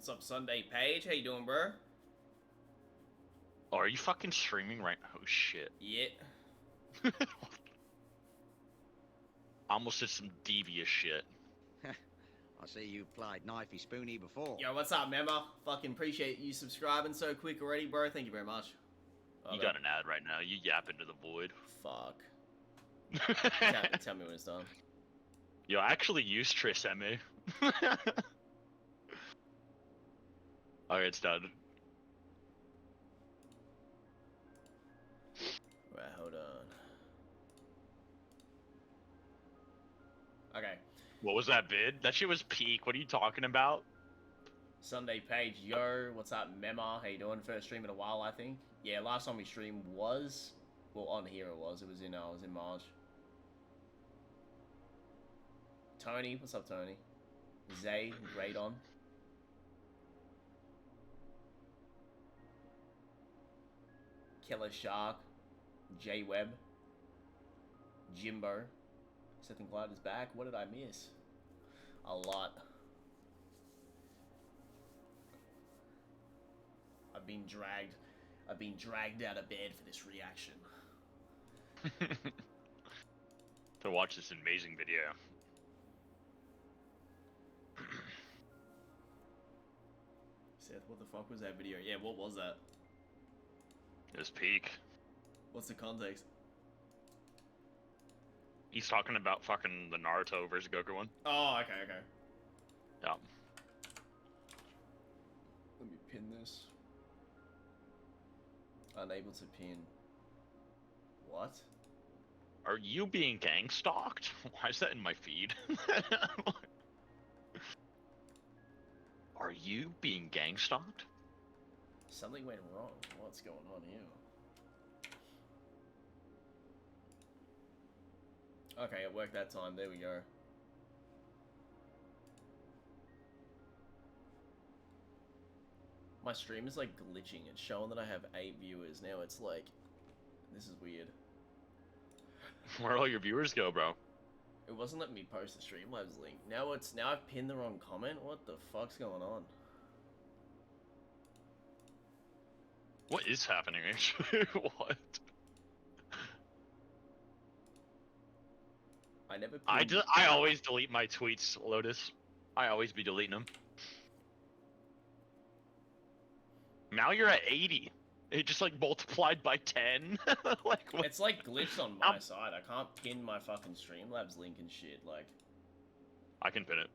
What's up, Sunday Page? How you doing, bro? Oh, are you fucking streaming right now? Oh shit. Yeah. I almost did some devious shit. I see you applied knifey spoony before. Yo, what's up, member? Fucking appreciate you subscribing so quick already, bro. Thank you very much. You got an ad right now. You yap into the void. Fuck. Tell me when it's done. Yo, I actually used Triss MA. Alright, it's done. Right, hold on. Okay. What was that bid? That shit was peak. What are you talking about? Sunday Page, yo, what's up, Memar? How you doing? First stream in a while, I think. Yeah, last time we streamed was, well, on here it was. It was in March. Tony, what's up, Tony? Zay, Radon. Killer Shark, J Webb, Jimbo, Seth and Clyde is back. What did I miss? A lot. I've been dragged out of bed for this reaction. To watch this amazing video. Seth, what the fuck was that video? Yeah, what was that? It was peak. What's the context? He's talking about fucking the Naruto versus Goku one. Oh, okay. Yeah. Let me pin this. Unable to pin. What? Are you being gang stalked? Why is that in my feed? Are you being gang stalked? Something went wrong. What's going on here? Okay, it worked that time. There we go. My stream is like glitching. It's showing that I have 8 viewers. Now it's like, this is weird. Where'd all your viewers go, bro? It wasn't letting me post the Streamlabs link. Now I've pinned the wrong comment. What the fuck's going on? What is happening actually? What? I never. I always delete my tweets, Lotus. I always be deleting them. Now you're at 80. It just like multiplied by 10. Like what? It's like glitched on my side. I can't pin my fucking Streamlabs link and shit. Like, I can pin it.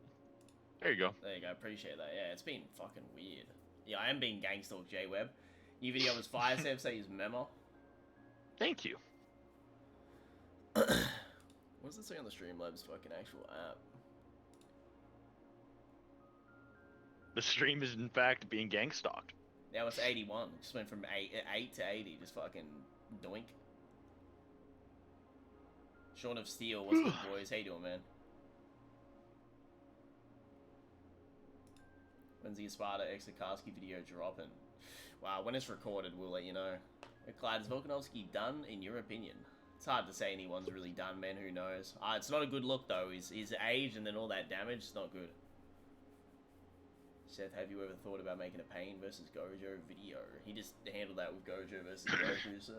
There you go. there you go. Appreciate that. Yeah, it's been fucking weird. Yeah, I am being gangstalked, J-Web. Your video was fire, Seth. Say his memo. Thank you. What does it say on the Streamlabs fucking actual app? The stream is in fact being gang stalked. Now it's 81. Just went from 8 to 80. Just fucking doink. Shaun of Steel, what's good, boys? How you doing, man? When's the Espada X Akarski video dropping? Wow, when it's recorded, we'll let you know. Clyde, is Volkanovski done, in your opinion? It's hard to say anyone's really done, man. Who knows? It's not a good look, though. His age and then all that damage, it's not good. Seth, have you ever thought about making a Pain versus Gojo video? He just handled that with Gojo versus Goku, so...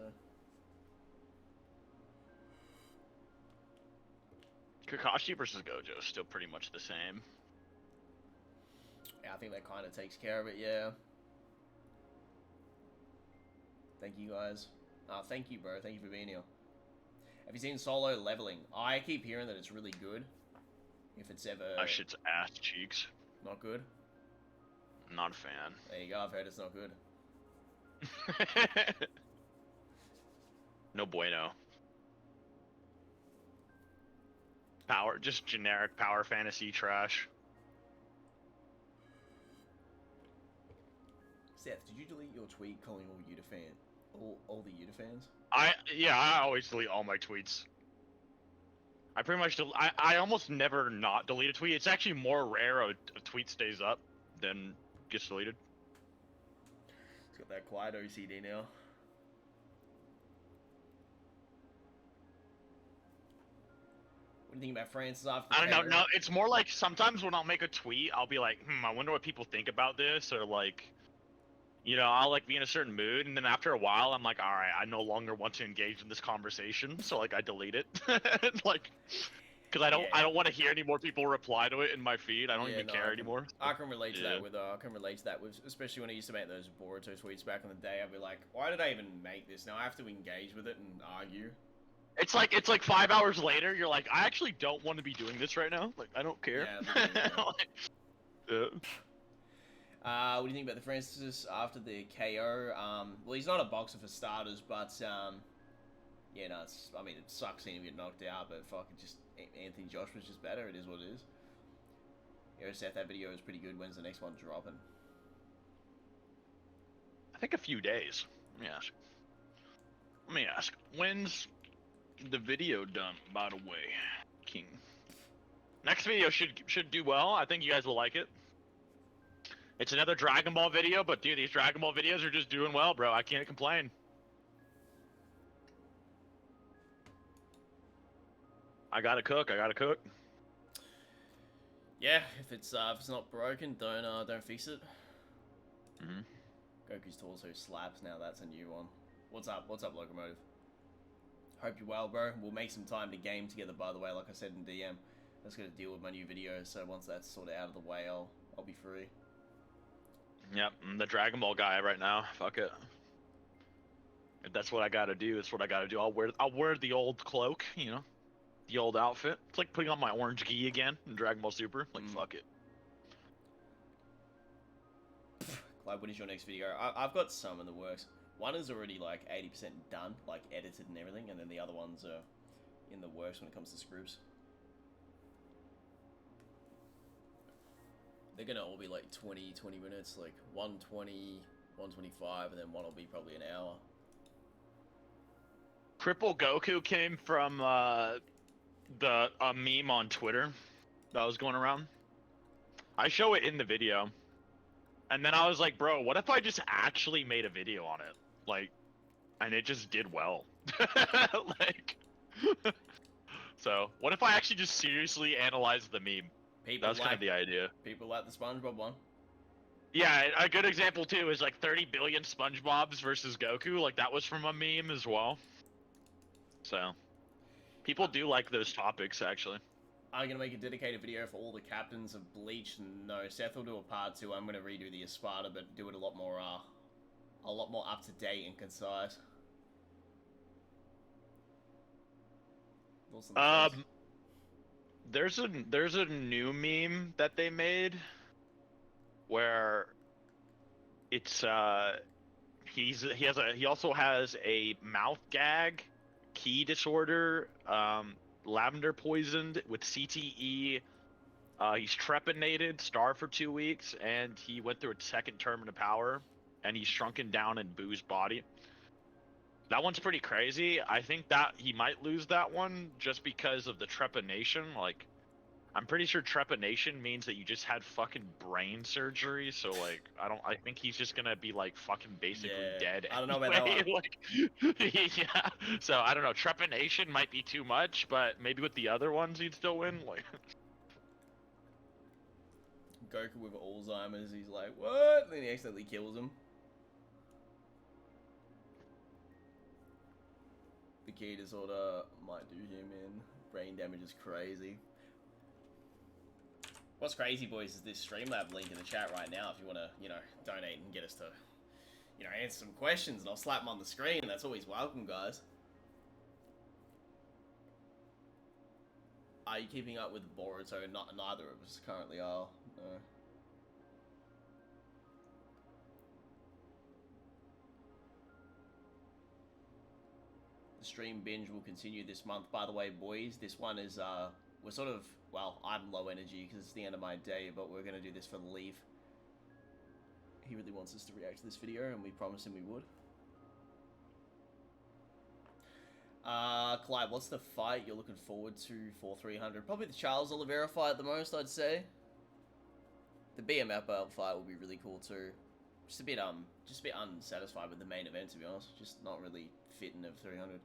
Kakashi versus Gojo is still pretty much the same. Yeah, I think that kind of takes care of it, yeah. Thank you, guys. Thank you, bro. Thank you for being here. Have you seen Solo Leveling? I keep hearing that it's really good. If it's ever... That shit's ass cheeks. Not good? Not a fan. There you go, I've heard it's not good. No bueno. Just generic power fantasy trash. Seth, did you delete your tweet calling all Yuta fan, all the Yuta fans? Yeah, I always delete all my tweets. I pretty much I almost never not delete a tweet. It's actually more rare a tweet stays up than gets deleted. It's got that quiet OCD now. When you think about Francis after? I don't know. No, it's more like sometimes when I'll make a tweet, I'll be like, I wonder what people think about this, or like, you know, I'll like be in a certain mood, and then after a while, I'm like, all right, I no longer want to engage in this conversation, so like I delete it, like, because I don't want to hear any more people reply to it in my feed. I don't even care anymore. I can relate to that with especially when I used to make those Boruto tweets back in the day. I'd be like, why did I even make this? Now I have to engage with it and argue. It's like 5 hours later, you're like, I actually don't want to be doing this right now. Like, I don't care. Yeah. What do you think about the Francis after the KO? Well, he's not a boxer for starters, but yeah, no, I mean, it sucks seeing him get knocked out, but fucking just Anthony Joshua's just better. It is what it is. Yo, Seth, that video is pretty good. When's the next one dropping? I think a few days. Let me ask. When's the video done, by the way, King? Next video should do well. I think you guys will like it. It's another Dragon Ball video, but dude, these Dragon Ball videos are just doing well, bro. I can't complain. I gotta cook. Yeah, if it's not broken, don't fix it. Mhm. Goku's torso slaps now. That's a new one. What's up, Locomotive? Hope you're well, bro. We'll make some time to game together, by the way. Like I said in DM, I just gotta deal with my new video. So once that's sort of out of the way, I'll be free. Yep, I'm the Dragon Ball guy right now. Fuck it. If that's what I gotta do, that's what I gotta do. I'll wear the old cloak, you know, the old outfit. It's like putting on my orange gi again in Dragon Ball Super. Like, fuck it. Clyde, when is your next video? I've got some in the works. One is already like 80% done, like edited and everything, and then the other ones are in the works when it comes to scripts. They're gonna all be like 20 minutes, like 120, 125, and then one will be probably an hour. Cripple Goku came from a meme on Twitter that was going around. I show it in the video, and then I was like, bro, what if I just actually made a video on it, like, and it just did well, like. So what if I actually just seriously analyzed the meme? That's kind of the idea. People like the SpongeBob one. Yeah, a good example too is like 30 billion SpongeBobs versus Goku. Like, that was from a meme as well. So, people do like those topics, actually. I'm gonna make a dedicated video for all the captains of Bleach. No, Seth will do a part 2. I'm gonna redo the Espada, but do it a lot more up to date and concise. There's a new meme that they made where it's he also has a mouth gag, key disorder, lavender poisoned with CTE. He's trepanated, starved for 2 weeks, and he went through a second term in power, and he's shrunken down in Boo's body. That one's pretty crazy. I think that he might lose that one just because of the trepanation. Like, I'm pretty sure trepanation means that you just had fucking brain surgery. So, like, I think he's just gonna be, like, fucking basically dead. I don't know about that one. Like, yeah. So, I don't know. Trepanation might be too much, but maybe with the other ones he'd still win. Like, Goku with Alzheimer's, he's like, what? And then he accidentally kills him. The key disorder might do him in. Brain damage is crazy. What's crazy, boys, is this Streamlab link in the chat right now if you want to, donate and get us to, answer some questions, and I'll slap them on the screen. That's always welcome, guys. Are you keeping up with Boruto? Neither of us currently are. No. The stream binge will continue this month. By the way, boys, this one is, we're sort of, well, I'm low energy because it's the end of my day, but we're going to do this for the Leaf. He really wants us to react to this video, and we promised him we would. Clyde, what's the fight you're looking forward to for 300? Probably the Charles Oliveira fight the most, I'd say. The BMF fight will be really cool too. Just a bit unsatisfied with the main event, to be honest. Just not really fitting of 300.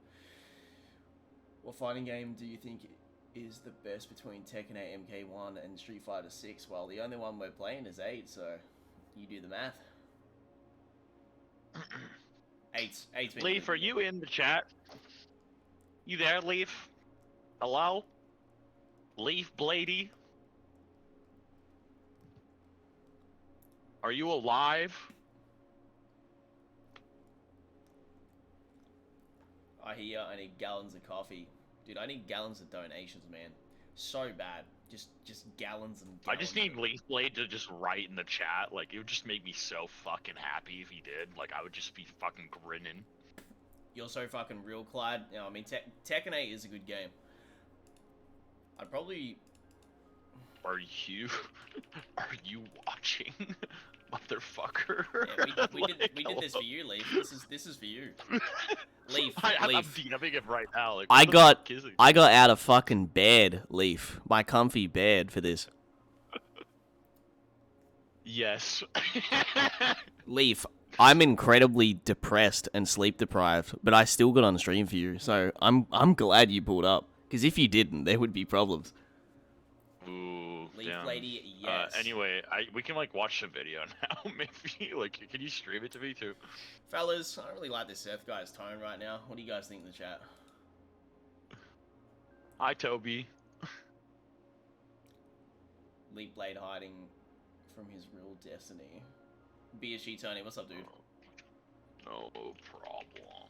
What fighting game do you think is the best between Tekken 8 MK1 and Street Fighter 6? Well, the only one we're playing is 8, so you do the math. Eight's been Leaf, are you in the chat? You there, Leaf? Hello? Leaf Blady? Are you alive? I hear I need gallons of coffee. Dude, I need gallons of donations, man. So bad. Just gallons and gallons. I just need Leaf Blade to just write in the chat. Like, it would just make me so fucking happy if he did. Like, I would just be fucking grinning. You're so fucking real, Clyde. You know, I mean, Tekken 8 is a good game. I'd probably... Are you watching, motherfucker? Yeah, we did this for you, Leaf. This is for you. Leaf. I'm Leaf. DMing him right now. Like, I got out of fucking bed, Leaf. My comfy bed for this. Yes. Leaf, I'm incredibly depressed and sleep deprived, but I still got on stream for you, so I'm glad you pulled up. Because if you didn't, there would be problems. Ooh, Leaf damn. Lady, yes. Anyway, we can like watch the video now. Maybe like, can you stream it to me too? Fellas, I don't really like this Seth guy's tone right now. What do you guys think in the chat? Hi, Toby. Leaf Blade hiding from his real destiny. BSG Tony, what's up, dude? No problem.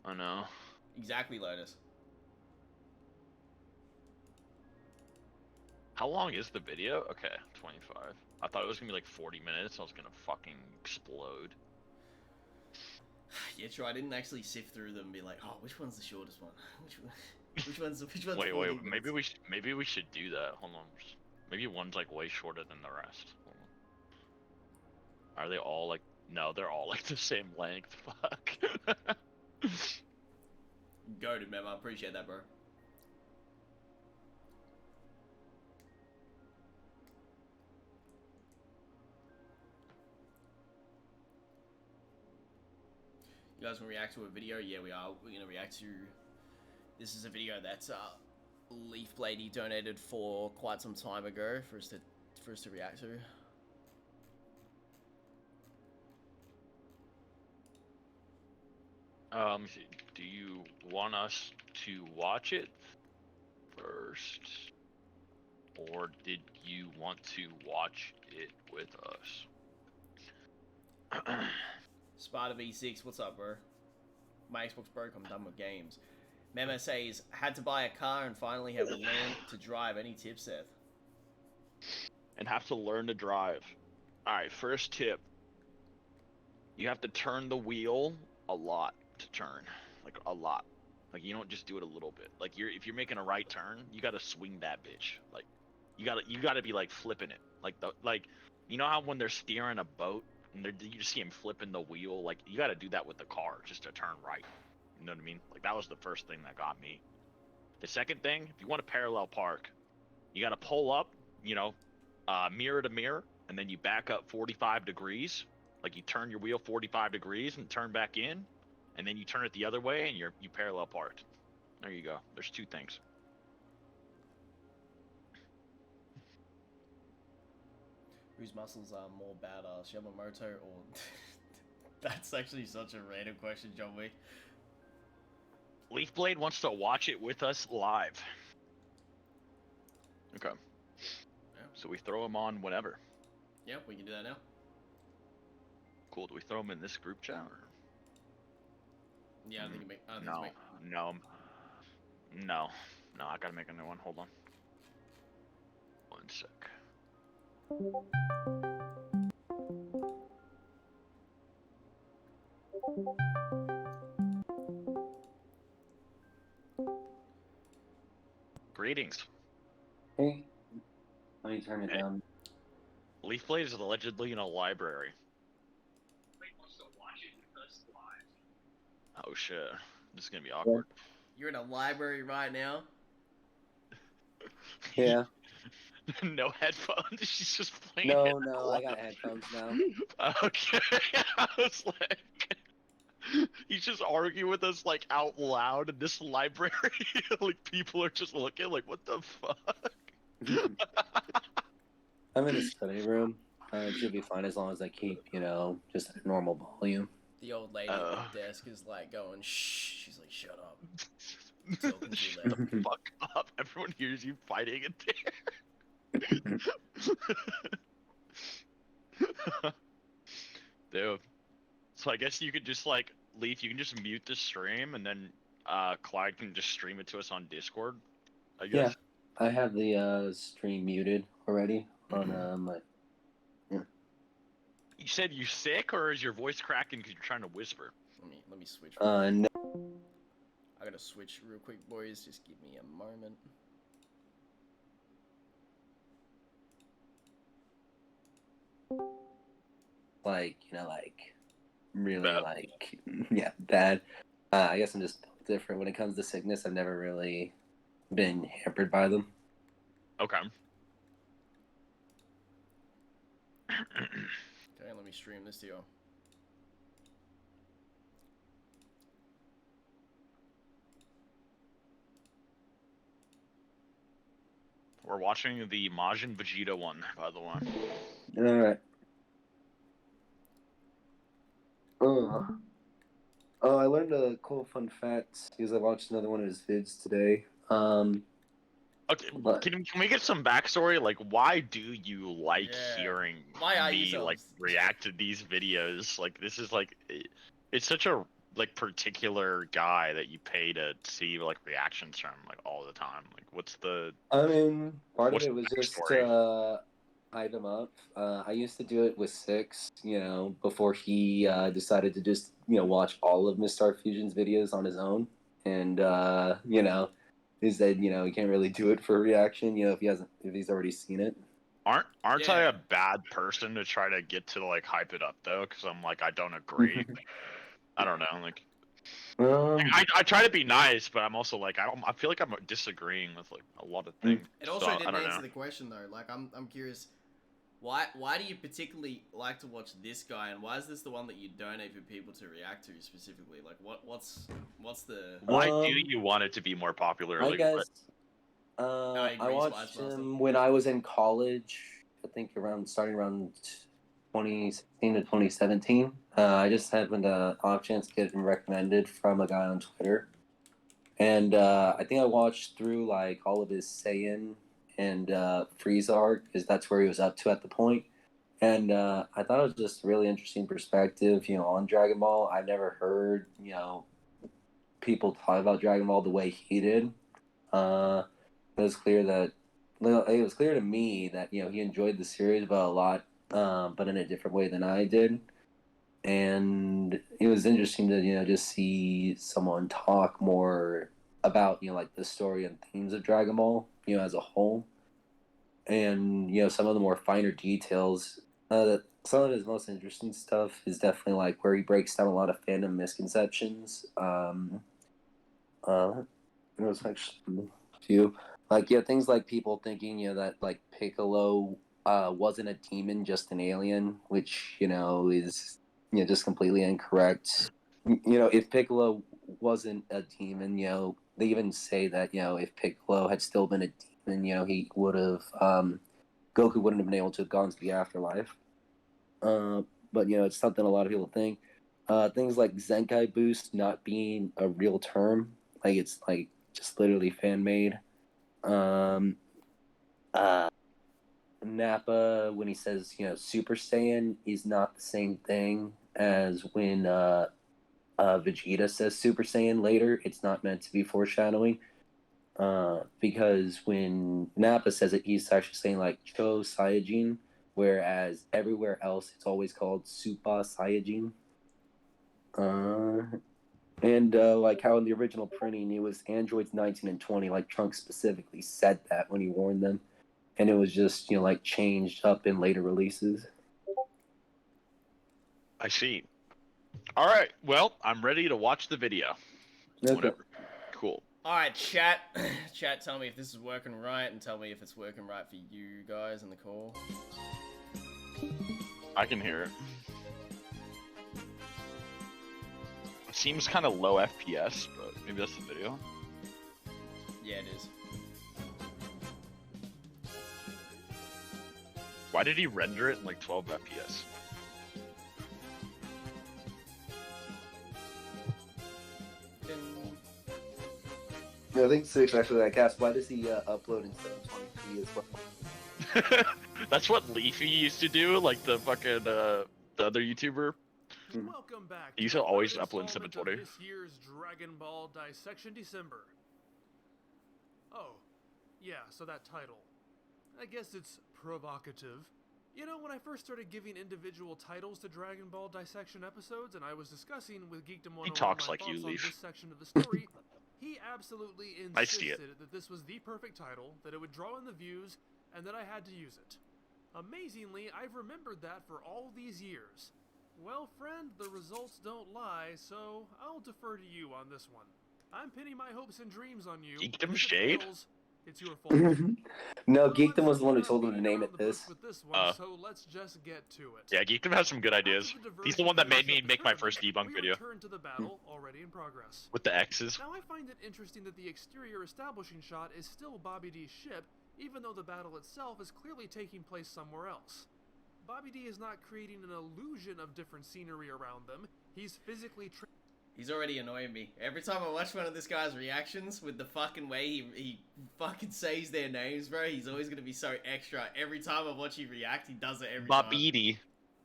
I know. Exactly, Lotus. How long is the video? Okay, 25. I thought it was gonna be like 40 minutes. I was gonna fucking explode. Yeah, true. I didn't actually sift through them and be like, oh, which one's the shortest one? Which one's Wait. Maybe we should do that. Hold on. Maybe one's like way shorter than the rest. Are they all like? No, they're all like the same length. Fuck. Goated, man. I appreciate that, bro. You guys want to react to a video? Yeah, we are. We're gonna react to. This is a video that Leaf Blady donated for quite some time ago for us to react to. Do you want us to watch it first, or did you want to watch it with us? Sparta V6, what's up, bro? My Xbox broke, I'm done with games. Memo says, had to buy a car and finally have learned to drive. Any tips, Seth? And have to learn to drive. Alright, first tip. You have to turn the wheel a lot to turn. Like, a lot. Like, you don't just do it a little bit. Like, if you're making a right turn, you gotta swing that bitch. Like, you gotta be, like, flipping it. Like, you know how when they're steering a boat, and you just see him flipping the wheel? Like, you gotta do that with the car, just to turn right. You know what I mean? Like, that was the first thing that got me. The second thing, if you want to parallel park, you gotta pull up, you know, mirror to mirror, and then you back up 45 degrees. Like, you turn your wheel 45 degrees and turn back in, and then you turn it the other way, and you parallel parked. There you go. There's two things. Whose muscles are more badass, Yamamoto or... That's actually such a random question, John Wick. Leaf Blade wants to watch it with us live. Okay. Yeah. So we throw him on whenever. Yeah, we can do that now. Cool. Do we throw him in this group chat? Or? Yeah, I don't think it No, I gotta make a new one. Hold on. 1 sec. Greetings. Hey, let me turn it down. Leaf Blade is allegedly in a library. Oh shit. This is gonna be awkward. You're in a library right now? Yeah. No headphones. She's just playing. No, I got headphones now. Okay. I was like, He's just arguing with us like out loud in this library. Like people are just looking like, what the fuck? I'm in the study room. It should be fine as long as I keep, just a normal volume. The old lady at the desk is like going, shh. She's like, shut up. Talking too Shut loud. the fuck up. Everyone hears you fighting in there. Dude. So I guess you could just like Leaf, you can just mute the stream and then Clyde can just stream it to us on Discord, I guess. Yeah, I have the stream muted already on my. You said you sick or is your voice cracking because you're trying to whisper? Let me switch. No. I gotta switch real quick, boys. Just give me a moment. Like, really, Bad. yeah, bad. I guess I'm just different when it comes to sickness. I've never really been hampered by them. Okay. Okay, let me stream this to you. We're watching the Majin Vegeta one, by the way. Alright. Oh, I learned a cool fun fact because I watched another one of his vids today. Okay, But- can we get some backstory? Like, why do you like Yeah. hearing Why are you me so like react to these videos? Like, this is like, it's such a like particular guy that you pay to see like reactions from like all the time. Like, what's the? I mean, part of What's it the was just backstory? hype him up. I used to do it with Six, before he decided to just, watch all of Miss Star Fusion's videos on his own. And, he said, he can't really do it for a reaction, if he's already seen it. Aren't I Yeah. a bad person to try to get to like hype it up though? Because I'm like I don't agree. I don't know. Like I try to be nice, but I'm also like I feel like I'm disagreeing with like a lot of things. It also so, I didn't don't answer know. the question though. Like, I'm curious. Why do you particularly like to watch this guy, and why is this the one that you donate for people to react to specifically? Like, what's the? Why do you want it to be more popular? I Like, guess I I agree, watched Spice Master. him when I was in college. I think starting around 2016 to 2017. I just happened to off chance get recommended from a guy on Twitter, and I think I watched through like all of his Saiyan and Frieza arc because that's where he was up to at the point. And I thought it was just a really interesting perspective, on Dragon Ball. I never heard, people talk about Dragon Ball the way he did. It was clear to me that he enjoyed the series but a lot, but in a different way than I did. And it was interesting to just see someone talk more about like the story and themes of Dragon Ball as a whole, and some of the more finer details. Some of his most interesting stuff is definitely like where he breaks down a lot of fandom misconceptions. It was actually a few like things like people thinking that like Piccolo wasn't a demon, just an alien, which is just completely incorrect. If Piccolo wasn't a demon, they even say that if Piccolo had still been a demon, he would have Goku wouldn't have been able to have gone to the afterlife. But it's something a lot of people think. Things like Zenkai boost not being a real term, like it's like just literally fan made. Nappa, when he says Super Saiyan, is not the same thing as when Vegeta says Super Saiyan later. It's not meant to be foreshadowing. Because when Nappa says it, he's actually saying like Cho Saiyajin, whereas everywhere else it's always called Super Saiyajin. And like how in the original printing it was androids 19 and 20, like Trunks specifically said that when he warned them, and it was just like changed up in later releases. I see. All right. Well, I'm ready to watch the video. Okay. Whatever. Cool. All right, chat. Chat, tell me if this is working right, and tell me if it's working right for you guys in the call. I can hear it. seems kind of low FPS, but maybe that's the video. Yeah, it is. Why did he render it in like 12 FPS? Yeah, I think Six actually like asked, why does he upload in 720p as well? That's what Leafy used to do, like the fucking the other YouTuber. Welcome back. He used to always the upload in installment 720. of This year's Dragon Ball Dissection December. Oh, yeah, so that title. I guess it's provocative. You know, when I first started giving individual titles to Dragon Ball Dissection episodes, and I was discussing with Geekdom 101 talks my like you, thoughts on Leaf. this section of the story, he absolutely I see it. insisted that this was the perfect title, that it would draw in the views, and that I had to use it. Amazingly, I've remembered that for all these years. Well, friend, the results don't lie, so I'll defer to you on this one. I'm pinning my hopes and dreams on you. Geekdom If it shade? fails, it's your fault. No, Well, Geekdom I'm was the one who certainly told not him to beating name around it the bush this. with this one, so let's just get to it. Yeah, Geekdom has some good ideas. After the He's the one that made diversion me of the make my tournament, first debunk we video return to the battle already in progress. with the X's. Now I find it interesting that the exterior establishing shot is still Bobby D's ship, even though the battle itself is clearly taking place somewhere else. Bobby D is not creating an illusion of different scenery around them, he's physically He's already annoying me. Every time I watch one of this guy's reactions with the fucking way he fucking says their names, bro, he's always gonna be so extra. Every time I watch him react, he does it every time. Babidi.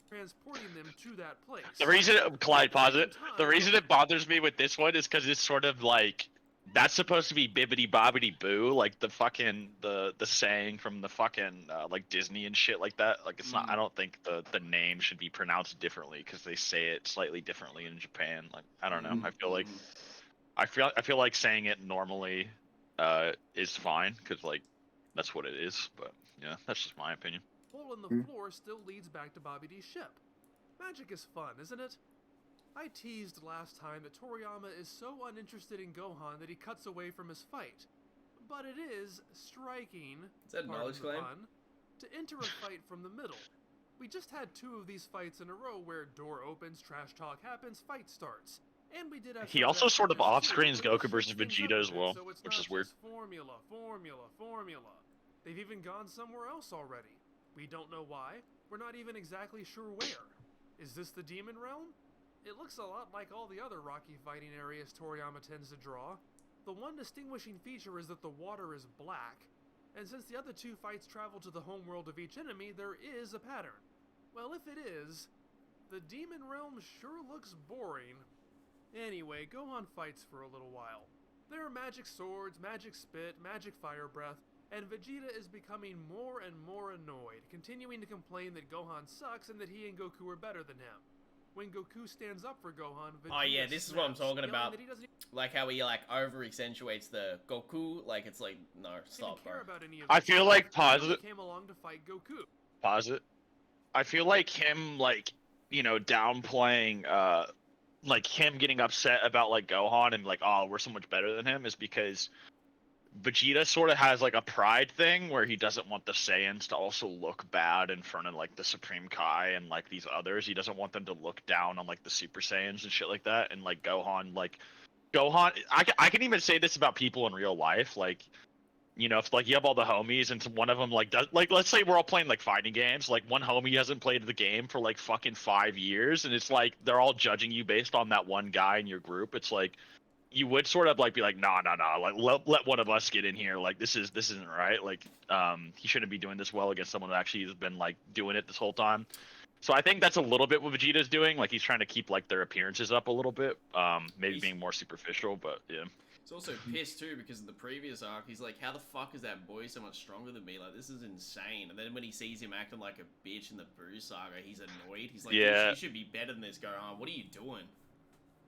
transporting them to that place. The reason, Clyde, pause it. The Time- reason it bothers me with this one is because it's sort of like, that's supposed to be bibbity bobbity boo, like the fucking, the saying from the fucking, like Disney and shit like that. Like, it's not, I don't think the name should be pronounced differently because they say it slightly differently in Japan. Like, I don't know. I feel like, I feel like saying it normally, is fine because like, that's what it is. But yeah, that's just my opinion. Hole in the floor still leads back to Bobby D's ship. Magic is fun, isn't it? I teased last time that Toriyama is so uninterested in Gohan that he cuts away from his fight. But it is striking, Is that a pardon knowledge the claim? pun, to enter a fight from the middle. We just had 2 of these fights in a row where door opens, trash talk happens, fight starts. And we did have He some also bad sort of fighters too, off-screens but this Goku versus shakes things Vegeta up a as bit, well, so it's which not is weird. just formula. They've even gone somewhere else already. We don't know why. We're not even exactly sure where. Is this the Demon Realm? It looks a lot like all the other rocky fighting areas Toriyama tends to draw. The one distinguishing feature is that the water is black, and since the other 2 fights travel to the homeworld of each enemy, there is a pattern. Well, if it is, the Demon Realm sure looks boring. Anyway, Gohan fights for a little while. There are magic swords, magic spit, magic fire breath, and Vegeta is becoming more and more annoyed, continuing to complain that Gohan sucks and that he and Goku are better than him. When Goku stands up for Gohan, Vegeta Oh yeah, this is what I'm snaps, talking yelling about. that he doesn't Like how he like over accentuates the Goku, like it's like no, even stop, bro. care about any of I this. feel like He positive. came along to fight Goku. Pause it. I feel like him, like, you know, downplaying, like him getting upset about like Gohan and like, oh, we're so much better than him is because Vegeta sort of has like a pride thing where he doesn't want the Saiyans to also look bad in front of like the Supreme Kai and like these others. He doesn't want them to look down on like the Super Saiyans and shit like that. And like Gohan, I can even say this about people in real life, like, you know, if like you have all the homies and one of them like does, like, let's say we're all playing like fighting games, like one homie hasn't played the game for like fucking 5 years, and it's like they're all judging you based on that one guy in your group. It's like you would sort of like be like, nah, like let one of us get in here. Like this isn't right. Like he shouldn't be doing this well against someone who actually has been like doing it this whole time. So I think that's a little bit what Vegeta's doing. Like he's trying to keep like their appearances up a little bit. Maybe He's- being more superficial, but yeah. He's also pissed too because in the previous arc, he's like, how the fuck is that boy so much stronger than me? Like, this is insane. And then when he sees him acting like a bitch in the Boo saga, he's annoyed. He's like, Yeah. you should be better than this, Gohan. What are you doing?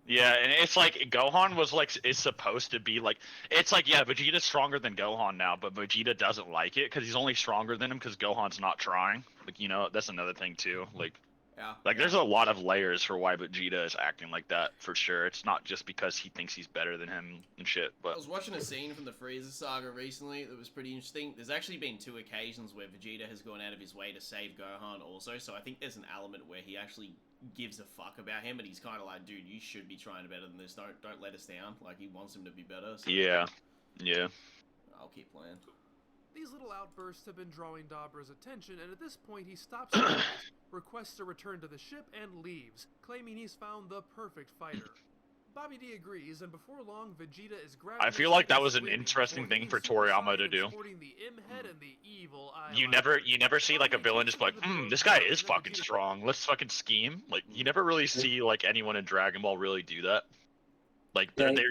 Yeah, and it's like Gohan was like is supposed to be like, it's like, yeah, Vegeta's stronger than Gohan now, but Vegeta doesn't like it because he's only stronger than him because Gohan's not trying. Like, you know, that's another thing too. Like Yeah. Like, there's a lot of layers for why Vegeta is acting like that, for sure. It's not just because he thinks he's better than him and shit, I but... was watching a scene from the Frieza saga recently that was pretty interesting. There's actually been 2 occasions where Vegeta has gone out of his way to save Gohan also, so I think there's an element where he actually gives a fuck about him, and he's kind of like, dude, you should be trying better than this. Don't let us down. Like, he wants him to be better. So Yeah. Yeah. I'll keep playing. These little outbursts have been drawing Dabra's attention, and at this point he stops the fight, requests a return to the ship, and leaves, claiming he's found the perfect fighter. Bobby D agrees, and before long, Vegeta is grabbing. I feel like that was an interesting thing for Toriyama to do. The M-head and the evil eye You never see like a villain just be like, this guy is fucking strong. Let's fucking scheme. Like, you never really see like anyone in Dragon Ball really do that. Like, they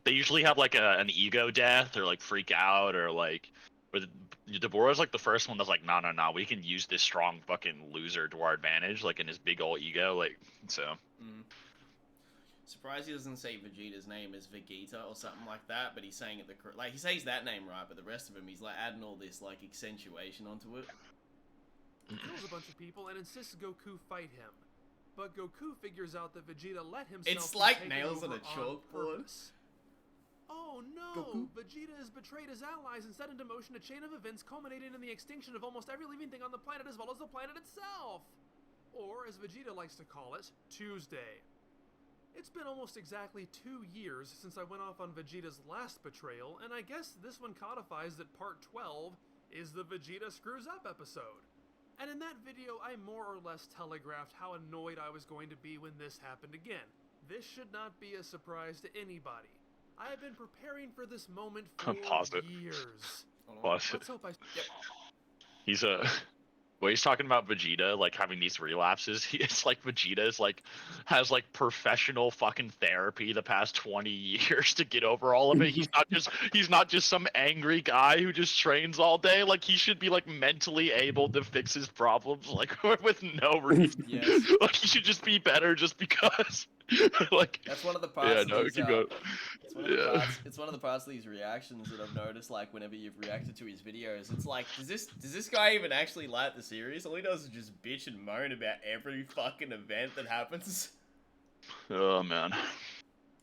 usually have like an ego death or like freak out or like. But Deborah's like the first one that's like, no, we can use this strong fucking loser to our advantage, like in his big old ego, like so. Surprised he doesn't say Vegeta's name as Vegeta or something like that, but he's saying it like he says that name right, but the rest of him he's like adding all this like accentuation onto it. He kills a bunch of people and insists Goku fight him, but Goku figures out that Vegeta let himself. It's like nails on a chalkboard. Oh no! Goku? Vegeta has betrayed his allies and set into motion a chain of events culminating in the extinction of almost every living thing on the planet as well as the planet itself! Or, as Vegeta likes to call it, Tuesday. It's been almost exactly 2 years since I went off on Vegeta's last betrayal, and I guess this one codifies that part 12 is the Vegeta Screws Up episode. And in that video, I more or less telegraphed how annoyed I was going to be when this happened again. This should not be a surprise to anybody. I have been preparing for this moment for years. Let's hope I... He's when he's talking about Vegeta like having these relapses, it's like Vegeta is like has like professional fucking therapy the past 20 years to get over all of it. He's not just some angry guy who just trains all day. Like, he should be like mentally able to fix his problems like with no reason. Yes. Like, he should just be better just because. Like, that's one of the parts. Yeah, of no, these, keep going. It's one of the parts of these reactions that I've noticed. Like, whenever you've reacted to his videos, it's like, does this guy even actually like the series? All he does is just bitch and moan about every fucking event that happens. Oh man.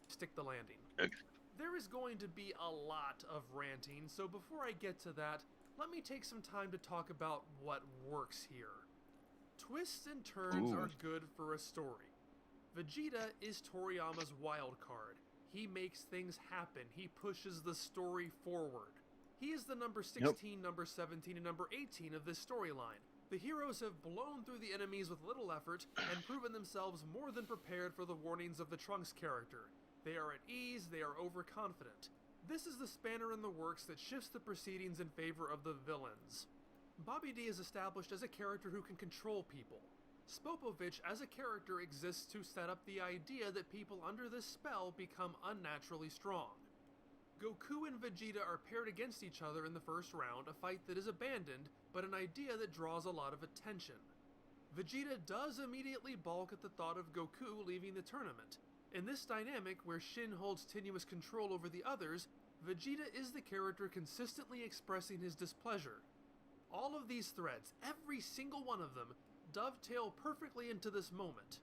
Stick the landing. Okay. There is going to be a lot of ranting, so before I get to that, let me take some time to talk about what works here. Twists and turns are good for a story. Vegeta is Toriyama's wild card. He makes things happen. He pushes the story forward. He is the number 16, number 17, and number 18 of this storyline. The heroes have blown through the enemies with little effort and proven themselves more than prepared for the warnings of the Trunks character. They are at ease, they are overconfident. This is the spanner in the works that shifts the proceedings in favor of the villains. Bobby D is established as a character who can control people. Spopovich as a character exists to set up the idea that people under this spell become unnaturally strong. Goku and Vegeta are paired against each other in the first round, a fight that is abandoned, but an idea that draws a lot of attention. Vegeta does immediately balk at the thought of Goku leaving the tournament. In this dynamic, where Shin holds tenuous control over the others, Vegeta is the character consistently expressing his displeasure. All of these threads, every single one of them, dovetail perfectly into this moment.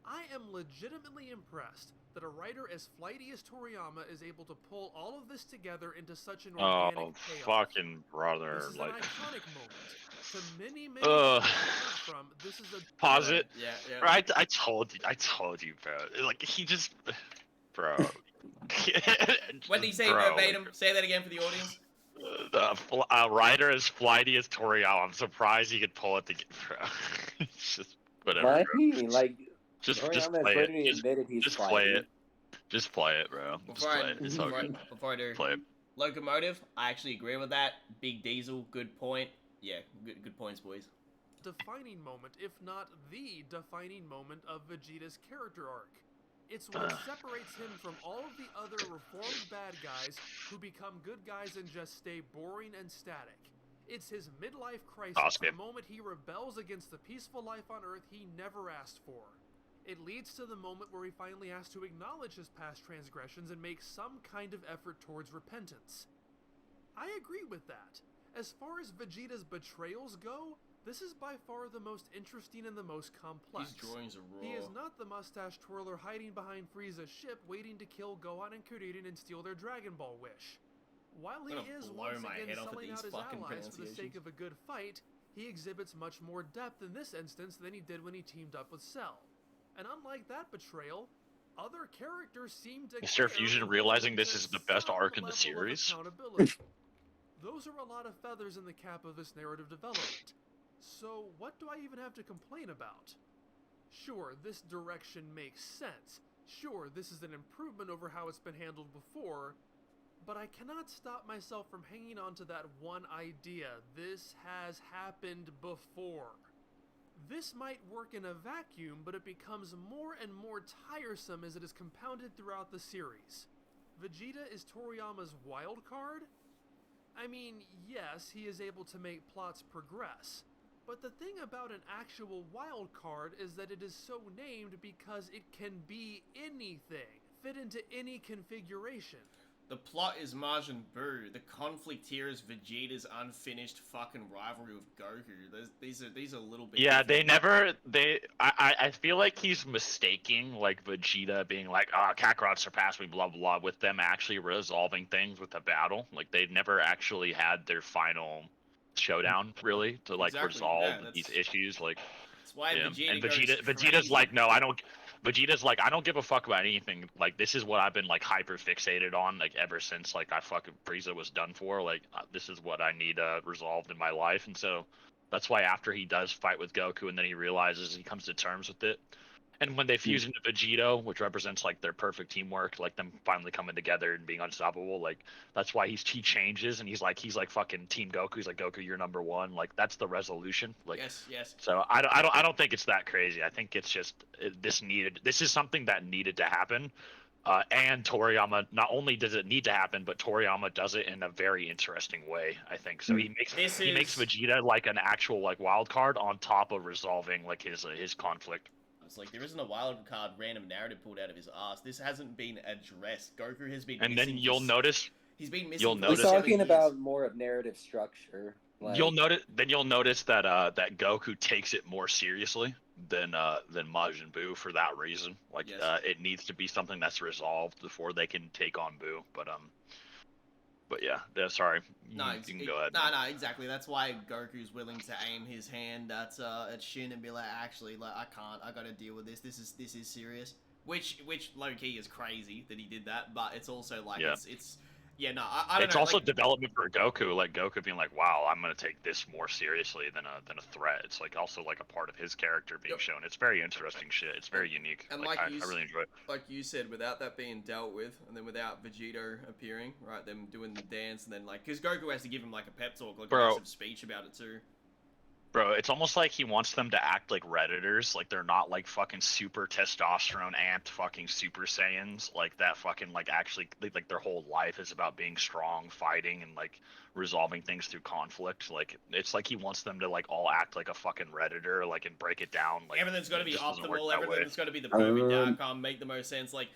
I am legitimately impressed that a writer as flighty as Toriyama is able to pull all of this together into such an organic payoff. Fucking brother! This is like, an iconic moment. To many people from, this is a... Pause it. Yeah. Right, I told you, bro. Like, he just, bro. What did he say verbatim? Say that again for the audience. A writer as flighty as Toriyama. I'm surprised he could pull it together. It's just whatever. Flighty? Like, just Toriyama play literally it. admitted he's Just flighty. play it. Just play it, bro. Just play it. It's all good. Before I do, Play it. Locomotive, I actually agree with that. Big Diesel, good point. Yeah, good points, boys. Defining moment, if not the defining moment of Vegeta's character arc. It's what separates him from all of the other reformed bad guys who become good guys and just stay boring and static. It's his midlife crisis, the moment he rebels against the peaceful life on Earth he never asked for. It leads to the moment where he finally has to acknowledge his past transgressions and make some kind of effort towards repentance. I agree with that. As far as Vegeta's betrayals go, This is by far the most interesting and the most complex. These drawings are raw. He is not the mustache twirler hiding behind Frieza's ship waiting to kill Gohan and Kuririn and steal their Dragon Ball wish. While he I'm gonna is blow once my again head off at selling these out his fucking allies for the sake pronunciations. of a good fight, he exhibits much more depth in this instance than he did when he teamed up with Cell. And unlike that betrayal, other characters seem to Mr. care Fusion and realizing this present is the best some arc in the level of series. accountability. Those are a lot of feathers in the cap of this narrative development. So what do I even have to complain about? Sure, this direction makes sense. Sure, this is an improvement over how it's been handled before, but I cannot stop myself from hanging on to that one idea. This has happened before. This might work in a vacuum, but it becomes more and more tiresome as it is compounded throughout the series. Vegeta is Toriyama's wild card? I mean, yes, he is able to make plots progress, but the thing about an actual wild card is that it is so named because it can be anything, fit into any configuration. The plot is Majin Buu. The conflict here is Vegeta's unfinished fucking rivalry with Goku. These are a little bit. Yeah, different. I feel like he's mistaking like Vegeta being like, Kakarot surpassed me, blah blah, with them actually resolving things with a battle. Like they never actually had their final showdown really to like Exactly, resolve yeah, these issues. Like, That's why yeah. Vegeta And goes Vegeta's crazy. like, no, I don't. Vegeta's like, I don't give a fuck about anything. Like, this is what I've been like hyper fixated on, like ever since like I fucking Frieza was done for. Like, this is what I need resolved in my life, and so that's why after he does fight with Goku, and then he realizes he comes to terms with it. And when they fuse into Vegito, which represents like their perfect teamwork, like them finally coming together and being unstoppable, like that's why he changes and he's like fucking Team Goku. He's like, Goku, you're number one. Like that's the resolution. Like, Yes. so I don't think it's that crazy. I think it's just this is something that needed to happen. And Toriyama, not only does it need to happen, but Toriyama does it in a very interesting way. I think so. He makes Vegeta like an actual like wild card on top of resolving like his conflict. It's like there isn't a wild card random narrative pulled out of his ass. This hasn't been addressed. Goku has been. And missing then you'll notice. He's been missing. You'll for notice. We're 7 talking years. about more of narrative structure. Like, You'll notice that that Goku takes it more seriously than Majin Buu for that reason. Like, Yes. It needs to be something that's resolved before they can take on Buu. But yeah, sorry. No, you can go ahead. No, exactly. That's why Goku's willing to aim his hand at Shin and be like, actually, like I can't. I got to deal with this. This is serious. Which low key is crazy that he did that, but it's also like it's. Yeah, no, I don't know. It's also like, development for Goku, like Goku being like, "Wow, I'm gonna take this more seriously than a threat." It's like also like a part of his character being shown. It's very interesting shit. It's very unique. And I really enjoy it. Like you said, without that being dealt with, and then without Vegito appearing, right? Them doing the dance, and then like, because Goku has to give him like a pep talk, like a massive speech about it too. Bro, it's almost like he wants them to act like Redditors, like they're not like fucking super testosterone amped fucking Super Saiyans, like that fucking like actually like their whole life is about being strong, fighting, and like resolving things through conflict. Like it's like he wants them to like all act like a fucking Redditor, like and break it down. Like everything's got to be optimal. Everything's got to be the way. perfect outcome, make the most sense. Like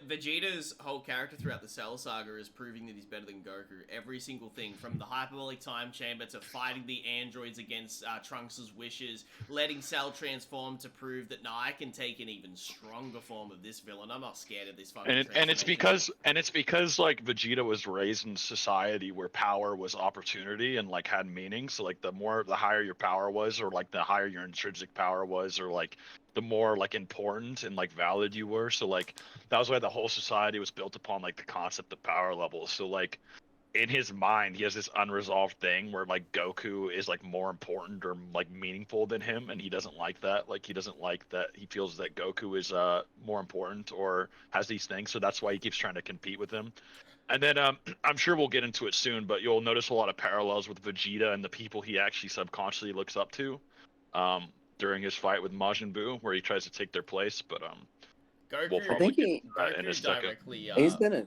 Vegeta's whole character throughout the Cell Saga is proving that he's better than Goku. Every single thing, from the hyperbolic time chamber to fighting the androids against Trunks' wishes, letting Cell transform to prove that I can take an even stronger form of this villain. I'm not scared of this fucking. And it's because like Vegeta was raised in society where power was opportunity and like had meaning. So like the higher your power was, or like the higher your intrinsic power was, or like the more like important and like valid you were. So like that was why the whole society was built upon like the concept of power levels. So like in his mind he has this unresolved thing where like Goku is like more important or like meaningful than him, and he doesn't like that. Like he doesn't like that. He feels that Goku is more important or has these things, so that's why he keeps trying to compete with him. And then I'm sure we'll get into it soon, but you'll notice a lot of parallels with Vegeta and the people he actually subconsciously looks up to during his fight with Majin Buu, where he tries to take their place. But Goku, we'll I probably think get in a second. directly. he's been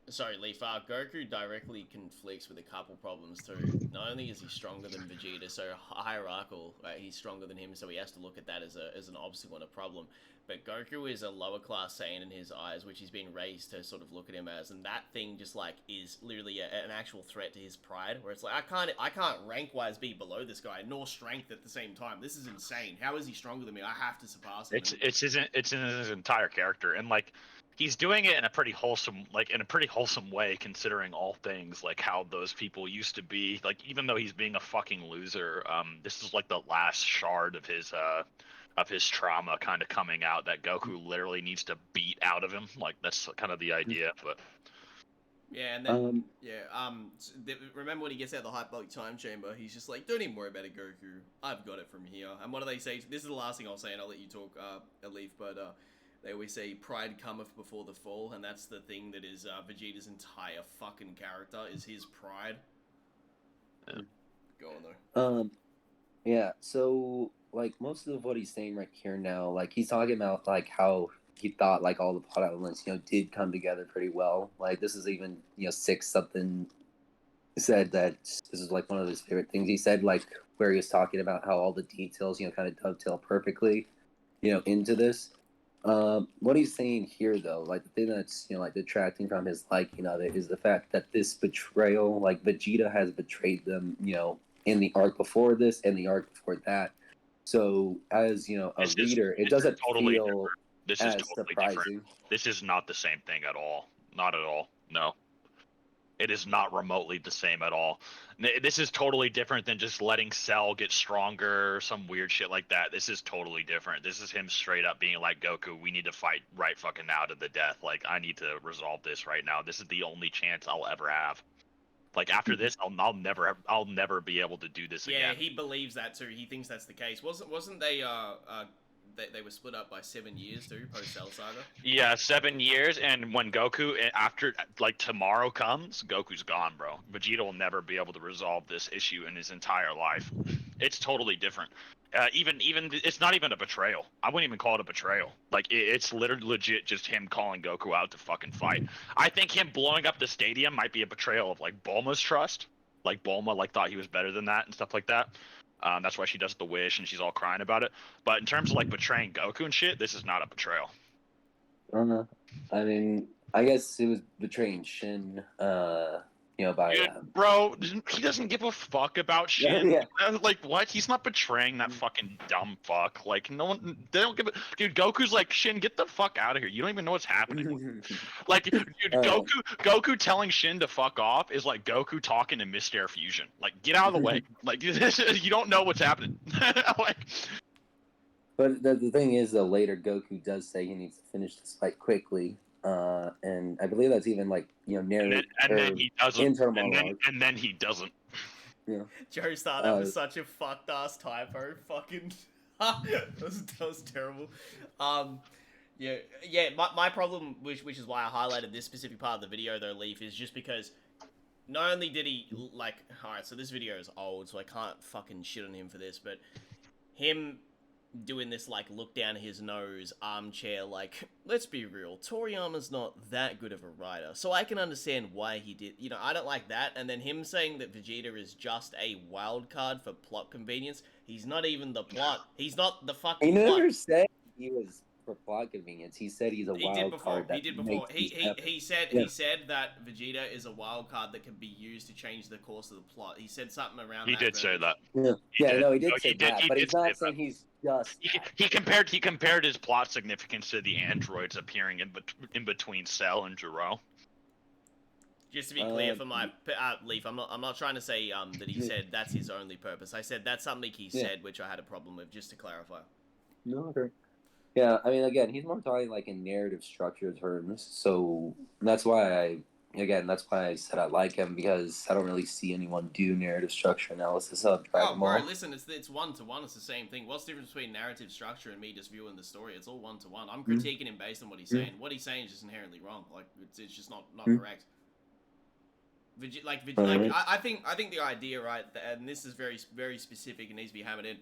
Sorry, Leaf. Goku directly conflicts with a couple problems too. Not only is he stronger than Vegeta, so hierarchical, right? He's stronger than him, so he has to look at that as an obstacle and a problem. But Goku is a lower class Saiyan in his eyes, which he's been raised to sort of look at him as, and that thing just like is literally an actual threat to his pride. Where it's like I can't rank wise be below this guy, nor strength at the same time. This is insane. How is he stronger than me? I have to surpass him. It's in his entire character, and like he's doing it in a pretty wholesome way, considering all things, like how those people used to be. Like, even though he's being a fucking loser, this is like the last shard of his trauma kind of coming out that Goku literally needs to beat out of him. Like, that's kind of the idea. But yeah, and then remember when he gets out of the hyperbolic time chamber, he's just like, "Don't even worry about it, Goku. I've got it from here." And what do they say? This is the last thing I'll say, and I'll let you talk, Alif. But they always say, "Pride cometh before the fall," and that's the thing that is Vegeta's entire fucking character is his pride. Yeah. Go on though. Yeah. So like most of what he's saying right here now, like he's talking about like how he thought like all the plot elements, did come together pretty well. Like this is even, six something said that this is like one of his favorite things. He said like where he was talking about how all the details, kind of dovetail perfectly, into this. What he's saying here though, like the thing that's like detracting from his liking of it is the fact that this betrayal, like Vegeta has betrayed them, in the arc before this and the arc before that. So as a reader, it doesn't totally feel this as is totally surprising. different. This is not the same thing at all. Not at all. No. It is not remotely the same at all. This is totally different than just letting Cell get stronger or some weird shit like that. This is totally different. This is him straight up being like, "Goku, we need to fight right fucking now to the death. Like, I need to resolve this right now. This is the only chance I'll ever have. Like, after this, I'll never be able to do this Yeah, again." he believes that too. He thinks that's the case. Wasn't they were split up by 7 years too, post Cell Saga? Yeah, 7 years, and when Goku, after like tomorrow comes, Goku's gone, bro. Vegeta will never be able to resolve this issue in his entire life. It's totally different. Even it's not even a betrayal. I wouldn't even call it a betrayal. Like it's literally legit just him calling Goku out to fucking fight. I think him blowing up the stadium might be a betrayal of like Bulma's trust. Like Bulma like thought he was better than that and stuff like that. That's why she does the wish and she's all crying about it. But in terms of like betraying Goku and shit, this is not a betrayal. I don't know. I mean, I guess it was betraying Shin, by... Dude, bro, he doesn't give a fuck about shit. Yeah. Like, what? He's not betraying that fucking dumb fuck. Like, no one, they don't give a... Dude, Goku's like, Shin, get the fuck out of here. You don't even know what's happening. Like, dude, Goku telling Shin to fuck off is like Goku talking to Mist Air Fusion. Like, get out of the way. Like, you don't know what's happening. Like... But the thing is, though, later Goku does say he needs to finish this fight quickly, and I believe that's even like narrated. And then he doesn't. Monologue. And then he doesn't. Yeah. Joe thought that was such a fucked ass typo. Fucking that was terrible. Yeah. My problem, which is why I highlighted this specific part of the video though, Leaf, is just because not only did he like, all right, so this video is old, so I can't fucking shit on him for this, but him doing this like look down his nose armchair, like, let's be real, Toriyama's not that good of a writer, so I can understand why he did, I don't like that. And then him saying that Vegeta is just a wild card for plot convenience. He's not even the plot. He's not the fucking He never plot. said he was for plot convenience. He said he's a wild card. He did before. He said that Vegeta is a wild card that can be used to change the course of the plot. He said something around. He did say that. Yeah, He did. he did say that, but he's not saying he's just. He compared his plot significance to the androids appearing in between Cell and Jiro. Just to be clear for my Leaf, I'm not trying to say that he said that's his only purpose. I said that's something he said, which I had a problem with, just to clarify. No, okay. Yeah, I mean, again, he's more talking like in narrative structure terms, so that's why I said I like him, because I don't really see anyone do narrative structure analysis of Dragon Ball. Bro, listen, it's one-to-one. It's the same thing. What's the difference between narrative structure and me just viewing the story? It's all one-to-one. I'm critiquing him based on what he's saying. What he's saying is just inherently wrong. Like, it's just not correct. I think the idea, right, and this is very, very specific and needs to be hammered in,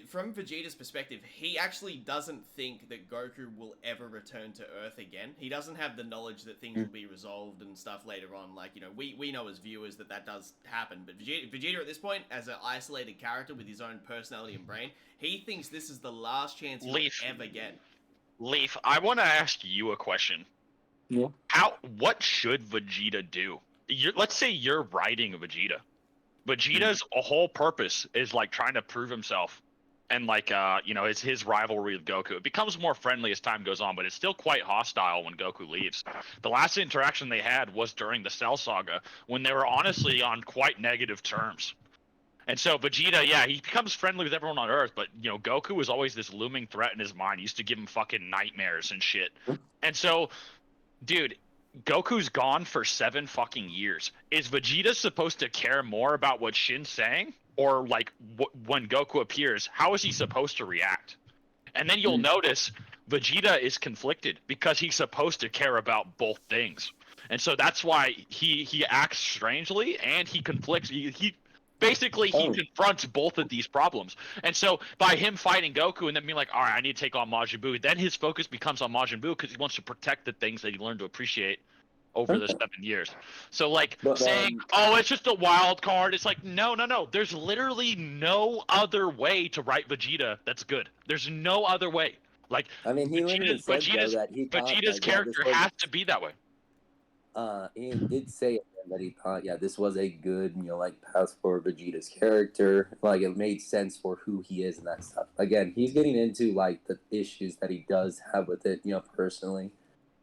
from Vegeta's perspective, he actually doesn't think that Goku will ever return to Earth again. He doesn't have the knowledge that things will be resolved and stuff later on. Like, you know, we know as viewers that does happen. But Vegeta at this point, as an isolated character with his own personality and brain, he thinks this is the last chance he'll ever get. Leaf, I want to ask you a question. Yeah. What should Vegeta do? Let's say you're writing Vegeta. Vegeta's whole purpose is like trying to prove himself, and like you know, it's his rivalry with Goku. It becomes more friendly as time goes on, but it's still quite hostile when Goku leaves. The last interaction they had was during the Cell Saga, when they were honestly on quite negative terms. And so Vegeta, yeah, he becomes friendly with everyone on Earth, but you know, Goku was always this looming threat in his mind. He used to give him fucking nightmares and shit. And so, dude, Goku's gone for 7 fucking years. Is Vegeta supposed to care more about what Shin's saying? Or, like, when Goku appears, how is he supposed to react? And then you'll notice Vegeta is conflicted because he's supposed to care about both things. And so that's why he acts strangely and he conflicts. He basically confronts both of these problems. And so by him fighting Goku and then being like, all right, I need to take on Majin Buu, then his focus becomes on Majin Buu because he wants to protect the things that he learned to appreciate over the 7 years. So like saying, oh, it's just a wild card. It's like, no. There's literally no other way to write Vegeta that's good. There's no other way. Like, I mean, he literally said though, that he thought Vegeta's character has to be that way. He did say that he thought, this was a good, like, path for Vegeta's character. Like, it made sense for who he is and that stuff. Again, he's getting into, like, the issues that he does have with it, personally.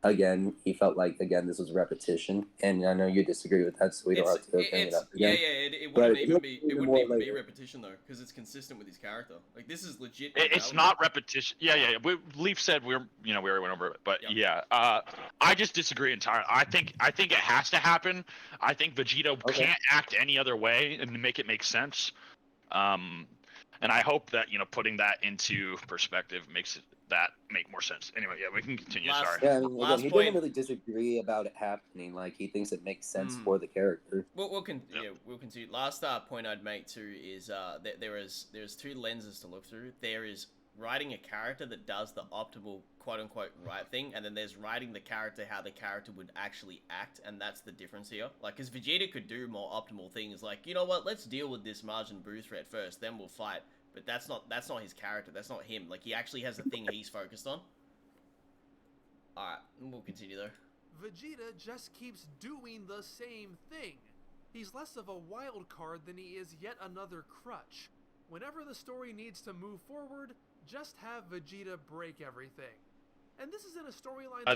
Again, he felt like, this was repetition. And I know you disagree with that, so we don't have to bring it up again. It wouldn't even be repetition, though, because it's consistent with his character. Like, this is legit. It's not repetition. Yeah. Leaf said we already went over it, but I just disagree entirely. I think it has to happen. I think Vegeta can't act any other way and make it make sense. And I hope that putting that into perspective makes that make more sense. Anyway, we can continue. Sorry. Yeah, I mean, again, he didn't really disagree about it happening. Like, he thinks it makes sense for the character. We'll continue. Last point I'd make too is that there's 2 lenses to look through. There is writing a character that does the optimal quote-unquote right thing, and then there's writing the character how the character would actually act, and that's the difference here. Like, because Vegeta could do more optimal things, like, you know what, let's deal with this Majin Buu threat first, then we'll fight. But that's not his character, that's not him. Like, he actually has a thing he's focused on. Alright, we'll continue though. Vegeta just keeps doing the same thing. He's less of a wild card than he is yet another crutch. Whenever the story needs to move forward, just have Vegeta break everything. And this is in a storyline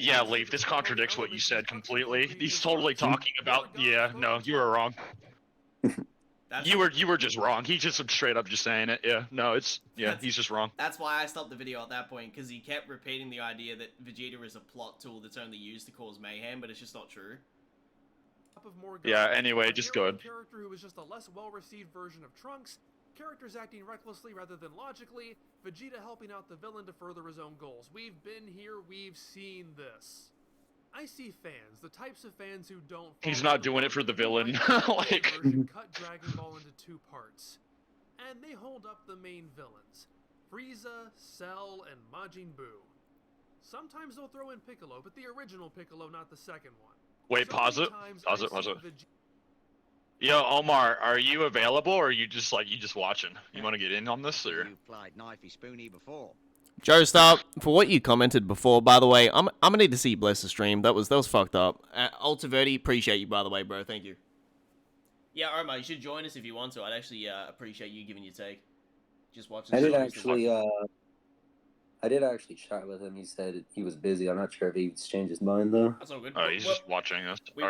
yeah, Leaf, this contradicts what you said completely. He's totally talking about, no, you were wrong. You were just wrong. He just straight up just saying it. Yeah, no, he's just wrong. That's why I stopped the video at that point, because he kept repeating the idea that Vegeta is a plot tool that's only used to cause mayhem, but it's just not true. Yeah, anyway, just go ahead. Character who is just a less well-received version of Trunks, characters acting recklessly rather than logically, Vegeta helping out the villain to further his own goals. We've been here, we've seen this. I see fans, the types of fans who don't... He's not doing it for the villain. Like... cut Dragon Ball into 2 parts. And they hold up the main villains. Frieza, Cell, and Majin Buu. Sometimes they'll throw in Piccolo, but the original Piccolo, not the second one. Wait, pause it. Yo, Omar, are you available, or are you just watching? You want to get in on this, or? You played knifey spoony before. Joestar, for what you commented before, by the way, I'm gonna need to see Bless the stream. That was fucked up. Ultiverti, appreciate you, by the way, bro. Thank you. Yeah, Omar, you should join us if you want to. I'd actually appreciate you giving your take. Just watching. I did actually chat with him. He said he was busy. I'm not sure if he's changed his mind though. That's all good. Oh, he's just watching us. We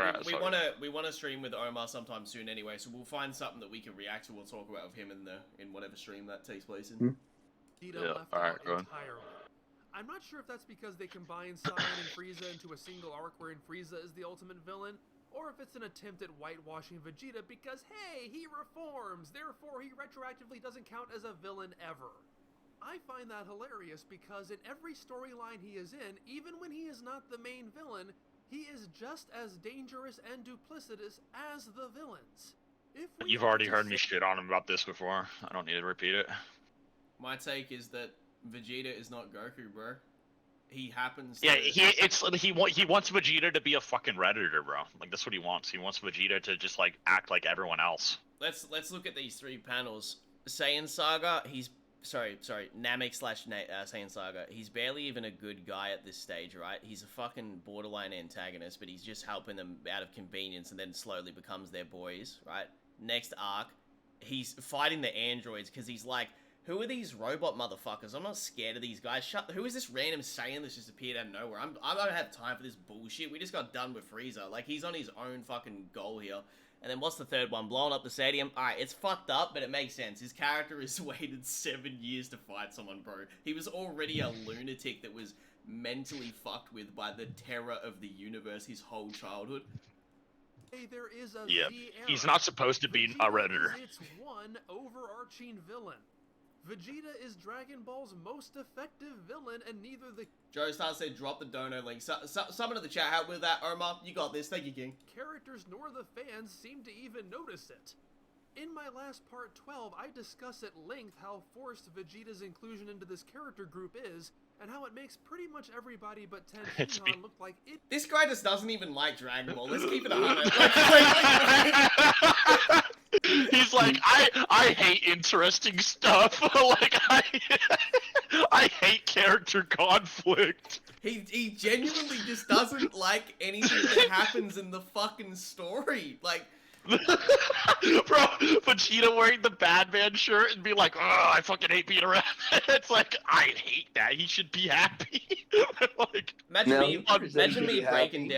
wanna stream with Omar sometime soon anyway, so we'll find something that we can react to. We'll talk about with him in whatever stream that takes place in. Alright, go on. I'm not sure if that's because they combine Saiyan and Frieza into a single arc wherein Frieza is the ultimate villain, or if it's an attempt at whitewashing Vegeta because, hey, he reforms, therefore he retroactively doesn't count as a villain ever. I find that hilarious because in every storyline he is in, even when he is not the main villain, he is just as dangerous and duplicitous as the villains. You've already heard me shit on him about this before. I don't need to repeat it. My take is that Vegeta is not Goku, bro. He happens. Yeah, to... he wants Vegeta to be a fucking redditor, bro. Like that's what he wants. He wants Vegeta to just like act like everyone else. Let's look at these 3 panels. Saiyan Saga. He's sorry. Namek slash Saiyan Saga. He's barely even a good guy at this stage, right? He's a fucking borderline antagonist, but he's just helping them out of convenience, and then slowly becomes their boys, right? Next arc, he's fighting the androids because he's like, who are these robot motherfuckers? I'm not scared of these guys. Who is this random Saiyan that's just appeared out of nowhere? I don't have time for this bullshit. We just got done with Frieza. Like, he's on his own fucking goal here. And then what's the third one? Blowing up the stadium. Alright, it's fucked up, but it makes sense. His character has waited 7 years to fight someone, bro. He was already a lunatic that was mentally fucked with by the terror of the universe his whole childhood. Hey, there is a Yeah, Z era. he's not supposed to be a redditor. Vegeta is its one overarching villain. Vegeta is Dragon Ball's most effective villain, and neither the Joe Star said drop the dono link. Someone in the chat, help with that. Omar, you got this. Thank you, King. characters nor the fans seem to even notice it. In my last part 12, I discuss at length how forced Vegeta's inclusion into this character group is, and how it makes pretty much everybody but Ten Shinhan look like it. This guy just doesn't even like Dragon Ball. Let's keep it 100. He's like, I hate interesting stuff. Like I hate character conflict. He genuinely just doesn't like anything that happens in the fucking story. Like, Bro, Vegeta wearing the Batman shirt and be like, oh, I fucking hate being around. It's like, I hate that. He should be happy. Like, imagine me pretending breaking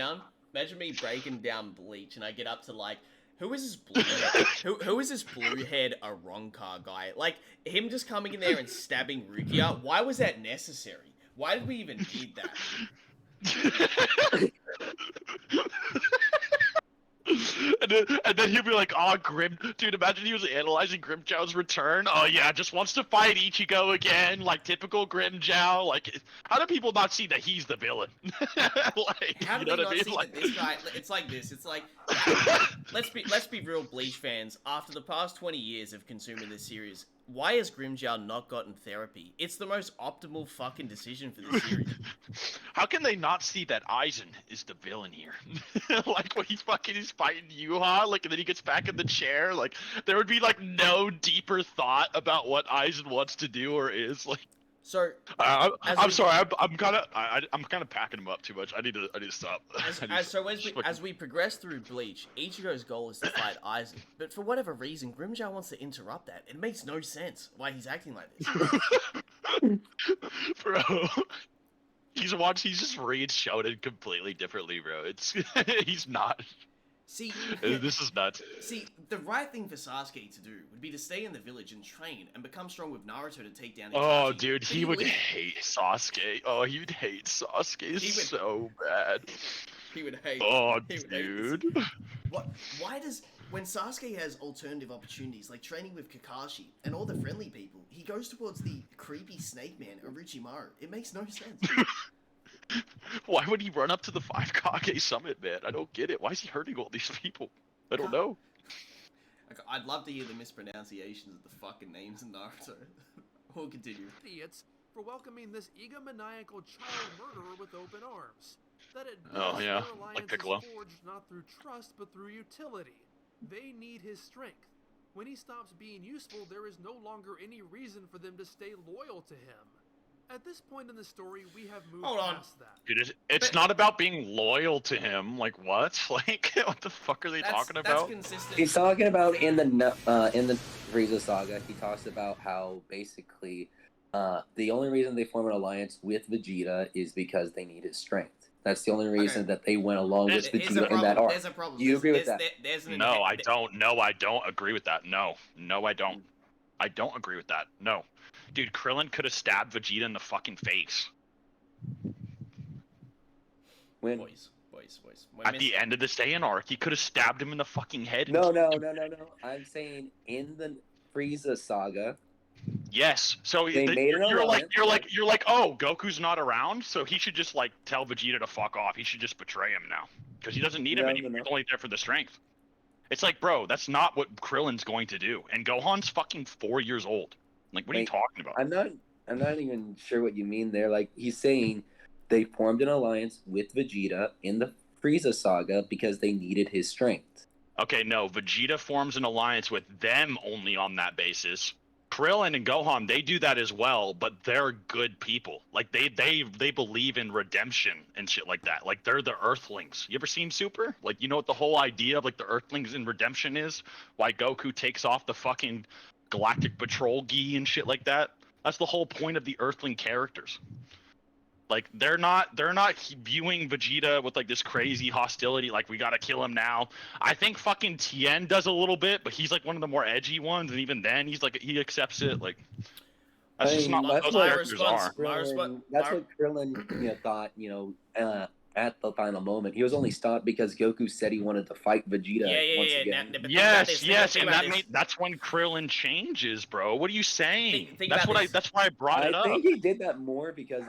down Bleach, and I get up to like, who is this blue? who is this blue-haired Aronka guy? Like, him just coming in there and stabbing Rukia. Why was that necessary? Why did we even need that? And then he'll be like, oh, Grim. Dude, imagine he was analyzing Grimjow's return. Oh, yeah, just wants to fight Ichigo again. Like, typical Grimjow. Like, how do people not see that he's the villain? Like, How do you know they what I not mean? see Like, that this guy? It's like this. It's like, let's be real, Bleach fans. After the past 20 years of consuming this series, why has Grimjow not gotten therapy? It's the most optimal fucking decision for this series. how can they not see that Aizen is the villain here? Like, when he's fighting Yuha, like, and then he gets back in the chair, like, there would be, like, no deeper thought about what Aizen wants to do or is, like. So, I'm sorry. I'm kind of packing him up too much. I need to stop. as we progress through Bleach, Ichigo's goal is to fight Aizen, but for whatever reason, Grimjow wants to interrupt that. It makes no sense why he's acting like this. Bro, he's just reads Shonen completely differently, bro. It's he's not. See, This is nuts. See, the right thing for Sasuke to do would be to stay in the village and train and become strong with Naruto to take down Itachi. Oh, dude, But he would leave- hate Sasuke. Oh, he would hate Sasuke so bad. He would hate. Oh, he would hate this. dude. Why does when Sasuke has alternative opportunities like training with Kakashi and all the friendly people, he goes towards the creepy snake man Orochimaru? It makes no sense. Why would he run up to the 5 Kage summit, man? I don't get it. Why is he hurting all these people? I don't know. I'd love to hear the mispronunciations of the fucking names in Naruto. We'll continue. Idiots for welcoming this egomaniacal child murderer with open arms. That at Oh, best, yeah, their like alliance Piccolo. is forged not through trust but through utility. They need his strength. When he stops being useful, there is no longer any reason for them to stay loyal to him. At this point in the story, we have moved Hold on. past that. Dude, it's not about being loyal to him. Like, what? Like, what the fuck are they talking That's about? consistent. He's talking about in the Frieza saga. He talks about how basically the only reason they form an alliance with Vegeta is because they need his strength. That's the only reason that they went along with Vegeta in that arc. There's a problem. You agree with that? No, I don't. No, I don't agree with that. No, I don't. I don't agree with that. No. Dude, Krillin could have stabbed Vegeta in the fucking face. When? Boys. At the end of the Saiyan arc, he could have stabbed him in the fucking head. and No. killed him. I'm saying in the Frieza saga, Yes. So They made an you're like alliance. you're like, oh, Goku's not around, so he should just like tell Vegeta to fuck off. He should just betray him now because he doesn't need him No, anymore. no. He's only there for the strength. It's like, bro, that's not what Krillin's going to do. And Gohan's fucking 4 years old. Like, what are you Wait, talking about? I'm not even sure what you mean there. Like, he's saying they formed an alliance with Vegeta in the Frieza saga because they needed his strength. Okay, no, Vegeta forms an alliance with them only on that basis. Krillin and Gohan, they do that as well, but they're good people. Like they believe in redemption and shit like that. Like they're the Earthlings. You ever seen Super? Like you know what the whole idea of like the Earthlings and redemption is? Why Goku takes off the fucking Galactic Patrol gi and shit like that? That's the whole point of the Earthling characters. Like they're not viewing Vegeta with like this crazy hostility, like we gotta kill him now. I think fucking Tien does a little bit, but he's like one of the more edgy ones, and even then he's like he accepts it. Like that's I just mean, not what that's those what characters are. That's what Krillin, thought. At the final moment, he was only stopped because Goku said he wanted to fight Vegeta once again. But think about Yes, this, yes, think and about that this. that's when Krillin changes, bro. What are you saying? Think That's about what this. that's why I brought it I up. think he did that more because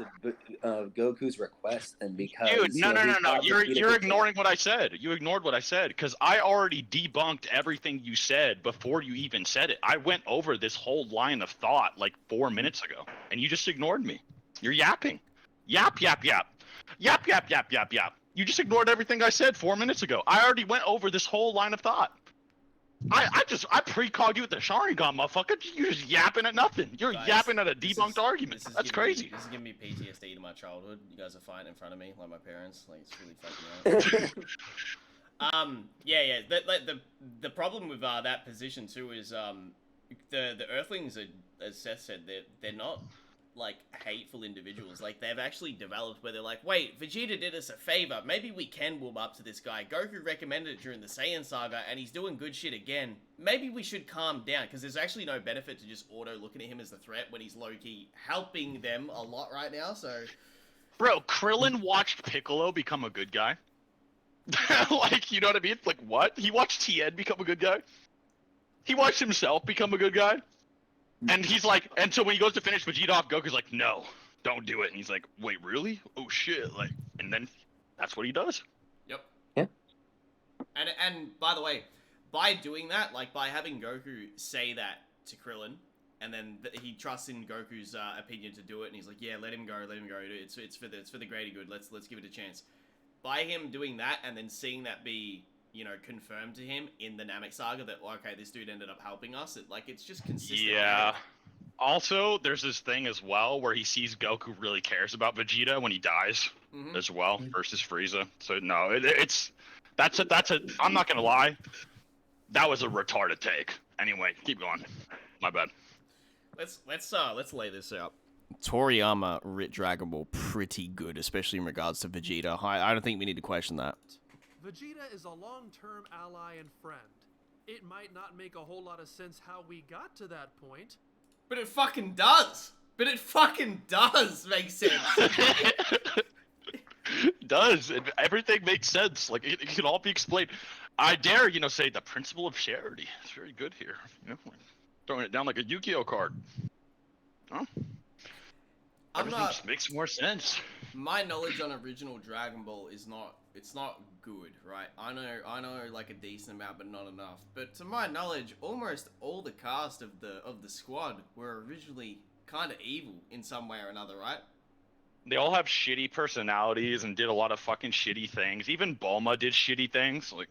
of Goku's request than because Dude, no. he thought You're Vegeta you're could ignoring what I said. You ignored what I said because I already debunked everything you said before you even said it. I went over this whole line of thought like 4 minutes ago, and you just ignored me. You're yapping. Yap, yap, yap. Yap, yap, yap, yap, yap. You just ignored everything I said 4 minutes ago. I already went over this whole line of thought. I pre-called you with the Sharingan, motherfucker. You're just yapping at nothing. You're Guys, yapping at a debunked argument. That's crazy. This is giving me PTSD to my childhood. You guys are fighting in front of me, like my parents. Like it's really fucking me out. Yeah. The problem with that position too is the Earthlings are, as Seth said, they're not like hateful individuals. Like they've actually developed where they're like, wait, Vegeta did us a favor. Maybe we can warm up to this guy. Goku recommended it during the Saiyan saga, and he's doing good shit again. Maybe we should calm down because there's actually no benefit to just auto looking at him as the threat when he's low key helping them a lot right now. So, Bro, Krillin watched Piccolo become a good guy. Like, you know what I mean? Like, what? He watched Tien become a good guy. He watched himself become a good guy. And he's like, and so when he goes to finish Vegeta off, Goku's like, no, don't do it. And he's like, wait, really? Oh shit! Like, and then that's what he does. yep. Yeah. And by the way, by doing that, like by having Goku say that to Krillin, and then he trusts in Goku's opinion to do it, and he's like, yeah, let him go. It's for the greater good. Let's give it a chance. By him doing that, and then seeing that be confirmed to him in the Namek saga that okay, this dude ended up helping us. It's just consistent. Yeah. Also, there's this thing as well where he sees Goku really cares about Vegeta when he dies as well versus Frieza. So no, that's a. I'm not gonna lie, that was a retarded take. Anyway, keep going. My bad. Let's lay this out. Toriyama writ Dragon Ball pretty good, especially in regards to Vegeta. I don't think we need to question that. Vegeta is a long-term ally and friend. It might not make a whole lot of sense how we got to that point. But it fucking does! Make sense! It does. Everything makes sense. Like, it can all be explained. I dare, say the principle of charity. It's very good here. Throwing it down like a Yu-Gi-Oh card. Huh? Everything just makes more sense. My knowledge on original Dragon Ball is not good, right? I know like a decent amount, but not enough. But to my knowledge, almost all the cast of the squad were originally kind of evil in some way or another, right? They all have shitty personalities and did a lot of fucking shitty things. Even Bulma did shitty things. Like,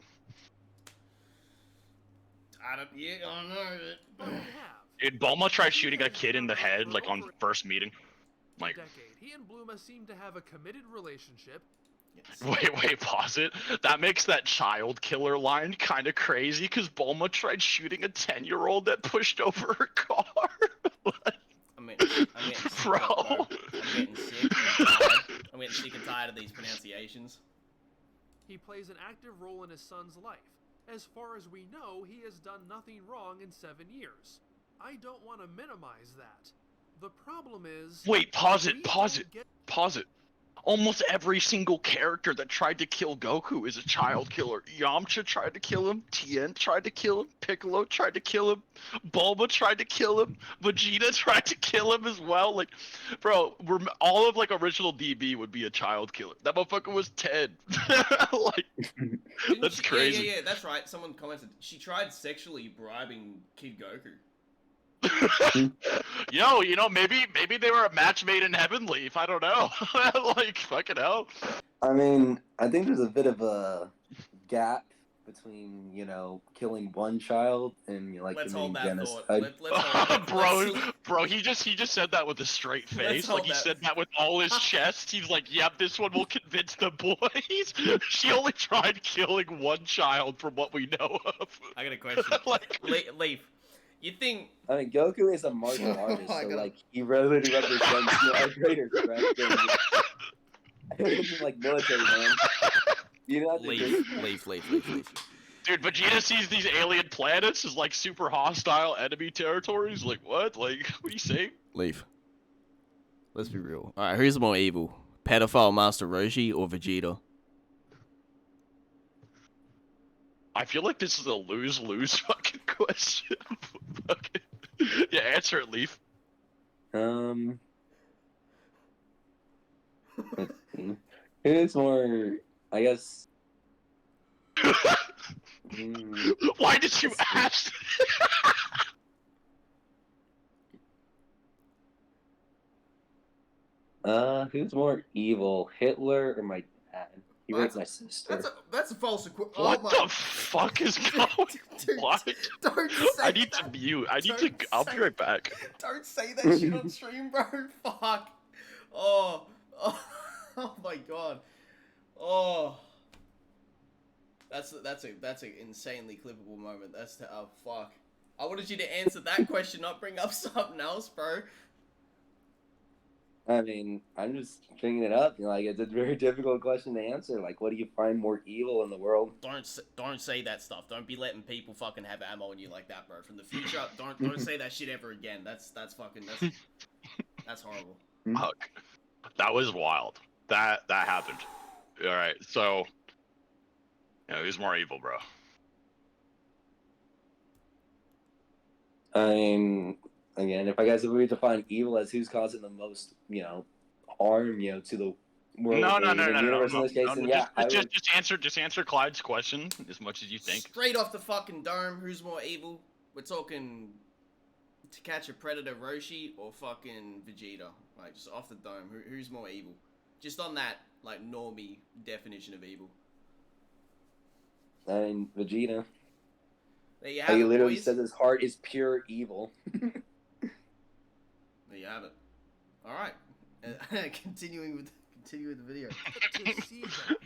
I don't know. But we have. dude, Bulma tried shooting a kid in the head, like, on first meeting. Like, decade. He and Bluma seem to have a committed relationship. wait, pause it. That makes that child killer line kind of crazy because Bulma tried shooting a 10-year-old that pushed over her car. I'm getting sick, Bro. I'm getting sick and tired of these pronunciations. He plays an active role in his son's life. As far as we know, he has done nothing wrong in 7 years. I don't want to minimize that. The problem is... Wait, pause it. Almost every single character that tried to kill Goku is a child killer. Yamcha tried to kill him, Tien tried to kill him, Piccolo tried to kill him, Bulma tried to kill him, Vegeta tried to kill him as well. Like, bro, all of like original DB would be a child killer. That motherfucker was 10. Like, that's crazy. Yeah, that's right. Someone commented she tried sexually bribing Kid Goku. maybe they were a match made in heaven, Leaf. I don't know. Like, fucking hell. I mean, I think there's a bit of a gap between, killing one child and like Let's committing hold that thought. genocide. Bro, he just said that with a straight face. hold Like he that. said that with all his chest. He's like, "Yep, this one will convince the boys." She only tried killing one child, from what we know of. I got a question. Like, Leaf, you think? I mean, Goku is a martial artist, I so gotta- like he really represents a greater threat than everything like military man. You know, Leaf. dude, Vegeta sees these alien planets as like super hostile enemy territories. Like, what? Like, what are you saying? Leaf. Let's be real. All right, who's more evil? Pedophile Master Roshi or Vegeta? I feel like this is a lose-lose fucking question. Yeah, answer it, Leaf. let's see. Who's more? I guess. Why did you Let's see. ask? Who's more evil, Hitler or my dad? He raped my sister. That's a false equation. What the fuck is going on? Don't say I need that. to mute. Don't I'll be say- right back. Don't say that shit on stream, bro. Fuck. Oh my god. Oh. That's an insanely clippable moment. Oh fuck. I wanted you to answer that question, not bring up something else, bro. I mean, I'm just bringing it up. Like, it's a very difficult question to answer. Like, what do you find more evil in the world? Don't say that stuff. Don't be letting people fucking have ammo on you like that, bro. From the future up, don't say that shit ever again. That's horrible. Fuck. That was wild. That happened. All right, so who's more evil, bro? I mean, again, if we define evil as who's causing the most, harm, to the world No. or the universe in this case, then yeah, Just answer Clyde's question as much as you think. Straight off the fucking dome, who's more evil? We're talking To Catch a Predator Roshi or fucking Vegeta? Like, just off the dome, who's more evil? Just on that, like, normie definition of evil. I mean, Vegeta. There you have He it, literally boys. says his heart is pure evil. There you have it. Alright. Continuing with the video. To see that,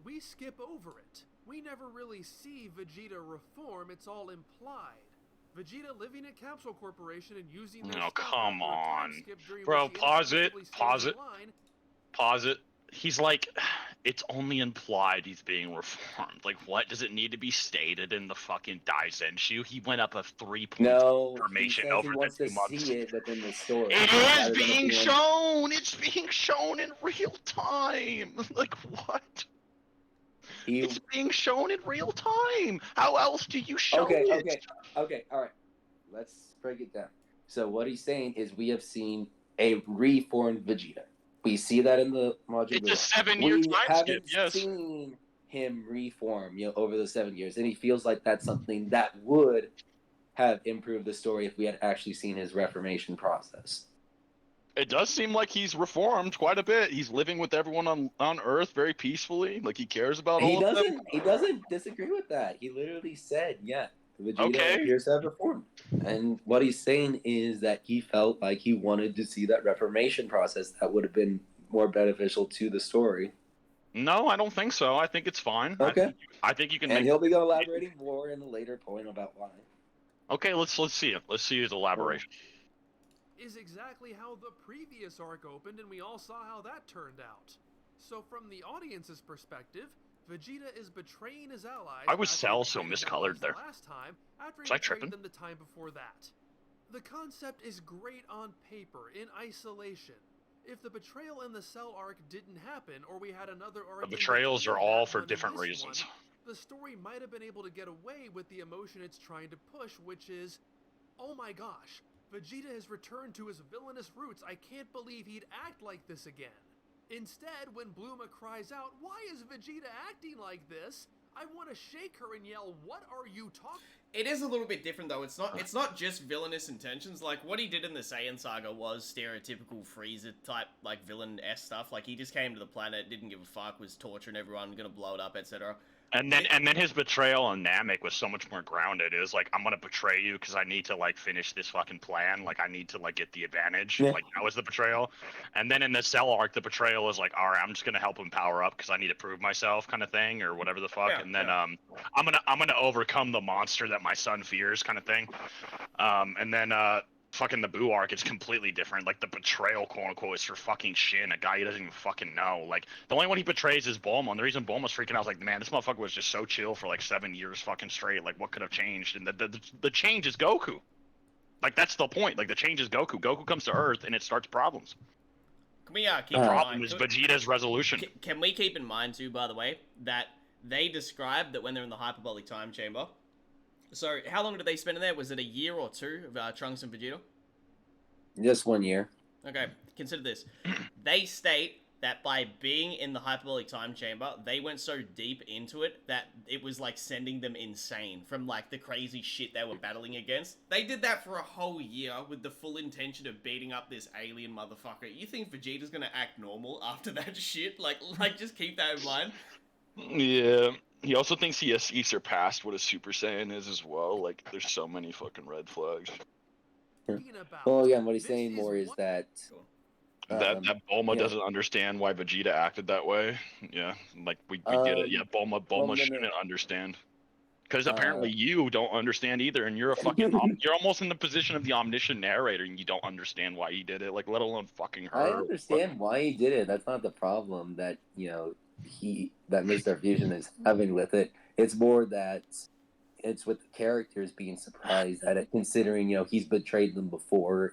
we skip over it. We never really see Vegeta reform, it's all implied. Vegeta living at Capsule Corporation and using their Oh, stuff come after a time on. skip during Bro, which he pause it, inexplicably stays pause in it. line. Pause it. He's like, it's only implied he's being reformed. Like, what does it need to be stated in the fucking Daisenshu? He went up a 3-point No, he information says over he wants the to 2 months. see it within the story. It rather is than being being- shown. It's being shown in real time. Like, what? He, It's being shown in real time. How else do you show it? Okay, all right. Let's break it down. So what he's saying is we have seen a reformed Vegeta. We see that in the module. It's a 7-year We time haven't skip, yes. seen him reform, over the 7 years, and he feels like that's something that would have improved the story if we had actually seen his reformation process. It does seem like he's reformed quite a bit. He's living with everyone on Earth very peacefully. Like, he cares about all of them. He doesn't disagree with that. He literally said, yeah, Vegeta Okay. appears to have reformed. And what he's saying is that he felt like he wanted to see that reformation process that would have been more beneficial to the story. No, I don't think so. I think it's fine. Okay. I think you can And make. he'll be elaborating more in a later point about why. Okay, let's see it. Let's see his elaboration. Is exactly how the previous arc opened, and we all saw how that turned out. So from the audience's perspective, Vegeta is betraying his allies. I was after Cell he so betrayed his miscolored allies there. Last time, after Was he I betrayed tripping? them the time before that. The concept is great on paper, in isolation. If the betrayal in the Cell arc didn't happen, or we had another arc. The in betrayals between are all that for one and different this reasons. one, the story might have been able to get away with the emotion it's trying to push, which is, oh my gosh, Vegeta has returned to his villainous roots. I can't believe he'd act like this again. Instead, when Bluma cries out, why is Vegeta acting like this? I want to shake her and yell, "What are you talking?" It is a little bit different though. It's not just villainous intentions. Like what he did in the Saiyan saga was stereotypical Frieza type like villain-esque stuff. Like he just came to the planet, didn't give a fuck, was torturing everyone, gonna blow it up, etc. And then his betrayal on Namek was so much more grounded. It was like, I'm gonna betray you because I need to like finish this fucking plan. Like I need to like get the advantage. Yeah. Like that was the betrayal. And then in the Cell arc, the betrayal was like, all right, I'm just gonna help him power up because I need to prove myself, kind of thing, or whatever the fuck. Yeah, and then yeah. I'm gonna overcome the monster that my son fears, kind of thing. And then fucking the Boo arc is completely different. Like the betrayal, quote unquote, is for fucking Shin, a guy he doesn't even fucking know. Like the only one he betrays is Bulma. And the reason Bulma's freaking out is like, man, this motherfucker was just so chill for like 7 years fucking straight. Like what could have changed? And the change is Goku. Like that's the point. Like the change is Goku. Goku comes to Earth and it starts problems. Can we keep The in problem mind? is Vegeta's resolution. Can we keep in mind too, by the way, that they described that when they're in the hyperbolic time chamber. So how long did they spend in there? Was it a year or two of Trunks and Vegeta? Just 1 year. Okay, consider this. They state that by being in the hyperbolic time chamber, they went so deep into it that it was like sending them insane from like the crazy shit they were battling against. They did that for a whole year with the full intention of beating up this alien motherfucker. You think Vegeta's gonna act normal after that shit? Like just keep that in mind. Yeah. He also thinks he surpassed what a Super Saiyan is as well. Like, there's so many fucking red flags. Well, again, what he's saying more is that That Bulma yeah. doesn't understand why Vegeta acted that way. Yeah, like we get it. Yeah, Bulma shouldn't understand. Because apparently you don't understand either, and you're a fucking you're almost in the position of the omniscient narrator, and you don't understand why he did it. Like, let alone fucking her. I understand why he did it. That's not the problem that that Mr. Fusion is having with it. It's more that it's with the characters being surprised at it, considering he's betrayed them before.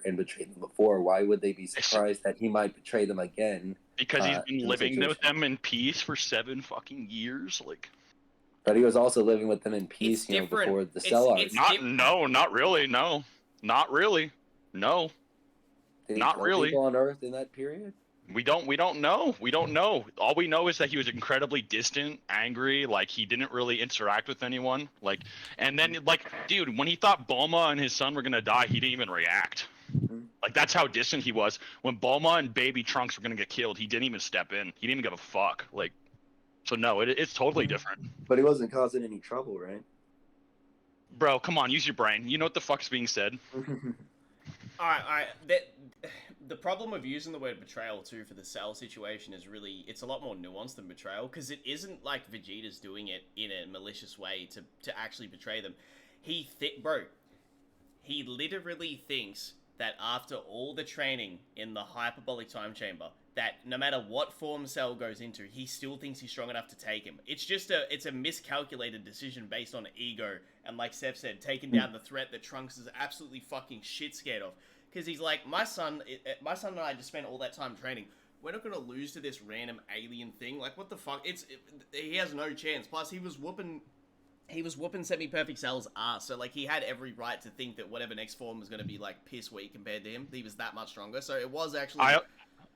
Why would they be surprised that he might betray them again? Because he's been living with them in peace for 7 fucking years, like. But he was also living with them in peace, before the Cell arc. Not really. No, not really. No, Did he not kill really. people on Earth in that period? We don't know. We don't know. All we know is that he was incredibly distant, angry, like he didn't really interact with anyone. Like, and then dude, when he thought Bulma and his son were gonna die, he didn't even react. Like that's how distant he was. When Bulma and baby Trunks were gonna get killed, he didn't even step in. He didn't even give a fuck. Like, so no, it's totally different. But he wasn't causing any trouble, right? Bro, come on, use your brain. You know what the fuck's being said. Alright. The problem of using the word betrayal too for the Cell situation is it's a lot more nuanced than betrayal, because it isn't like Vegeta's doing it in a malicious way to actually betray them. He literally thinks that after all the training in the hyperbolic time chamber, that no matter what form Cell goes into, he still thinks he's strong enough to take him. It's a miscalculated decision based on ego, and like Seth said, taking down the threat that Trunks is absolutely fucking shit scared of. Because he's like, my son and I just spent all that time training. We're not going to lose to this random alien thing. Like, what the fuck? He has no chance. Plus, he was whooping Semi-Perfect Cell's ass. So, like, he had every right to think that whatever next form was going to be, like, piss weak compared to him. He was that much stronger. So, it was actually...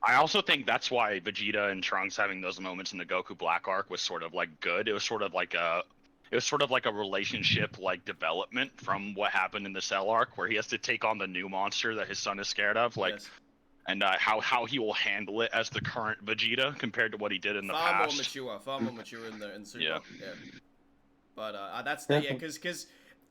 I also think that's why Vegeta and Trunks having those moments in the Goku Black arc was sort of, like, good. It was sort of like a relationship like development from what happened in the Cell arc, where he has to take on the new monster that his son is scared of, like, yes. And how he will handle it as the current Vegeta compared to what he did in the past. Far more mature in the Super. Yeah. But that's because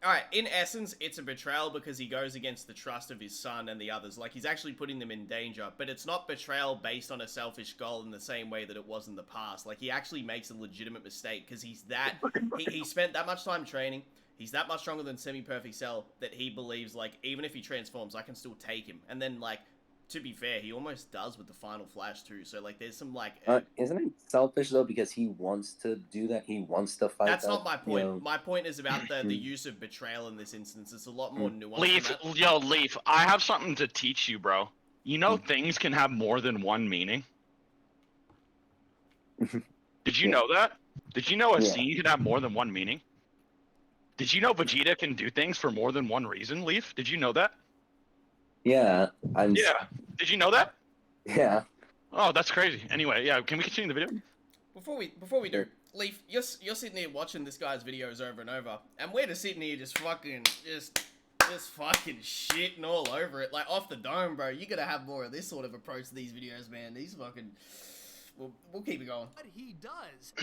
all right, in essence, it's a betrayal because he goes against the trust of his son and the others. Like, he's actually putting them in danger, but it's not betrayal based on a selfish goal in the same way that it was in the past. Like, he actually makes a legitimate mistake because he spent that much time training. He's that much stronger than Semi-Perfect Cell that he believes, like, even if he transforms, I can still take him. And then, like, to be fair, he almost does with the final flash too. So like, there's some like. Isn't it selfish though? Because he wants to do that. He wants to fight. That's not my point. My point is about the use of betrayal in this instance. It's a lot more nuanced. Leaf, I have something to teach you, bro. You know, things can have more than one meaning. Did you know that? Did you know a scene can have more than one meaning? Did you know Vegeta can do things for more than one reason, Leaf? Did you know that? Yeah, Did you know that? Yeah. Oh, that's crazy. Anyway, yeah. Can we continue the video? Before we do, Leaf, you're sitting here watching this guy's videos over and over, and we're just sitting here just fucking shitting all over it, like off the dome, bro. You gotta have more of this sort of approach to these videos, man. These fucking, we'll keep it going. What he does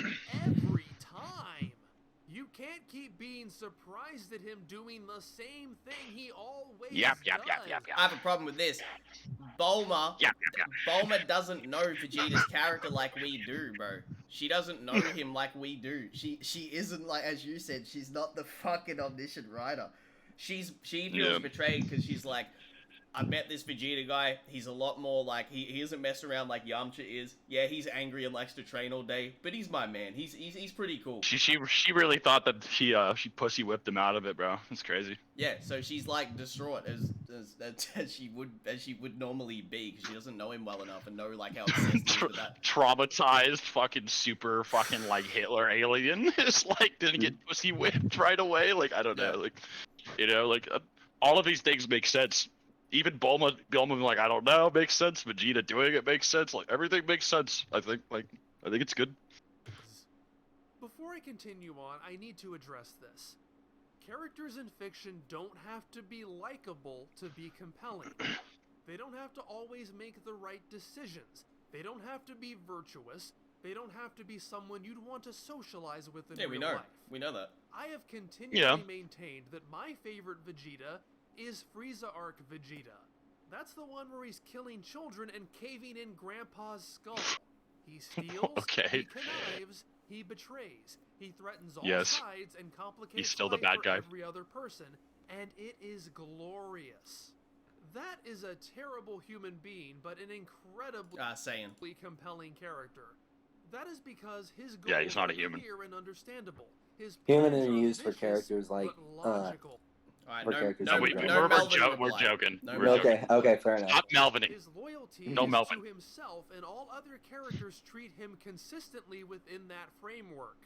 every time. You can't keep being surprised at him doing the same thing he always Yep. does. I have a problem with this. Bulma doesn't know Vegeta's character like we do, bro. She doesn't know him like we do. She isn't, like, as you said, she's not the fucking omniscient writer. She feels betrayed because she's like, I met this Vegeta guy. He's a lot more like, he doesn't mess around like Yamcha is. Yeah, he's angry and likes to train all day, but he's my man. He's pretty cool. She really thought that she pussy whipped him out of it, bro. It's crazy. Yeah, so she's like distraught as she would normally be, because she doesn't know him well enough and know like how obsessed he is with that. Traumatized fucking super fucking like Hitler alien is like didn't get pussy whipped right away. Like I don't know, like like all of these things make sense. Even Bulma being like, I don't know, makes sense. Vegeta doing it makes sense. Like everything makes sense. I think it's good. Before I continue on, I need to address this. Characters in fiction don't have to be likable to be compelling. They don't have to always make the right decisions. They don't have to be virtuous. They don't have to be someone you'd want to socialize with in real life. We know that. I have continually maintained that my favorite Vegeta is Frieza arc Vegeta. That's the one where he's killing children and caving in Grandpa's skull. He steals, he connives, he betrays, he threatens all sides and complicates he's still the life bad for guy. every other person, and it is glorious. That is a terrible human being, but an incredibly compelling character. That is because his goals he's not a human. are clear and understandable. His Human plans and are used for ambitious, characters like but logical. Alright, for no, characters we're joking. Okay, fair enough. Not Melvin. His loyalty No is Melvin. to himself, and all other characters treat him consistently within that framework.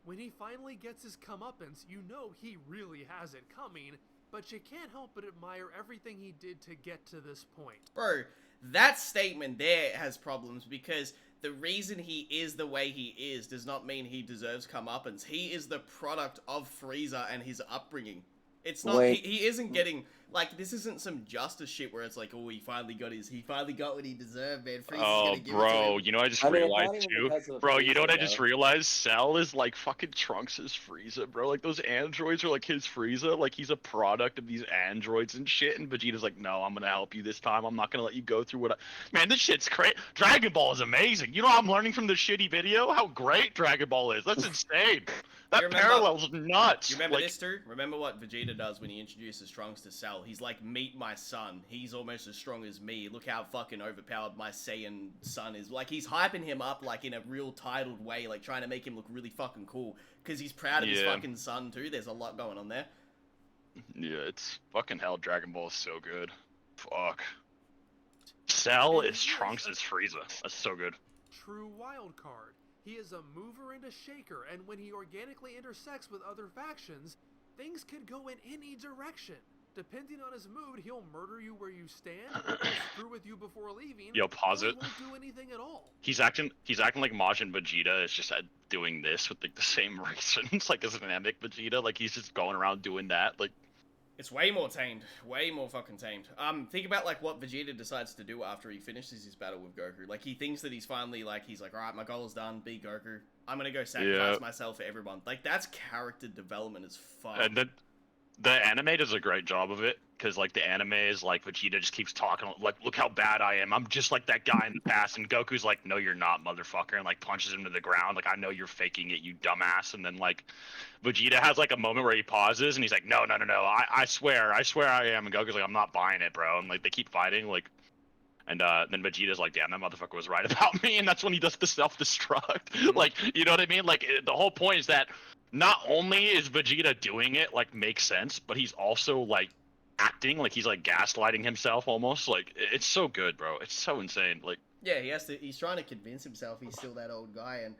When he finally gets his comeuppance, you know he really has it coming, but you can't help but admire everything he did to get to this point. Bro, that statement there has problems, because the reason he is the way he is does not mean he deserves comeuppance. He is the product of Frieza and his upbringing. It's not, he isn't getting, like, this isn't some justice shit where it's like, oh, he finally got what he deserved, man. Frieza's gonna give it to him. You know what I just realized too? Bro, you know what I just realized? Cell is like fucking Trunks' Frieza, bro. Like those androids are like his Frieza. Like he's a product of these androids and shit. And Vegeta's like, no, I'm gonna help you this time. I'm not gonna let you go through what Man, this shit's crazy. Dragon Ball is amazing. You know how I'm learning from this shitty video? How great Dragon Ball is. That's insane. That parallel's nuts. You remember this too? Remember what Vegeta does when he introduces Trunks to Cell? He's like, meet my son. He's almost as strong as me. Look how fucking overpowered my Saiyan son is. Like, he's hyping him up, like, in a real titled way, like, trying to make him look really fucking cool. Because he's proud of his fucking son, too. There's a lot going on there. Yeah, it's fucking hell. Dragon Ball is so good. Fuck. Cell is Trunks' Frieza. That's so good. True wild card. He is a mover and a shaker, and when he organically intersects with other factions, things could go in any direction. Depending on his mood, he'll murder you where you stand, or screw with you before leaving, Yo, pause or it. he won't do anything at all. He's acting like Majin Vegeta is just doing this with like the same reasons, like as an anemic Vegeta. Like he's just going around doing that. Like it's way more tamed. Way more fucking tamed. Think about, like, what Vegeta decides to do after he finishes his battle with Goku. Like, he thinks that he's finally, like, he's like, alright, my goal is done, be Goku. I'm gonna go sacrifice myself for everyone. Like, that's character development as fuck. And the anime does a great job of it, because, like, the anime is, like, Vegeta just keeps talking, like, look how bad I am. I'm just like that guy in the past. And Goku's like, no, you're not, motherfucker. And, like, punches him to the ground. Like, I know you're faking it, you dumbass. And then, like, Vegeta has, like, a moment where he pauses, and he's like, no. I swear I am. And Goku's like, I'm not buying it, bro. And, like, they keep fighting, like... And then Vegeta's like, damn, that motherfucker was right about me. And that's when he does the self-destruct. Like, you know what I mean? Like, the whole point is that not only is Vegeta doing it, like, makes sense, but he's also, like, acting like he's, like, gaslighting himself almost. Like, it's so good, bro. It's so insane. Like, yeah, he's trying to convince himself he's still that old guy, and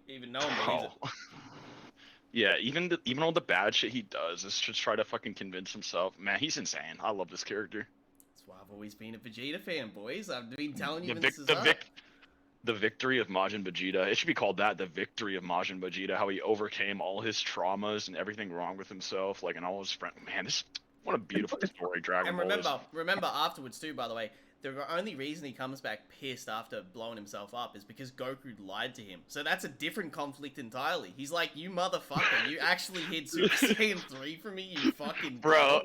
even no one believes it. Yeah, even all the bad shit he does is just try to fucking convince himself. Man, he's insane. I love this character. That's why I've always been a Vegeta fan, boys. I've been telling you this is up. The victory of Majin Vegeta. It should be called that, the victory of Majin Vegeta. How he overcame all his traumas and everything wrong with himself, like, and all his friends. Man, this what a beautiful story Dragon And Ball is. remember afterwards too, by the way, the only reason he comes back pissed after blowing himself up is because Goku lied to him. So that's a different conflict entirely. He's like, you motherfucker, you actually hid Super Saiyan 3 from me, you fucking Bro. dog."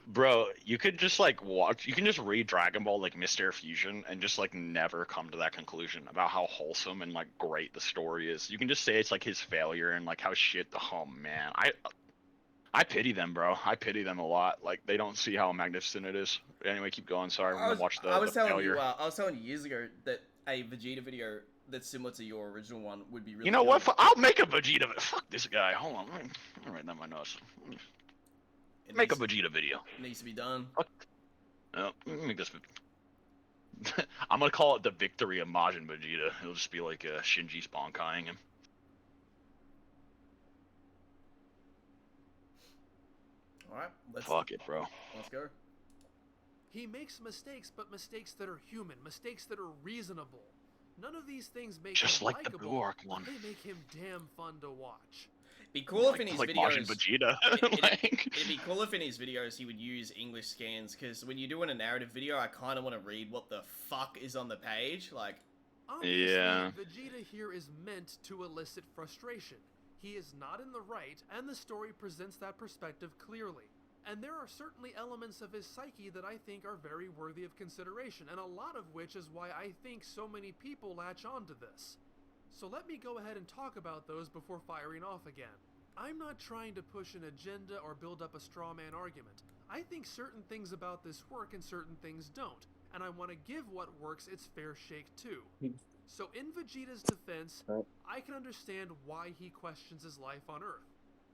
Bro, you could just like you can just read Dragon Ball like Mr. Fusion and just like never come to that conclusion about how wholesome and like great the story is. You can just say it's like his failure and like how shit the man. I pity them, bro. I pity them a lot. Like they don't see how magnificent it is. Anyway, keep going. Sorry, we're gonna watch the I was telling failure. you, I was telling you years ago that a Vegeta video that's similar to your original one would be really You know good. what? I'll make a Vegeta. Fuck this guy. Hold on. Let me write that in my notes. It Make a needs- Vegeta video. It needs to be done. No, let me make this. I'm gonna call it the victory of Majin Vegeta. It'll just be like Shinji Sponkying him. Alright, Fuck it, bro. let's go. He makes mistakes, but mistakes that are human, mistakes that are reasonable. None of these things make Just him like the likable, Blue Arc but one. they make him damn fun to watch. Be cool if in his like videos. Majin Vegeta. It'd be cool if in his videos he would use English scans, because when you're doing a narrative video, I kind of want to read what the fuck is on the page. Like, Obviously, Yeah. Vegeta here is meant to elicit frustration. He is not in the right, and the story presents that perspective clearly. And there are certainly elements of his psyche that I think are very worthy of consideration, and a lot of which is why I think so many people latch onto this. So let me go ahead and talk about those before firing off again. I'm not trying to push an agenda or build up a straw man argument. I think certain things about this work and certain things don't, and I want to give what works its fair shake too. So in Vegeta's defense, I can understand why he questions his life on Earth.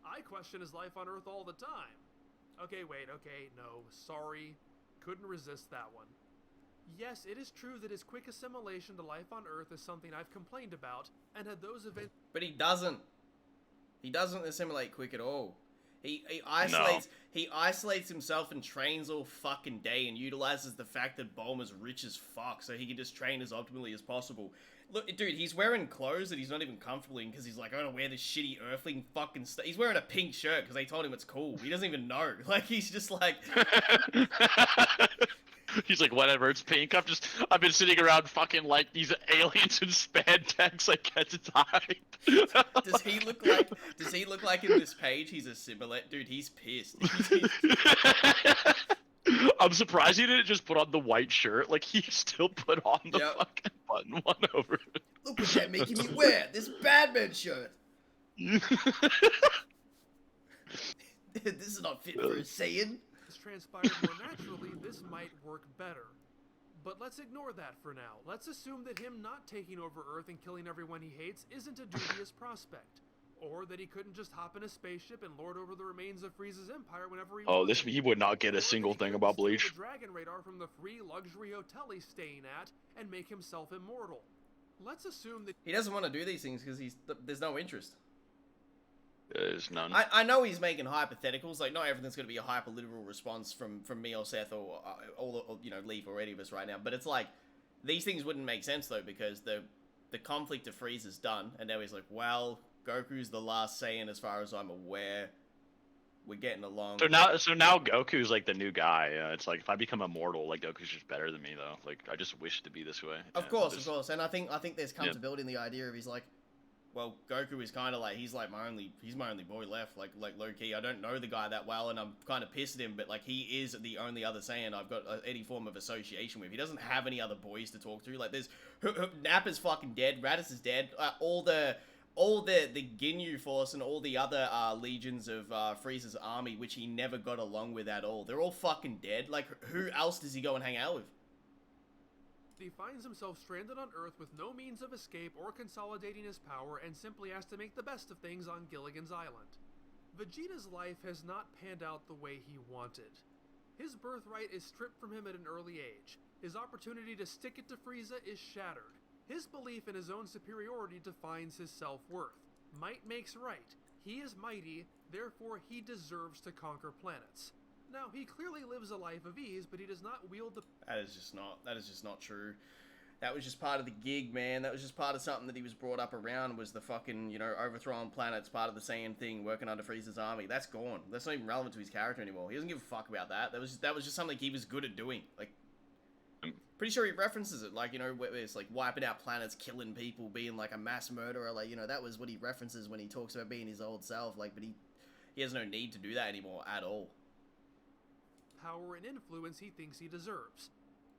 I question his life on Earth all the time. Okay, no, sorry. Couldn't resist that one. Yes, it is true that his quick assimilation to life on Earth is something I've complained about, and had those events... but he doesn't. He doesn't assimilate quick at all. He isolates himself and trains all fucking day and utilizes the fact that Bulma's rich as fuck so he can just train as optimally as possible. Look, dude, he's wearing clothes that he's not even comfortable in because he's like, I gotta wear this shitty earthling fucking stuff. He's wearing a pink shirt because they told him it's cool. He doesn't even know. Like, he's just like... He's like, whatever, it's pink. I've been sitting around fucking like these aliens in spandex. I guess it's hype. Does he look like in this page he's a Similet? Dude, he's pissed. I'm surprised he didn't just put on the white shirt. Like, he still put on the Yep. fucking button one over it. Look what they're making me wear! This Batman shirt! This is not fit for a Saiyan. transpired more naturally, this might work better. But let's ignore that for now. Let's assume that him not taking over Earth and killing everyone he hates isn't a dubious prospect. Or that he couldn't just hop in a spaceship and lord over the remains of Frieza's empire whenever he wanted. He would not get a single thing about Bleach. The dragon radar from the free luxury hotel he's staying at and make himself immortal. Let's assume that He doesn't want to do these things because there's no interest. There's none. I know he's making hypotheticals. Like, not everything's going to be a hyperliteral response from me or Seth or Leaf or any of us right now. But it's like, these things wouldn't make sense though because the conflict of Frieza's done, and now he's like, well, Goku's the last Saiyan as far as I'm aware. We're getting along. So now Goku's like the new guy. It's like if I become immortal, like Goku's just better than me though. Like I just wish to be this way. Of course. And I think there's comfortability in the idea of he's like, well, Goku is kind of like, he's my only boy left. Like low key, I don't know the guy that well, and I'm kind of pissed at him. But like, he is the only other Saiyan I've got any form of association with. He doesn't have any other boys to talk to. Like, there's Nappa's fucking dead. Raditz is dead. All the Ginyu Force and all the other legions of Frieza's army, which he never got along with at all. They're all fucking dead. Like, who else does he go and hang out with? he finds himself stranded on Earth with no means of escape or consolidating his power and simply has to make the best of things on Gilligan's Island. Vegeta's life has not panned out the way he wanted. His birthright is stripped from him at an early age. His opportunity to stick it to Frieza is shattered. His belief in his own superiority defines his self-worth. Might makes right. He is mighty, therefore he deserves to conquer planets. Now, he clearly lives a life of ease, but he does not wield the... That is just not true. That was just part of the gig, man. That was just part of something that he was brought up around, was the fucking, you know, overthrowing planets, part of the same thing, working under Frieza's army. That's gone. That's not even relevant to his character anymore. He doesn't give a fuck about that. That was just something he was good at doing. Like, pretty sure he references it, like, you know, where it's like wiping out planets, killing people, being like a mass murderer. Like, you know, that was what he references when he talks about being his old self. Like, but he has no need to do that anymore at all. Power and influence he thinks he deserves.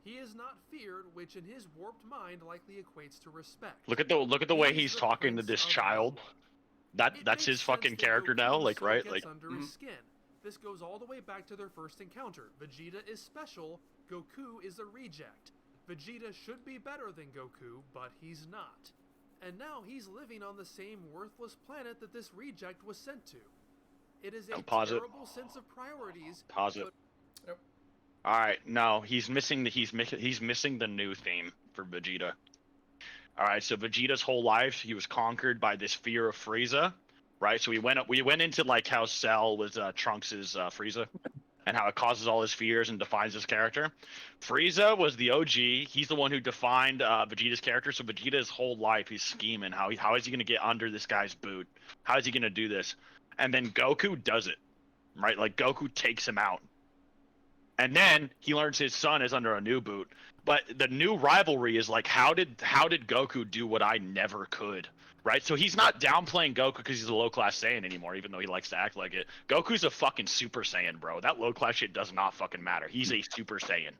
He is not feared, which in his warped mind likely equates to respect. Look at the way he's talking to this child. That's his fucking character now, like, right? Like, under his skin. This goes all the way back to their first encounter. Vegeta is special, Goku is a reject. Vegeta should be better than Goku, but he's not. And now he's living on the same worthless planet that this reject was sent to. It is a terrible sense of priorities. Pause it. All right, no, he's missing the new theme for Vegeta. All right, so Vegeta's whole life he was conquered by this fear of Frieza, right? So we went into like how Cell was Trunks's Frieza, and how it causes all his fears and defines his character. Frieza was the OG. He's the one who defined Vegeta's character. So Vegeta's whole life he's scheming how is he gonna get under this guy's boot? How is he gonna do this? And then Goku does it, right? Like Goku takes him out. And then he learns his son is under a new boot. But the new rivalry is like, how did Goku do what I never could? Right? So he's not downplaying Goku because he's a low-class Saiyan anymore, even though he likes to act like it. Goku's a fucking Super Saiyan, bro. That low-class shit does not fucking matter. He's a Super Saiyan.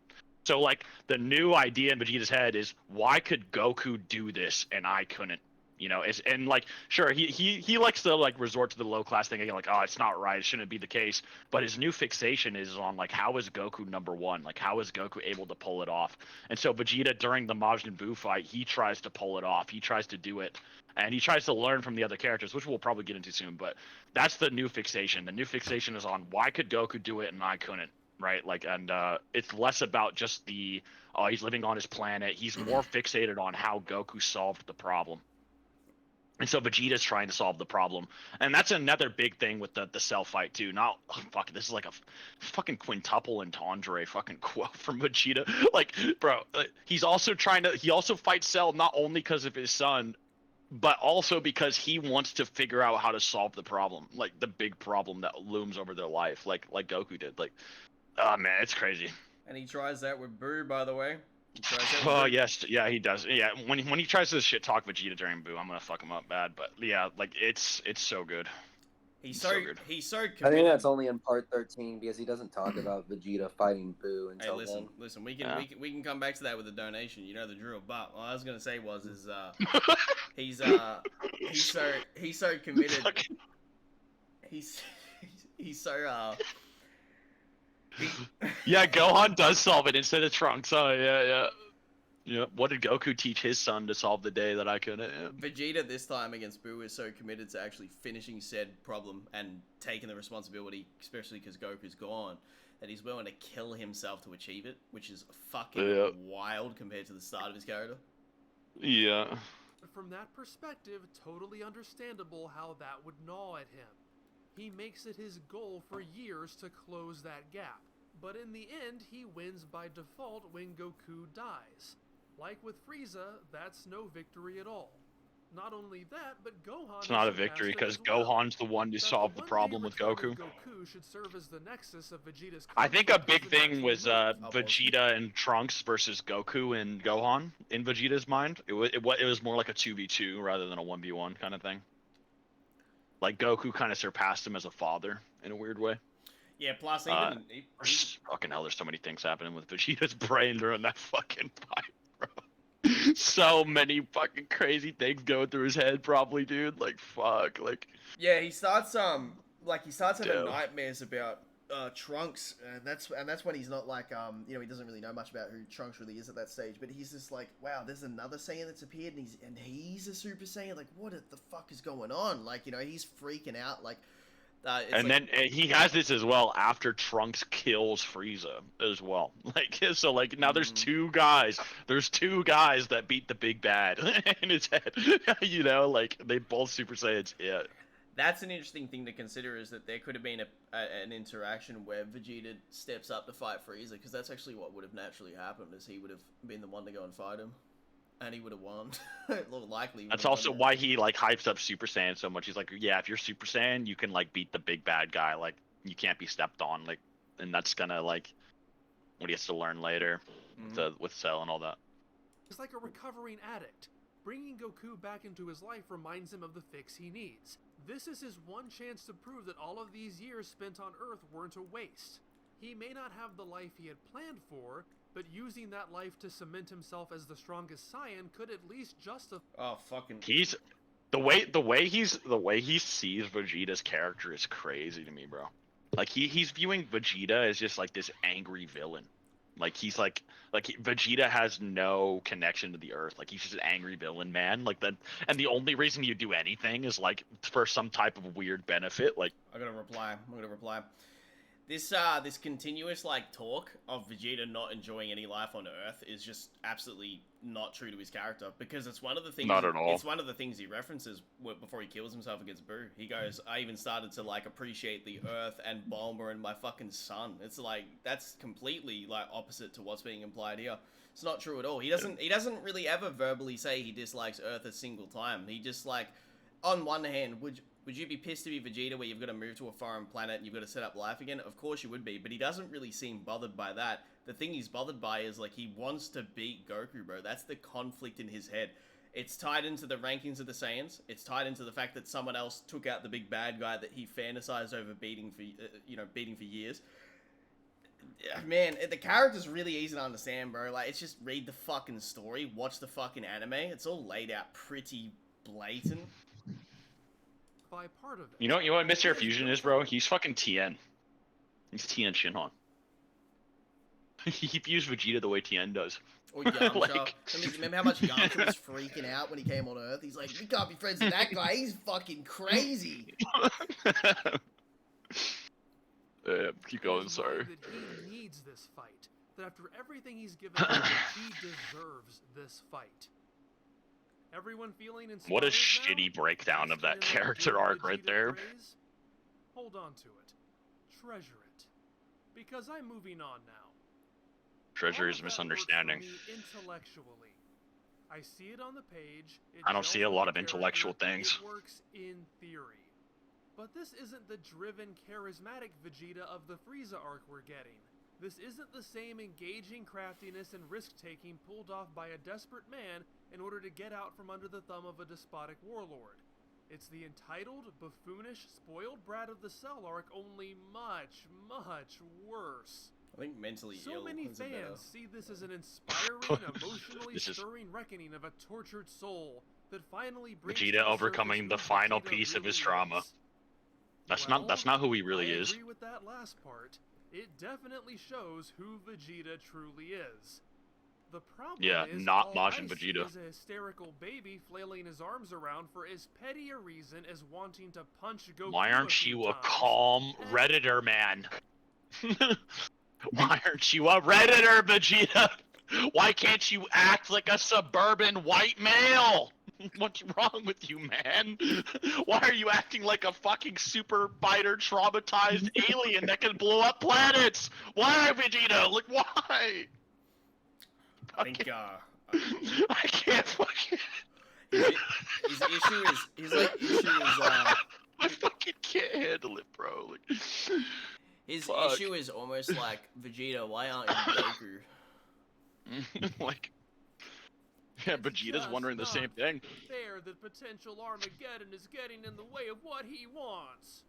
So, like, the new idea in Vegeta's head is, why could Goku do this and I couldn't? You know, and like, sure, he likes to like resort to the low class thing again, like, oh, it's not right, it shouldn't be the case. But his new fixation is on like, how is Goku #1? Like, how is Goku able to pull it off? And so Vegeta during the Majin Buu fight, he tries to pull it off. He tries to do it, and he tries to learn from the other characters, which we'll probably get into soon. But that's the new fixation. The new fixation is on why could Goku do it and I couldn't, right? Like, and it's less about just the he's living on his planet. He's more fixated on how Goku solved the problem. And so Vegeta's trying to solve the problem. And that's another big thing with the Cell fight, too. Not, fuck, this is like a fucking quintuple entendre fucking quote from Vegeta. Like, bro, he also fights Cell not only because of his son, but also because he wants to figure out how to solve the problem. Like, the big problem that looms over their life, like Goku did. Like, oh, man, it's crazy. And he tries that with Boo, by the way. Oh yes, yeah, he does. Yeah, when he tries to shit talk Vegeta during Buu, I'm gonna fuck him up bad. But yeah, like it's so good. He's so committed. I think that's only in part 13 because he doesn't talk about Vegeta fighting Buu until then. Listen, we can come back to that with a donation. You know the drill. But what I was gonna say was he's so committed. He's so yeah, Gohan does solve it instead of Trunks. Oh yeah. What did Goku teach his son to solve the day that I couldn't? Yeah. Vegeta this time against Buu is so committed to actually finishing said problem and taking the responsibility, especially because Goku's gone, that he's willing to kill himself to achieve it, which is fucking wild compared to the start of his character. Yeah. From that perspective, totally understandable how that would gnaw at him. He makes it his goal for years to close that gap, but in the end he wins by default when Goku dies. Like with Frieza, that's no victory at all. Not only that, but Gohan... It's not a victory because Gohan's the one who solved the problem with Goku. Goku should serve as the nexus of Vegeta's... I think a big thing was Vegeta and Trunks versus Goku and Gohan in Vegeta's mind. It was more like a 2v2 rather than a 1v1 kind of thing. Like, Goku kind of surpassed him as a father in a weird way. Yeah, plus fucking hell, there's so many things happening with Vegeta's brain during that fucking fight, bro. So many fucking crazy things going through his head, probably, dude. Like, fuck, like... Yeah, he starts having nightmares about Trunks, and that's when he's not like, he doesn't really know much about who Trunks really is at that stage, but he's just like, wow, there's another Saiyan that's appeared, and he's a Super Saiyan, like, what the fuck is going on? Like, he's freaking out, like, and then he has this as well after Trunks kills Frieza as well. Like, so like now there's two guys that beat the big bad in his head. Like they both Super Saiyans. Yeah. That's an interesting thing to consider, is that there could have been an interaction where Vegeta steps up to fight Frieza, because that's actually what would have naturally happened, is he would have been the one to go and fight him. And he would have won. Look, likely. he That's would've also won, why he like hypes up Super Saiyan so much. He's like, yeah, if you're Super Saiyan, you can like beat the big bad guy. Like you can't be stepped on. Like, and that's gonna like what he has to learn later with Cell and all that. He's like a recovering addict. Bringing Goku back into his life reminds him of the fix he needs. This is his one chance to prove that all of these years spent on Earth weren't a waste. He may not have the life he had planned for, but using that life to cement himself as the strongest Saiyan could at least justify. Oh fucking. He's the way he sees Vegeta's character is crazy to me, bro. Like he's viewing Vegeta as just like this angry villain. Like he's Vegeta has no connection to the Earth. Like he's just an angry villain, man. Like that, and the only reason you do anything is like for some type of weird benefit. Like I'm gonna reply. This continuous like talk of Vegeta not enjoying any life on Earth is just absolutely not true to his character, because it's one of the things. Not at all. It's one of the things he references before he kills himself against Boo. He goes, "I even started to like appreciate the Earth and Bulma and my fucking son." It's like that's completely like opposite to what's being implied here. It's not true at all. He doesn't really ever verbally say he dislikes Earth a single time. He just like, on one hand, would you be pissed to be Vegeta where you've got to move to a foreign planet and you've got to set up life again? Of course you would be, but he doesn't really seem bothered by that. The thing he's bothered by is, like, he wants to beat Goku, bro. That's the conflict in his head. It's tied into the rankings of the Saiyans. It's tied into the fact that someone else took out the big bad guy that he fantasized over beating for years. Man, the character's really easy to understand, bro. Like, it's just read the fucking story, watch the fucking anime. It's all laid out pretty blatant. Part of it. you know what Mr. Fusion is, bro? He's fucking Tien. He's Tien Shinhan. He views Vegeta the way Tien does. Or Yamcha. Like- Remember how much Yamcha was freaking out when he came on Earth? He's like, we can't be friends with that guy. He's fucking crazy. Keep going, His sorry. mind that he needs this fight. That after everything he's given up, he deserves this fight. Everyone feeling inspired What a now? shitty breakdown of that Asking character another arc right Vegeta there. praise? Hold on to it. Treasure it. Because I'm moving on now. Treasure All is of that misunderstanding. worked for me intellectually. I see it on the page. It I don't gels see a with lot the of intellectual character, things. It works in theory. But this isn't the driven, charismatic Vegeta of the Frieza arc we're getting. This isn't the same engaging craftiness and risk-taking pulled off by a desperate man in order to get out from under the thumb of a despotic warlord. It's the entitled, buffoonish, spoiled brat of the Cell arc, only much, much worse. I think mentally ill. So many is a better- fans see this as an inspiring, emotionally This is- stirring reckoning of a tortured soul that finally brings Vegeta to the overcoming surface the who final Vegeta piece of his really trauma. is. That's Well, not who he really I is. agree with that last part. It definitely shows who Vegeta truly is. The problem Yeah, is not all Majin I see Vegeta. is a hysterical baby flailing his arms around for as petty a reason as wanting to punch Goku. Why aren't few you a times. calm Redditor, man? Why aren't you a Redditor, Vegeta? Why can't you act like a suburban white male? What's wrong with you, man? Why are you acting like a fucking super biter traumatized alien that can blow up planets? Why, Vegeta? Like, why? I think, I can't fucking. his issue is, I fucking can't handle it, bro. Like, his fuck. issue is almost like, Vegeta, why aren't you Goku? like, yeah, Vegeta's wondering the same thing. Fair that potential Armageddon is getting in the way of what he wants.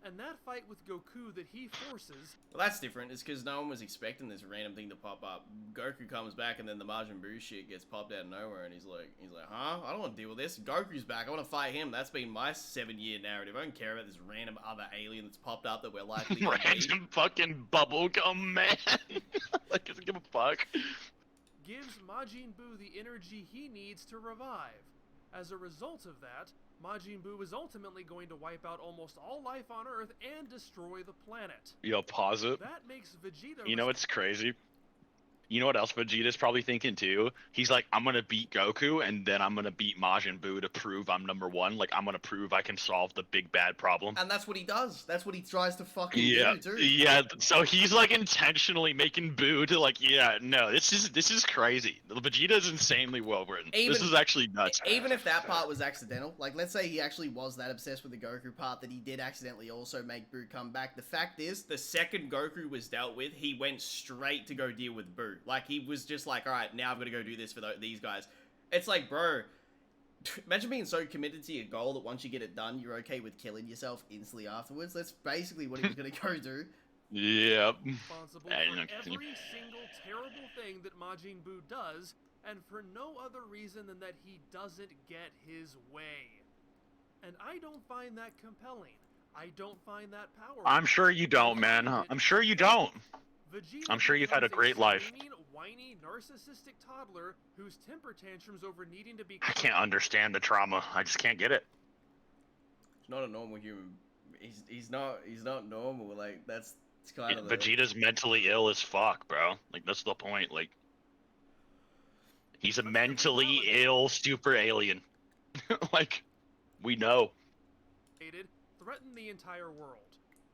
And that fight with Goku that he forces. Well, that's different. It's because no one was expecting this random thing to pop up. Goku comes back, and then the Majin Buu shit gets popped out of nowhere, and he's like, huh? I don't want to deal with this. Goku's back. I want to fight him. That's been my 7-year narrative. I don't care about this random other alien that's popped up that we're likely to meet. Random fucking bubblegum man. Like, doesn't give a fuck. Gives Majin Buu the energy he needs to revive. As a result of that, Majin Buu is ultimately going to wipe out almost all life on Earth and destroy the planet. Yo, pause it. That makes Vegeta. You know what's crazy? You know what else Vegeta's probably thinking too? He's like, I'm gonna beat Goku and then I'm gonna beat Majin Buu to prove I'm #1. Like I'm gonna prove I can solve the big bad problem. And that's what he does. That's what he tries to fucking Yeah, do, too. yeah. So he's like intentionally making Buu to like, yeah, no, this is crazy. The Vegeta's insanely well written. This is actually nuts. Even if that part was accidental, like let's say he actually was that obsessed with the Goku part that he did accidentally also make Buu come back. The fact is, the second Goku was dealt with, he went straight to go deal with Buu. Like he was just like, all right, now I've got to go do this for these guys. It's like, bro, imagine being so committed to your goal that once you get it done, you're okay with killing yourself instantly afterwards. That's basically what he was going to go do. Yep. Responsible for every single terrible thing that Majin Buu does, and for no other reason than that he doesn't get his way. And I don't find that compelling. I don't find that powerful. I'm sure you don't, man. I'm sure you don't. Vegeta I'm sure you've had a great life. screaming, whiny, narcissistic toddler whose temper tantrums over needing to be. I can't understand the trauma. I just can't get it. He's not a normal human. He's not normal. Like that's kind of Vegeta's mentally ill as fuck, bro. Like that's the point. Like he's a mentally ill super alien. Like we know. Threaten the entire world.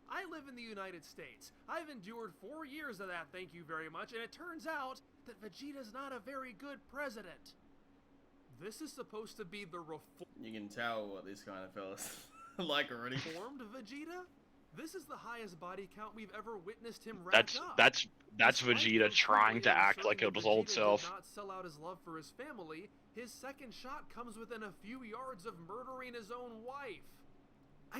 I live in the United States. I've endured 4 years of that, thank you very much, and it turns out that Vegeta's not a very good president. This is supposed to be the You can tell what this kind of fella's like already. Reformed Vegeta? This is the highest body count we've ever witnessed him rack up. That's Vegeta trying to act like his old self. Did not sell out his love for his family. His second shot comes within a few yards of murdering his own wife.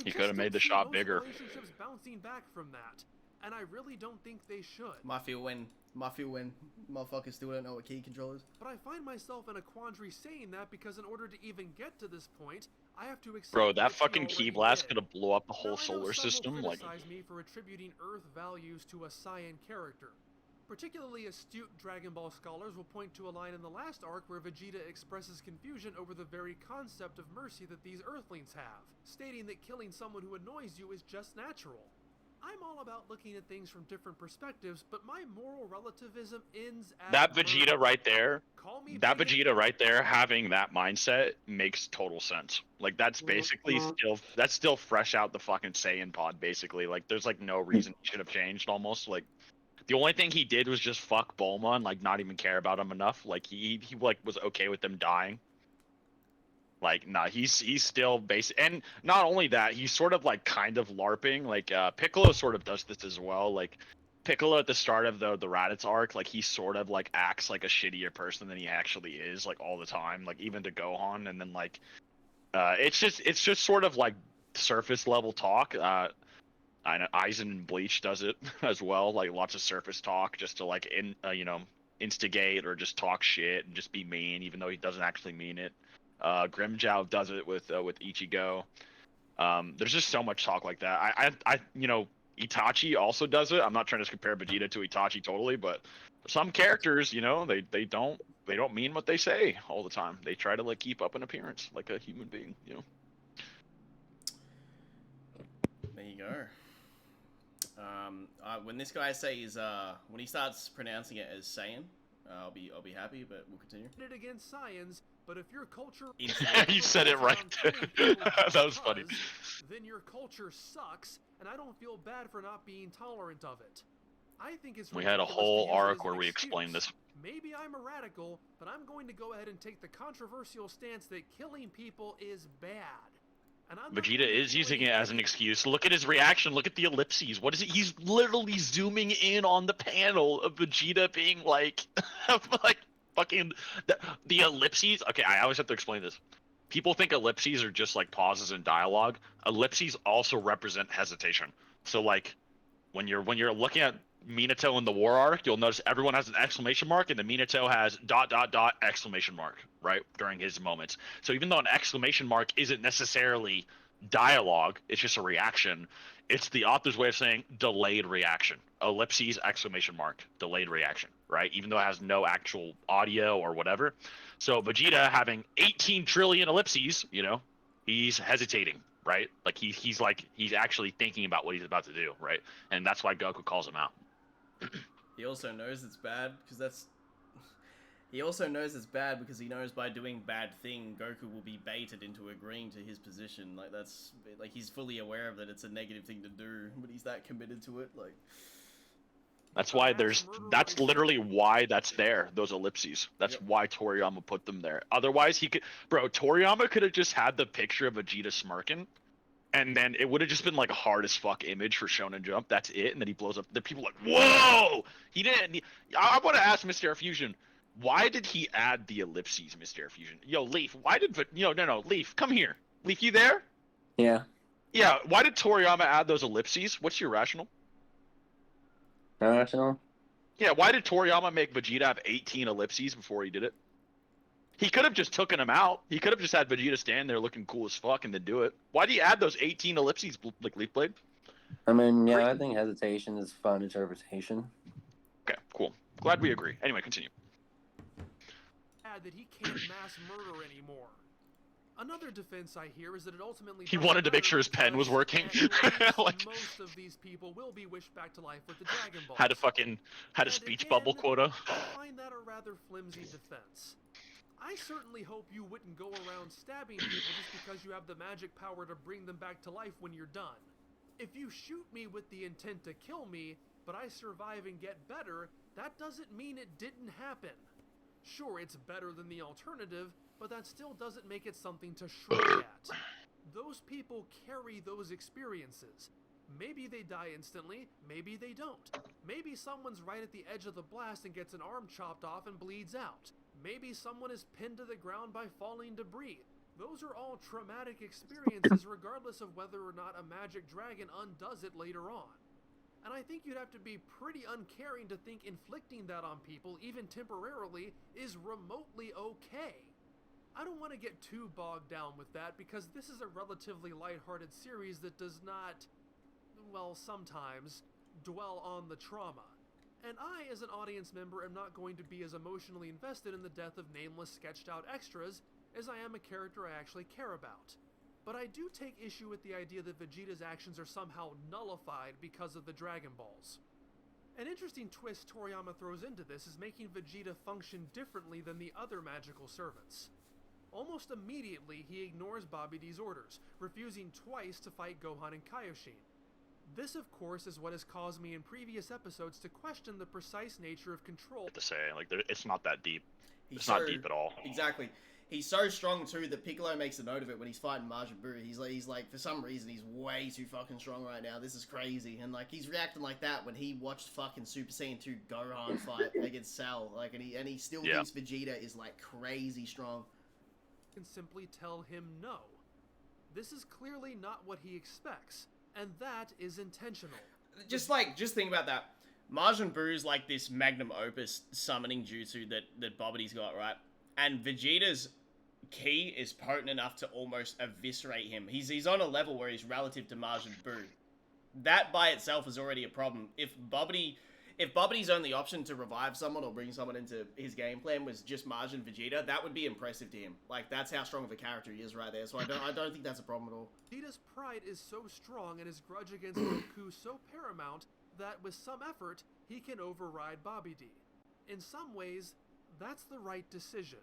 He could have made the shot bigger. Relationships bouncing back from that, and I really don't think they should. Might feel when motherfuckers still don't know what key control is. But I find myself in a quandary saying that because in order to even get to this point, I have to accept. Bro, that fucking key blast could have blew up the whole solar system. Like, criticize me for attributing Earth values to a Saiyan character. Particularly astute Dragon Ball scholars will point to a line in the last arc where Vegeta expresses confusion over the very concept of mercy that these Earthlings have, stating that killing someone who annoys you is just natural. I'm all about looking at things from different perspectives, but my moral relativism ends at that Vegeta right there, that bigoted. Vegeta right there having that mindset makes total sense. Like that's basically still fresh out the fucking Saiyan pod basically. Like there's like no reason he should have changed almost. Like the only thing he did was just fuck Bulma and like not even care about him enough. Like he like was okay with them dying. Like nah, he's still basic, and not only that, he's sort of like kind of LARPing. Like Piccolo sort of does this as well. Like Piccolo at the start of the Raditz arc, like he sort of like acts like a shittier person than he actually is, like all the time. Like even to Gohan, and then like it's just sort of like surface level talk. I know Aizen and Bleach does it as well, like lots of surface talk just to like instigate or just talk shit and just be mean, even though he doesn't actually mean it. Grimmjow does it with Ichigo. There's just so much talk like that. I Itachi also does it. I'm not trying to compare Vegeta to Itachi totally, but some characters, they don't mean what they say all the time. They try to like keep up an appearance like a human being, There you go. When this guy says when he starts pronouncing it as Saiyan, I'll be happy, but we'll continue. It against science, but if your culture You said it right. That was funny. Then your culture sucks, and I don't feel bad for not being tolerant of it. I think it's We had a ridiculous whole to use it arc as where an we excuse. explained this. Maybe I'm a radical, but I'm going to go ahead and take the controversial stance that killing people is bad. And I'm not Vegeta going to is do using it as an anything. excuse. Look at his reaction. Look at the ellipses. What is it? He's literally zooming in on the panel of Vegeta being like, like fucking the ellipses. Okay, I always have to explain this. People think ellipses are just like pauses in dialogue. Ellipses also represent hesitation. So like when you're looking at Minato in the war arc, you'll notice everyone has an exclamation mark, and the Minato has ... exclamation mark, right, during his moments. So even though an exclamation mark isn't necessarily dialogue, it's just a reaction, it's the author's way of saying delayed reaction. Ellipses, exclamation mark, delayed reaction, right? Even though it has no actual audio or whatever. So Vegeta having 18 trillion ellipses, he's hesitating, right? Like he's actually thinking about what he's about to do, right? And that's why Goku calls him out. He also knows it's bad because that's. He also knows it's bad because he knows by doing bad thing, Goku will be baited into agreeing to his position. Like that's like he's fully aware of that it's a negative thing to do, but he's that committed to it. Like That's why that's literally why that's there. Those ellipses. That's Yep. why Toriyama put them there. Otherwise, Toriyama could have just had the picture of Vegeta smirking, and then it would have just been like a hard as fuck image for Shonen Jump. That's it, and then he blows up. The people are like, whoa! He didn't. I want to ask Mr. Fusion. Why did he add the ellipses, Mr. Fusion? Yo, Leaf, why did... No, Leaf, come here. Leaf, you there? Yeah. Yeah, why did Toriyama add those ellipses? What's your rationale? Rational? Yeah, why did Toriyama make Vegeta have 18 ellipses before he did it? He could have just taken them out. He could have just had Vegeta stand there looking cool as fuck and then do it. Why do you add those 18 ellipses, like Leaf Blade? I mean, yeah, I think hesitation is fun interpretation. Okay, cool. Glad we agree. Anyway, continue. That he can't mass murder anymore. Another defense I hear is that it ultimately He wanted to make sure his pen was working. Like most of these people will be wished back to life with the Dragon Ball. Had a speech bubble quota. I find that a rather flimsy defense. I certainly hope you wouldn't go around stabbing people just because you have the magic power to bring them back to life when you're done. If you shoot me with the intent to kill me, but I survive and get better, that doesn't mean it didn't happen. Sure, it's better than the alternative, but that still doesn't make it something to shrug at. Those people carry those experiences. Maybe they die instantly, maybe they don't. Maybe someone's right at the edge of the blast and gets an arm chopped off and bleeds out. Maybe someone is pinned to the ground by falling debris. Those are all traumatic experiences regardless of whether or not a magic dragon undoes it later on. And I think you'd have to be pretty uncaring to think inflicting that on people, even temporarily, is remotely okay. I don't want to get too bogged down with that because this is a relatively lighthearted series that does not, well, sometimes, dwell on the trauma. And I, as an audience member, am not going to be as emotionally invested in the death of nameless sketched out extras as I am a character I actually care about. But I do take issue with the idea that Vegeta's actions are somehow nullified because of the Dragon Balls. An interesting twist Toriyama throws into this is making Vegeta function differently than the other magical servants. Almost immediately, he ignores Babidi D's orders, refusing twice to fight Gohan and Kaioshin. This, of course, is what has caused me in previous episodes to question the precise nature of control. To say, like, it's not that deep. It's not deep at all. Exactly. He's so strong too that Piccolo makes a note of it when he's fighting Majin Buu. He's like, for some reason, he's way too fucking strong right now. This is crazy. And like, he's reacting like that when he watched fucking Super Saiyan 2 Gohan fight against Cell. Like, and he still thinks Vegeta is like crazy strong. Can simply tell him no. This is clearly not what he expects, and that is intentional. Just think about that. Majin Buu's like this magnum opus summoning jutsu that Bobity's got, right? And Vegeta's ki is potent enough to almost eviscerate him. He's on a level where he's relative to Majin Buu. That by itself is already a problem. If Bobity's only option to revive someone or bring someone into his game plan was just Majin Vegeta, that would be impressive to him. Like, that's how strong of a character he is right there. So I don't think that's a problem at all. Vegeta's pride is so strong and his grudge against Goku so paramount that with some effort, he can override Babidi D. In some ways, that's the right decision.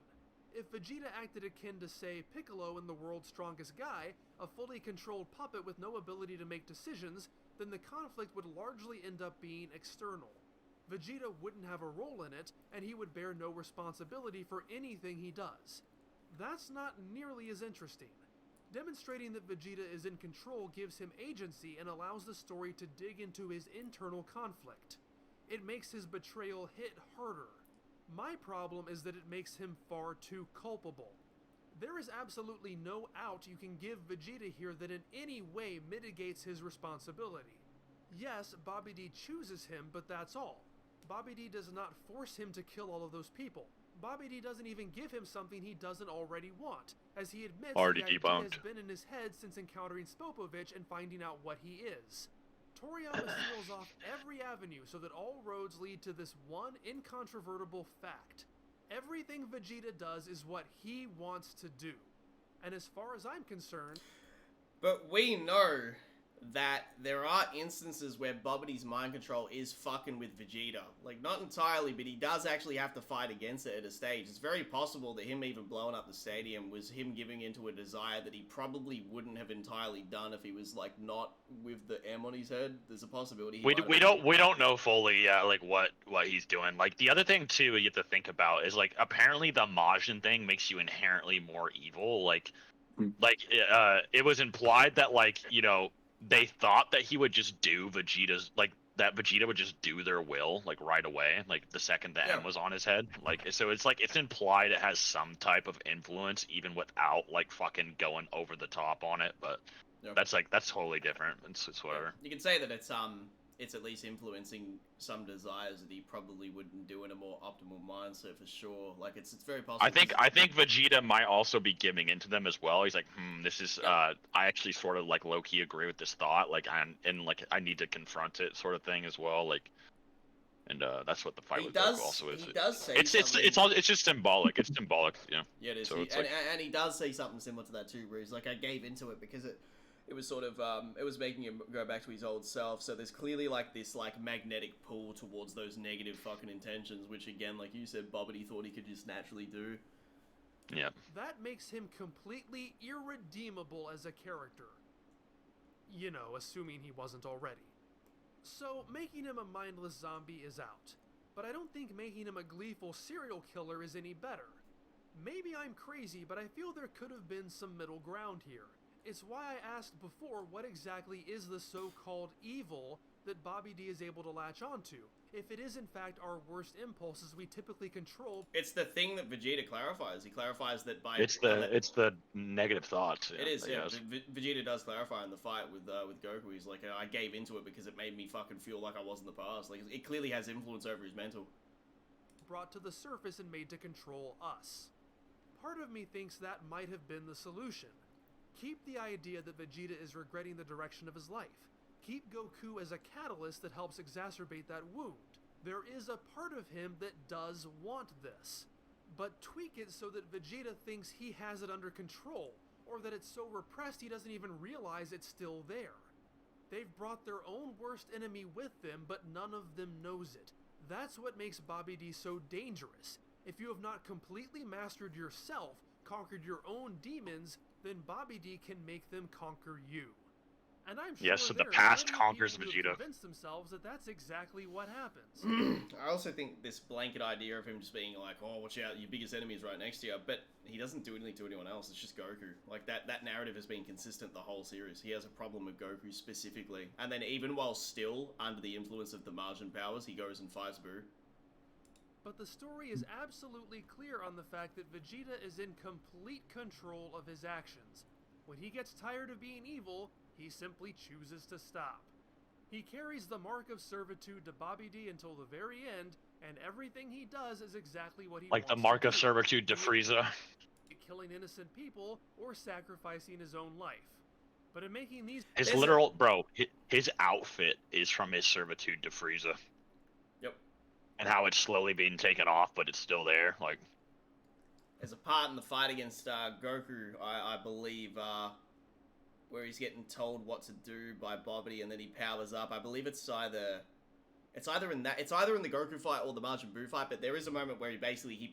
If Vegeta acted akin to, say, Piccolo in The World's Strongest Guy, a fully controlled puppet with no ability to make decisions, then the conflict would largely end up being external. Vegeta wouldn't have a role in it, and he would bear no responsibility for anything he does. That's not nearly as interesting. Demonstrating that Vegeta is in control gives him agency and allows the story to dig into his internal conflict. It makes his betrayal hit harder. My problem is that it makes him far too culpable. There is absolutely no out you can give Vegeta here that in any way mitigates his responsibility. Yes, Babidi D chooses him, but that's all. Babidi D does not force him to kill all of those people. Babidi D doesn't even give him something he doesn't already want, as he admits the idea has been in his head since encountering Spopovich and finding out what he is. Toriyama seals off every avenue so that all roads lead to this one incontrovertible fact. Everything Vegeta does is what he wants to do. And as far as I'm concerned... But we know that there are instances where Bobity's mind control is fucking with Vegeta. Like, not entirely, but he does actually have to fight against it at a stage. It's very possible that him even blowing up the stadium was him giving into a desire that he probably wouldn't have entirely done if he was, like, not with the M on his head. There's a possibility he We might have- don't know fully like what he's doing. Like the other thing too you have to think about is like apparently the Majin thing makes you inherently more evil. Like it was implied that like they thought that he would just do Vegeta's like that Vegeta would just do their will like right away like the second the M was on his head. Like so it's like it's implied it has some type of influence even without like fucking going over the top on it, but that's totally different. It's whatever. You can say that it's at least influencing some desires that he probably wouldn't do in a more optimal mindset for sure. Like it's very possible. I think Vegeta might also be giving into them as well. He's like, this is I actually sort of like low key agree with this thought. Like I need to confront it sort of thing as well. Like and that's what the fight with Goku also is. He does say it's just symbolic. It's symbolic, yeah. Yeah, it is. So and he does say something similar to that too, where he's like, I gave into it because it was sort of it was making him go back to his old self. So there's clearly like this like magnetic pull towards those negative fucking intentions, which again, like you said, Bobbity thought he could just naturally do. Yeah. That makes him completely irredeemable as a character. You know, assuming he wasn't already. So making him a mindless zombie is out. But I don't think making him a gleeful serial killer is any better. Maybe I'm crazy, but I feel there could have been some middle ground here. It's why I asked before what exactly is the so-called evil that Bobby D is able to latch onto. If it is in fact our worst impulses we typically control... It's the thing that Vegeta clarifies. He clarifies that by... It's the negative thoughts. It is, yeah. Vegeta does clarify in the fight with Goku. He's like, I gave into it because it made me fucking feel like I was in the past. Like, it clearly has influence over his mental. Brought to the surface and made to control us. Part of me thinks that might have been the solution. Keep the idea that Vegeta is regretting the direction of his life. Keep Goku as a catalyst that helps exacerbate that wound. There is a part of him that does want this. But tweak it so that Vegeta thinks he has it under control, or that it's so repressed he doesn't even realize it's still there. They've brought their own worst enemy with them, but none of them knows it. That's what makes Bobby D so dangerous. If you have not completely mastered yourself, conquered your own demons, then Bobby D can make them conquer you. And I'm sure so the past conquers Vegeta. Convince themselves that that's exactly what happens. I also think this blanket idea of him just being like, oh, watch out, your biggest enemy is right next to you, but he doesn't do anything to anyone else, it's just Goku. Like, that narrative has been consistent the whole series. He has a problem with Goku specifically. And then even while still under the influence of the Majin powers, he goes and fights Boo. But the story is absolutely clear on the fact that Vegeta is in complete control of his actions. When he gets tired of being evil, he simply chooses to stop. He carries the mark of servitude to Bobby D until the very end, and everything he does is exactly what he wants like the mark to of do. servitude to Frieza. Killing innocent people or sacrificing his own life. But in making these... His outfit is from his servitude to Frieza. Yep. And how it's slowly being taken off, but it's still there, like... There's a part in the fight against Goku, I believe, where he's getting told what to do by Bobbity, and then he powers up. I believe it's either in the Goku fight or the Majin Buu fight, but there is a moment where he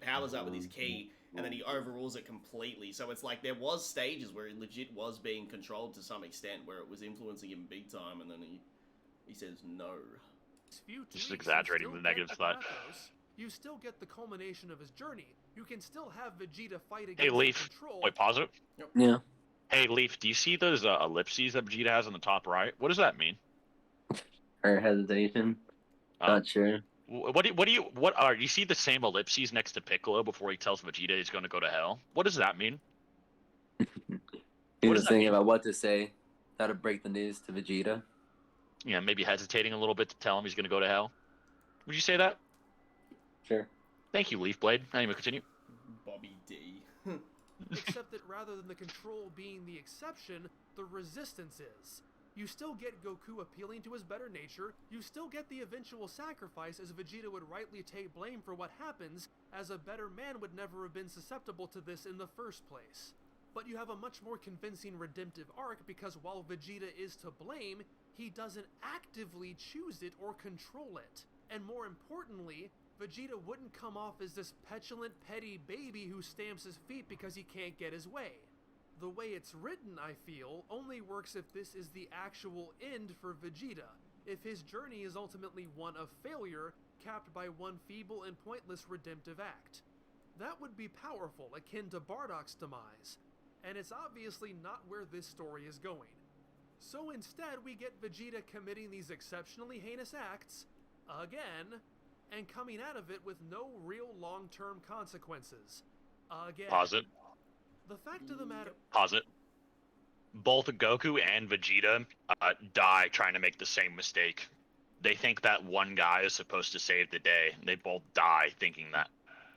powers up with his ki, and then he overrules it completely. So it's like there was stages where he legit was being controlled to some extent, where it was influencing him big time, and then he says no. Just exaggerating the negative side. You still get the culmination of his journey. You can still have Vegeta fight against Hey, Leaf. control. Wait, pause it. Yep. Yeah. Hey, Leaf, do you see those ellipses that Vegeta has on the top right? What does that mean? Or hesitation. Not sure. You see the same ellipses next to Piccolo before he tells Vegeta he's going to go to hell? What does that mean? He was thinking about what to say, how to break the news to Vegeta. Yeah, maybe hesitating a little bit to tell him he's going to go to hell. Would you say that? Sure. Thank you, Leaf Blade. Anyway, continue. Bobby D. Except that rather than the control being the exception, the resistance is. You still get Goku appealing to his better nature, you still get the eventual sacrifice as Vegeta would rightly take blame for what happens, as a better man would never have been susceptible to this in the first place. But you have a much more convincing redemptive arc because while Vegeta is to blame, he doesn't actively choose it or control it. And more importantly, Vegeta wouldn't come off as this petulant, petty baby who stamps his feet because he can't get his way. The way it's written, I feel, only works if this is the actual end for Vegeta, if his journey is ultimately one of failure, capped by one feeble and pointless redemptive act. That would be powerful, akin to Bardock's demise, and it's obviously not where this story is going. So instead, we get Vegeta committing these exceptionally heinous acts, again, and coming out of it with no real long-term consequences. Again. Pause it. The fact of the matter... Pause it. Both Goku and Vegeta die trying to make the same mistake. They think that one guy is supposed to save the day. They both die thinking that.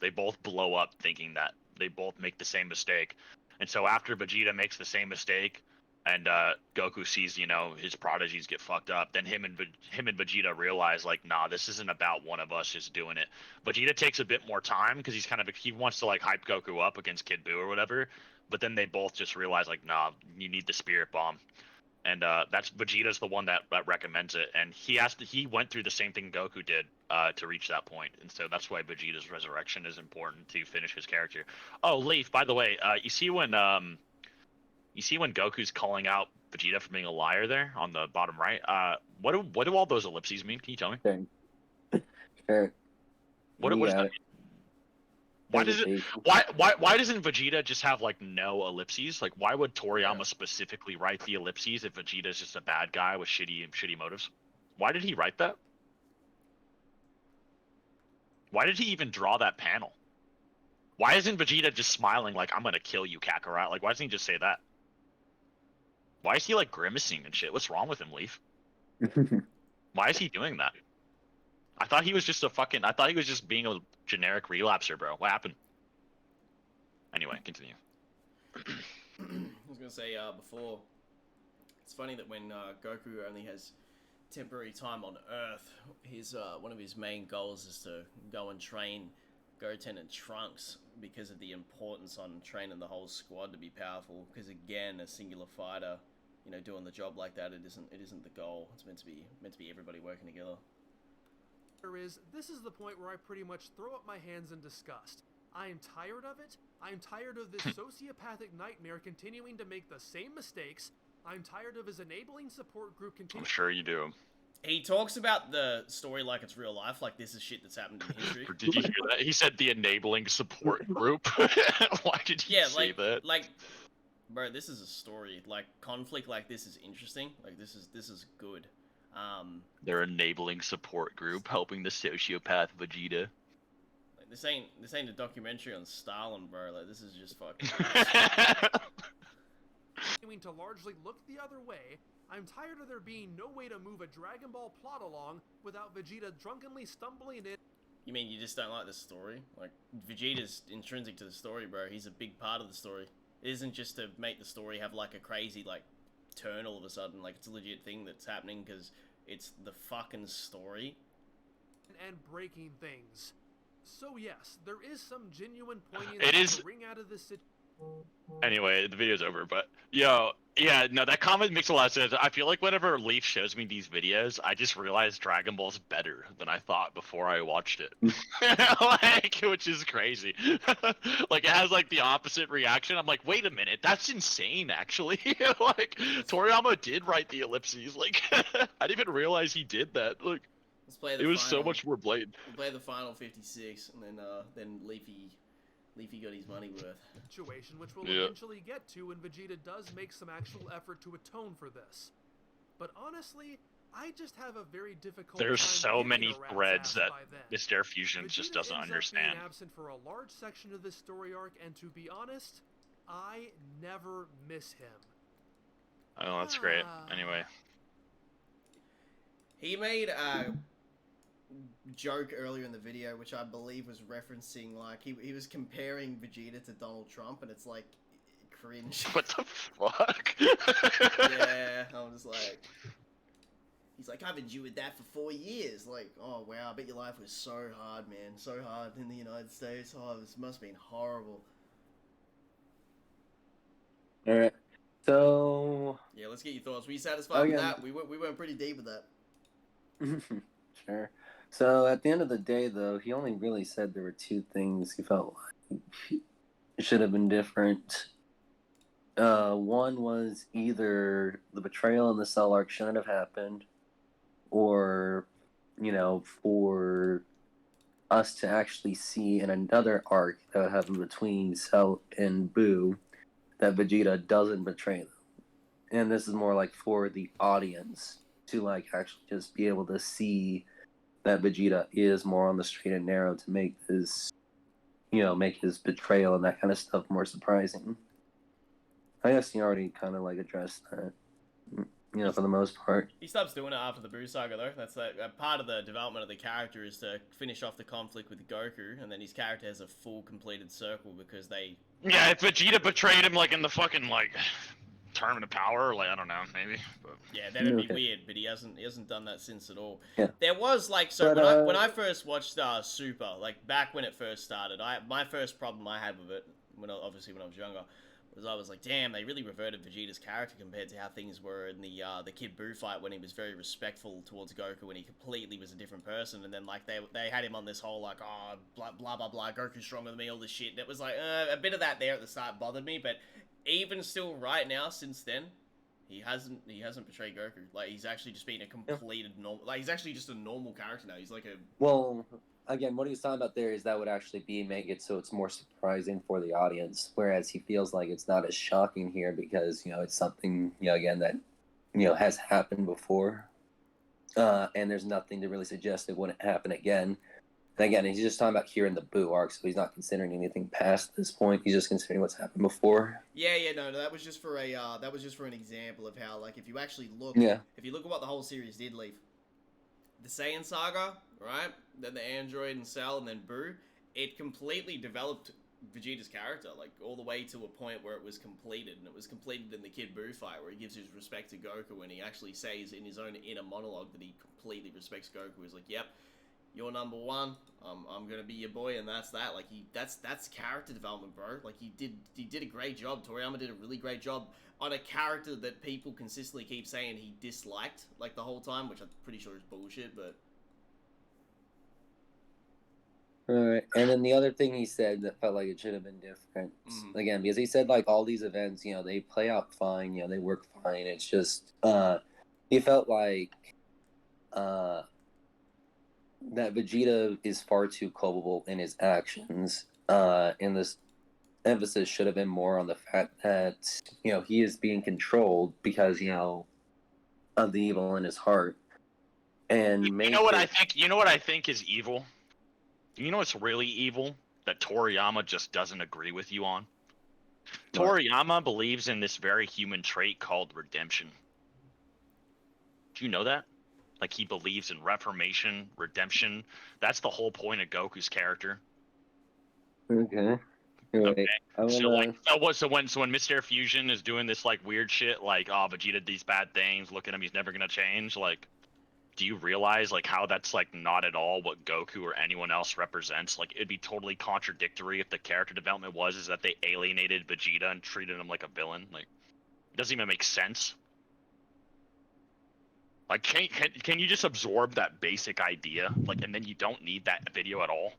They both blow up thinking that. They both make the same mistake. And so after Vegeta makes the same mistake, and Goku sees, you know, his prodigies get fucked up, then him and Vegeta realize, like, nah, this isn't about one of us just doing it. Vegeta takes a bit more time because he wants to, like, hype Goku up against Kid Buu or whatever, but then they both just realize, like, nah, you need the Spirit Bomb. And that's Vegeta's the one that recommends it, and he went through the same thing Goku did to reach that point, and so that's why Vegeta's resurrection is important to finish his character. Oh, Leaf, by the way, you see when Goku's calling out Vegeta for being a liar there on the bottom right? What do all those ellipses mean? Can you tell me? Sure. What does that mean? Why doesn't Vegeta just have like no ellipses? Like, why would Toriyama specifically write the ellipses if Vegeta's just a bad guy with shitty motives? Why did he write that? Why did he even draw that panel? Why isn't Vegeta just smiling like, I'm gonna kill you, Kakarot? Like, why doesn't he just say that? Why is he like grimacing and shit? What's wrong with him, Leaf? Why is he doing that? I thought he was just being a generic relapser, bro. What happened? Anyway, continue. I was gonna say before, it's funny that when Goku only has temporary time on Earth, his one of his main goals is to go and train Goten and Trunks because of the importance on training the whole squad to be powerful. Because again, a singular fighter, you know, doing the job like that, it isn't the goal. It's meant to be everybody working together. This is the point where I pretty much throw up my hands in disgust. I am tired of it. I am tired of this sociopathic nightmare continuing to make the same mistakes. I'm tired of his enabling support group continuing... I'm sure you do. He talks about the story like it's real life, like this is shit that's happened in history. Did you hear that? He said the enabling support group. Why did he say that? Like, bro, this is a story. Like, conflict like this is interesting. Like, this is good. Their enabling support group helping the sociopath Vegeta. Like, this ain't a documentary on Stalin, bro. Like, this is just fucking. To largely look the other way. I'm tired of there being no way to move a Dragon Ball plot along without Vegeta drunkenly stumbling in. You mean you just don't like the story? Like, Vegeta's intrinsic to the story, bro. He's a big part of the story. It isn't just to make the story have like a crazy like turn all of a sudden. Like, it's a legit thing that's happening because it's the fucking story. And breaking things. So yes, there is some genuine poignancy to bring out of this situation. Anyway, the video's over, but yeah, no, that comment makes a lot of sense. I feel like whenever Leaf shows me these videos, I just realize Dragon Ball's better than I thought before I watched it. Like, which is crazy. Like, it has like the opposite reaction. I'm like, wait a minute, that's insane, actually. Like, Toriyama did write the ellipses. Like, I didn't even realize he did that. Like, Let's play the it was final, so much more blatant. We'll play the final 56, and then Leafy got his money worth. Situation, which we'll eventually get to when Vegeta does make some actual effort to atone for this. But honestly, I just have a very difficult There's time so many threads that this Mr. Fusion just doesn't understand. Being absent for a large section of this story arc, and to be honest, I never miss him. Oh, that's great. Anyway. He made a joke earlier in the video, which I believe was referencing, like, he was comparing Vegeta to Donald Trump, and it's like, cringe. What the fuck? Yeah, I was like, he's like, I've endured that for 4 years. Like, oh wow, I bet your life was so hard, man, so hard in the United States. Oh, this must have been horrible. All right. So Yeah, let's get your thoughts. Were you satisfied with yeah. that? We went pretty deep with that. Sure. So at the end of the day, though, he only really said there were two things he felt like should have been different. One was either the betrayal in the Cell arc shouldn't have happened, or, for us to actually see in another arc that would happen between Cell and Boo that Vegeta doesn't betray them. And this is more like for the audience to like actually just be able to see that Vegeta is more on the straight and narrow to make his, make his betrayal and that kind of stuff more surprising. I guess he already kind of like addressed that, for the most part. He stops doing it after the Buu saga, though. That's like part of the development of the character is to finish off the conflict with Goku, and then his character has a full completed circle because they. Yeah, if Vegeta betrayed him like in the fucking like Tournament of Power, like I don't know, maybe. But... Yeah, that'd be weird, but he hasn't done that since at all. Yeah. There was like when I first watched Super, like back when it first started, my first problem I had with it, obviously when I was younger, was I was like, damn, they really reverted Vegeta's character compared to how things were in the Kid Buu fight when he was very respectful towards Goku and he completely was a different person, and then like they had him on this whole like blah blah blah blah Goku's stronger than me, all this shit, and it was like a bit of that there at the start bothered me, but even still right now since then he hasn't betrayed Goku. Like he's actually just been a completed normal, like he's actually just a normal character now. He's like a Again, what he was talking about there is that would actually make it so it's more surprising for the audience, whereas he feels like it's not as shocking here because it's something again that has happened before, and there's nothing to really suggest it wouldn't happen again. And again, he's just talking about here in the Buu arc, so he's not considering anything past this point. He's just considering what's happened before. Yeah, no, that was just for an example of how like if you actually look, if you look at what the whole series did leave. The Saiyan saga, right? Then the Android and Cell, and then Buu. It completely developed Vegeta's character, like all the way to a point where it was completed, and it was completed in the Kid Buu fight, where he gives his respect to Goku, and he actually says in his own inner monologue that he completely respects Goku. He's like, "Yep, you're number one. I'm gonna be your boy," and that's that. Like that's character development, bro. Like he did a great job. Toriyama did a really great job on a character that people consistently keep saying he disliked, like the whole time, which I'm pretty sure is bullshit, but... Alright, and then the other thing he said that felt like it should have been different, again, because he said, like, all these events, they play out fine, they work fine, it's just, he felt like, that Vegeta is far too culpable in his actions, and this emphasis should have been more on the fact that he is being controlled because of the evil in his heart, and you know what I think is evil. You know what's really evil that Toriyama just doesn't agree with you on. What? Toriyama believes in this very human trait called redemption. Do you know that? Like he believes in reformation, redemption. That's the whole point of Goku's character. Okay. Okay. So when Mr. Fusion is doing this like weird shit, like Vegeta did these bad things, look at him, he's never gonna change. Like, do you realize like how that's like not at all what Goku or anyone else represents? Like, it'd be totally contradictory if the character development is that they alienated Vegeta and treated him like a villain. Like, it doesn't even make sense. Like, can you just absorb that basic idea? Like, and then you don't need that video at all.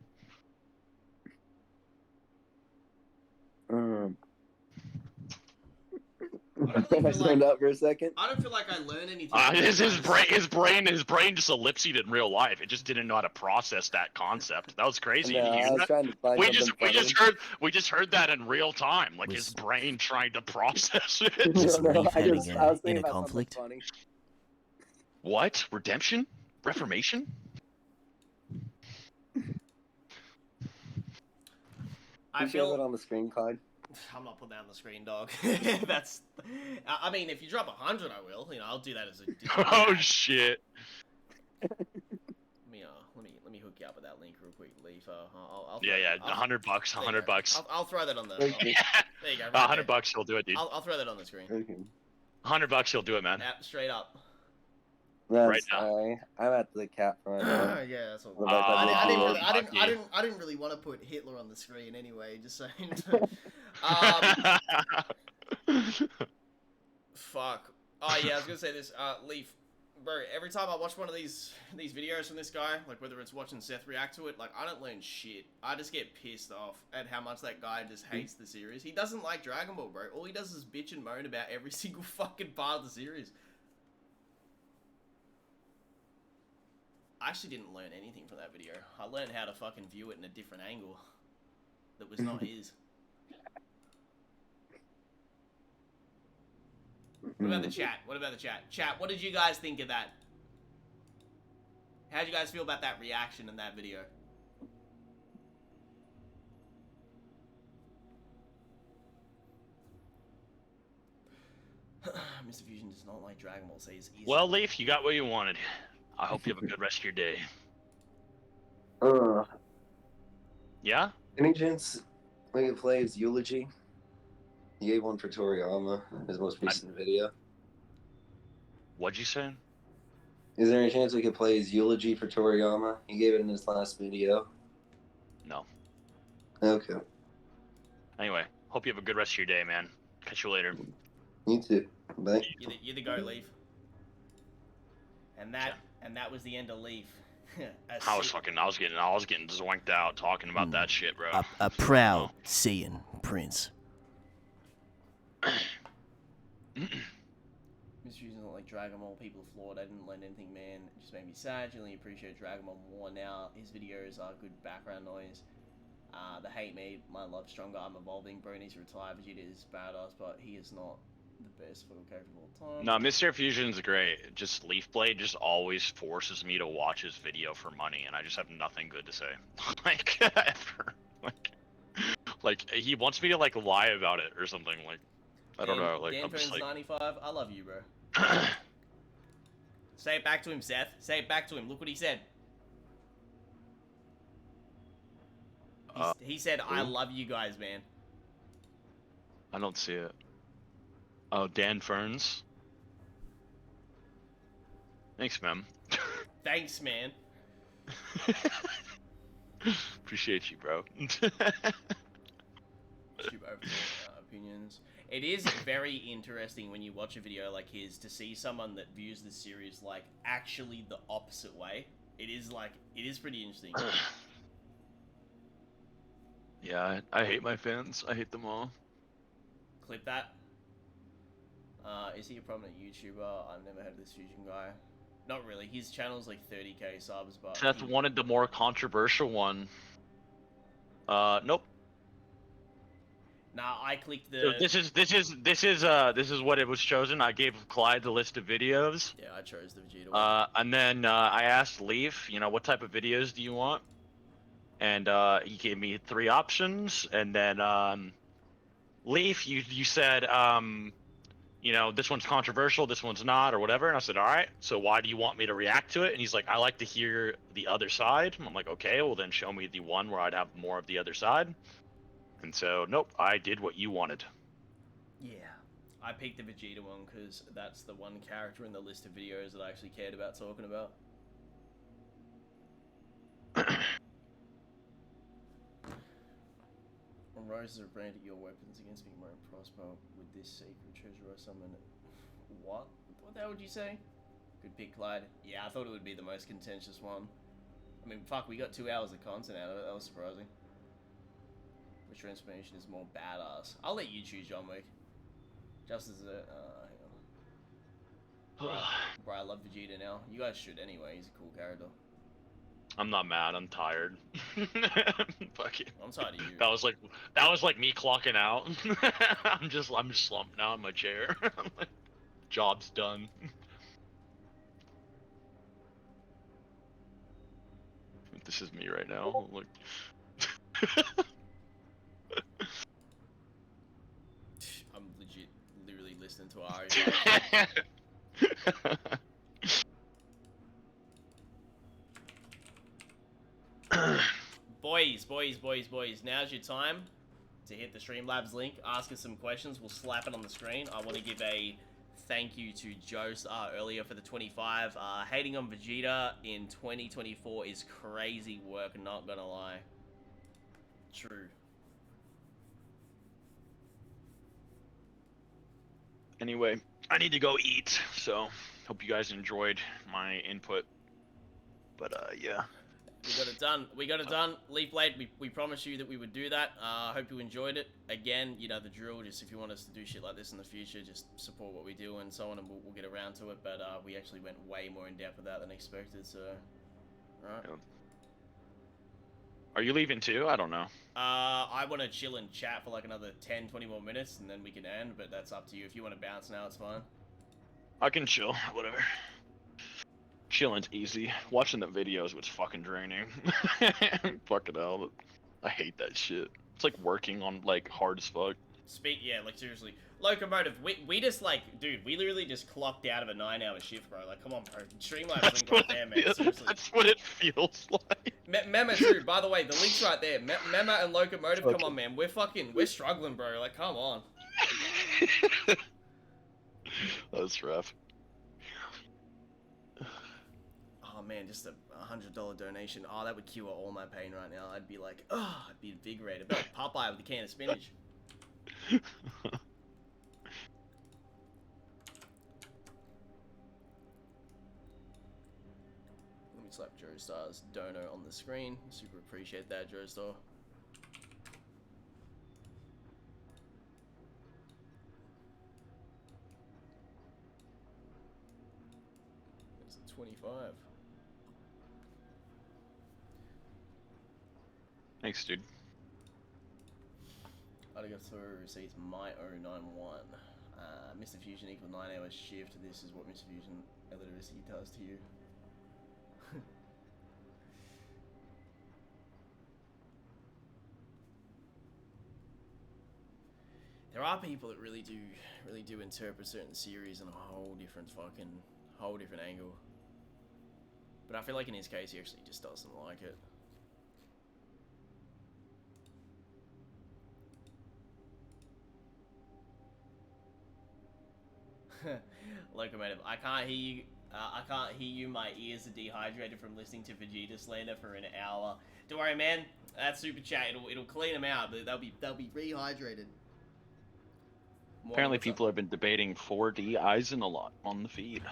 I zoned out for a second. I don't feel like I learned anything. His brain just ellipsed in real life. It just didn't know how to process that concept. That was crazy. No, We just heard that in real time. Like his brain trying to process it. I was thinking about conflict. Funny. What? Redemption? Reformation? I feel it on the screen, Clyde. I'm not putting that on the screen, dog. That's. I mean, if you drop 100, I will. I'll do that as a. Oh shit. Let me hook you up with that link real quick, Leaf. I'll $100. $100. I'll throw that on the. There you go. Right $100, he'll do it, dude. I'll throw that on the screen. Okay. $100, he'll do it, man. Yeah, straight up. Right now. I'm at the cap right now. Yeah, that's all. I didn't really want to put Hitler on the screen anyway. Just saying. Oh yeah, I was gonna say this. Leaf, bro. Every time I watch one of these videos from this guy, like whether it's watching Seth react to it, like I don't learn shit. I just get pissed off at how much that guy just hates the series. He doesn't like Dragon Ball, bro. All he does is bitch and moan about every single fucking part of the series. I actually didn't learn anything from that video. I learned how to fucking view it in a different angle that was not his. What about the chat? What about the chat? Chat, what did you guys think of that? How'd you guys feel about that reaction in that video? Mr. Fusion does not like Dragon Ball, says easy. Well, Leaf, you got what you wanted. I hope you have a good rest of your day. Yeah? Any chance we can play his eulogy? He gave one for Toriyama, his most recent video. What'd you say? Is there any chance we could play his eulogy for Toriyama? He gave it in his last video. No. Okay. Anyway, hope you have a good rest of your day, man. Catch you later. You too. Bye. You're the go, Leaf. And that was the end of Leaf. I was getting zoinked out talking about that shit, bro. A proud Saiyan prince. Mr. Fusion doesn't like Dragon Ball. People are flawed. I didn't learn anything, man. It just made me sad. Genuinely appreciate Dragon Ball more now. His videos are good background noise. The hate made my love stronger. I'm evolving. Bro needs to retire. Vegeta is badass, but he is not the best photo character of all time. No, Mr. Fusion's great. Just Leaf Blade just always forces me to watch his video for money, and I just have nothing good to say. Like, ever. Like, he wants me to, like, lie about it or something. Like, I don't know. Like, Dan I'm just like... 95. I love you, bro. Say it back to him, Seth. Say it back to him. Look what he said. He said, I love you guys, man. I don't see it. Oh, Dan Ferns. Thanks, man. Thanks, man. Appreciate you, bro. Opinions. It is very interesting when you watch a video like his to see someone that views the series like actually the opposite way. It is pretty interesting. Yeah, I hate my fans. I hate them all. Clip that. Is he a prominent YouTuber? I've never heard of this Fusion guy. Not really. His channel's like 30k subs, but Seth wanted the more controversial one. Nope. Nah, I clicked the. So this is what it was chosen. I gave Clyde the list of videos. Yeah, I chose the Vegeta one. And then I asked Leaf, you know, what type of videos do you want? And he gave me 3 options. And then Leaf, you said, you know, this one's controversial, this one's not, or whatever. And I said, all right, so why do you want me to react to it? And he's like, I like to hear the other side. And I'm like, okay, well then show me the one where I'd have more of the other side. And so, nope, I did what you wanted. Yeah, I picked the Vegeta one because that's the one character in the list of videos that I actually cared about talking about. When roses are branded your weapons against me, won't prosper with this sacred treasure or summon. What? What the hell would you say? Good pick, Clyde. Yeah, I thought it would be the most contentious one. I mean, fuck, we got 2 hours of content out of it. That was surprising. The transformation is more badass. I'll let you choose, John Wick. Just as a... hang on. Bro, I love Vegeta now. You guys should anyway. He's a cool character. I'm not mad. I'm tired. Fuck it. I'm tired of you. That was like me clocking out. I'm just slumped now in my chair. I'm like, job's done. This is me right now. Like. I'm literally listening to Ari. Boys, now's your time to hit the Streamlabs link, ask us some questions, we'll slap it on the screen. I want to give a thank you to Jose earlier for the 25. Hating on Vegeta in 2024 is crazy work, not gonna lie. True. Anyway, I need to go eat. So hope you guys enjoyed my input. But yeah. We got it done. We got it done. Leaf Blade, we promised you that we would do that. I hope you enjoyed it. Again, you know the drill. Just if you want us to do shit like this in the future, just support what we do and so on, and we'll get around to it. But we actually went way more in depth with that than expected. So, alright. Yeah. Are you leaving too? I don't know. I want to chill and chat for like another 10, 20 more minutes, and then we can end. But that's up to you. If you want to bounce now, it's fine. I can chill. Whatever. Chilling's easy. Watching the videos was fucking draining. Fucking hell. I hate that shit. It's like working on like hard as fuck. Yeah, like seriously. Locomotive, we just like, dude, we literally just clocked out of a 9-hour shift, bro. Like, come on, bro. Streamline's link right there, man. Seriously. That's what it feels like. Mema too, by the way, the link's right there. Mema and Locomotive, come on, man. We're struggling, bro. Like, come on. That's rough. Oh man, just a $100 donation. Oh, that would cure all my pain right now. I'd be like, oh, I'd be invigorated. I'd be like Popeye with a can of spinach. Let me slap Joestar's dono on the screen. Super appreciate that, Joestar. It's a 25. Thanks, dude. Arigato receipts my 091. Mr. Fusion equal 9 hours shift. This is what Mr. Fusion illiteracy does to you. There are people that really do interpret certain series in a whole different angle. But I feel like in his case he actually just doesn't like it. Locomotive, I can't hear you. I can't hear you. My ears are dehydrated from listening to Vegeta slander for an hour. Don't worry, man. That super chat, it'll clean them out. They'll be rehydrated. Apparently, people have been debating 4D Eisen a lot on the feed.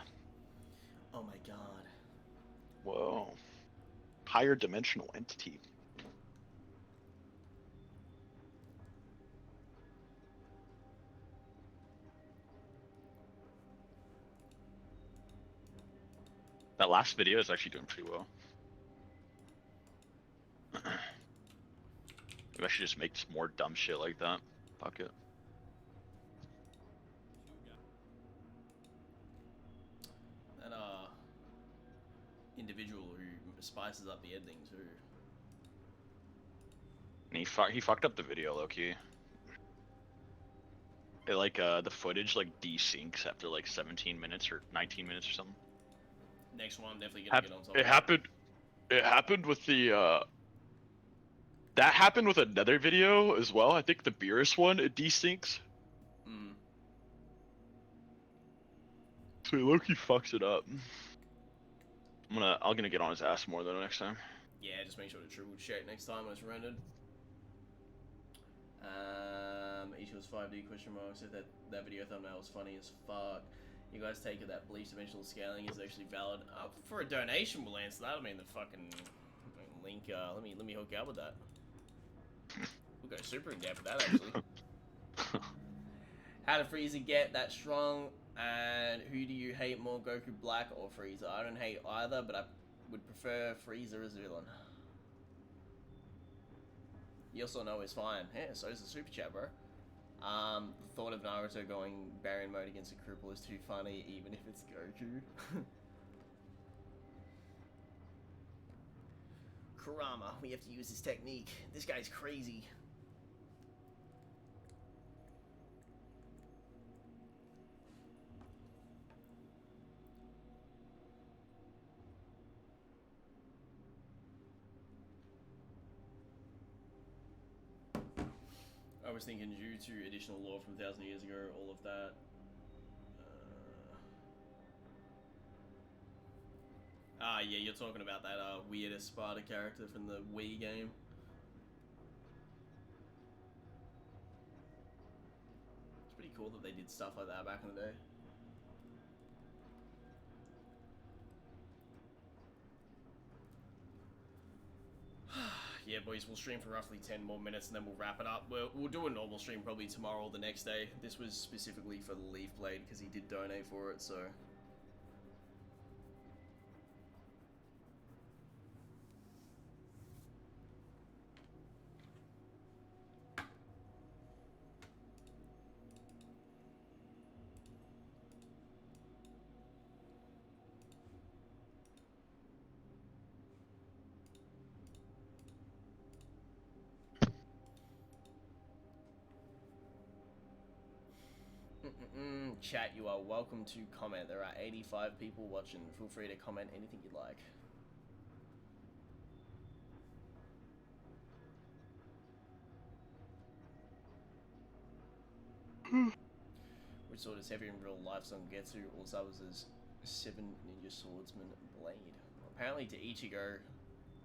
Oh my god. Whoa. Higher dimensional entity. That last video is actually doing pretty well. Maybe I should just make some more dumb shit like that. Fuck it. That individual who spices up the ending too. And he fucked up the video, low-key. It like the footage like desyncs after like 17 minutes or 19 minutes or something. Next one, I'm definitely gonna get on top. It happened with the that happened with another video as well. I think the Beerus one, it desyncs. So he low-key fucks it up. I'm gonna get on his ass more though next time. Yeah, just make sure to triple check next time when it's rendered. Equals 5D question mark said that video thumbnail was funny as fuck. You guys take it that bleach dimensional scaling is actually valid. For a donation, we'll answer that. I mean, the fucking link. Let me hook you up with that. We'll go super in depth with that actually. How did Frieza get that strong? And who do you hate more, Goku Black or Frieza? I don't hate either, but I would prefer Frieza as villain. You also know is fine. Yeah, so is the super chat, bro. The thought of Naruto going Baryon mode against a cripple is too funny, even if it's Goku. Kurama, we have to use his technique. This guy's crazy. I was thinking due to additional lore from 1,000 years ago, all of that. Yeah, you're talking about that weird Sparta character from the Wii game. It's pretty cool that they did stuff like that back in the day. boys, we'll stream for roughly 10 more minutes and then we'll wrap it up. We'll do a normal stream probably tomorrow or the next day. This was specifically for the Leaf Blade because he did donate for it, so... Chat, you are welcome to comment. There are 85 people watching. Feel free to comment anything you like. Which sword is heavier in real life? Zangetsu or Zabuza's 7 Ninja Swordsman Blade? Apparently to Ichigo,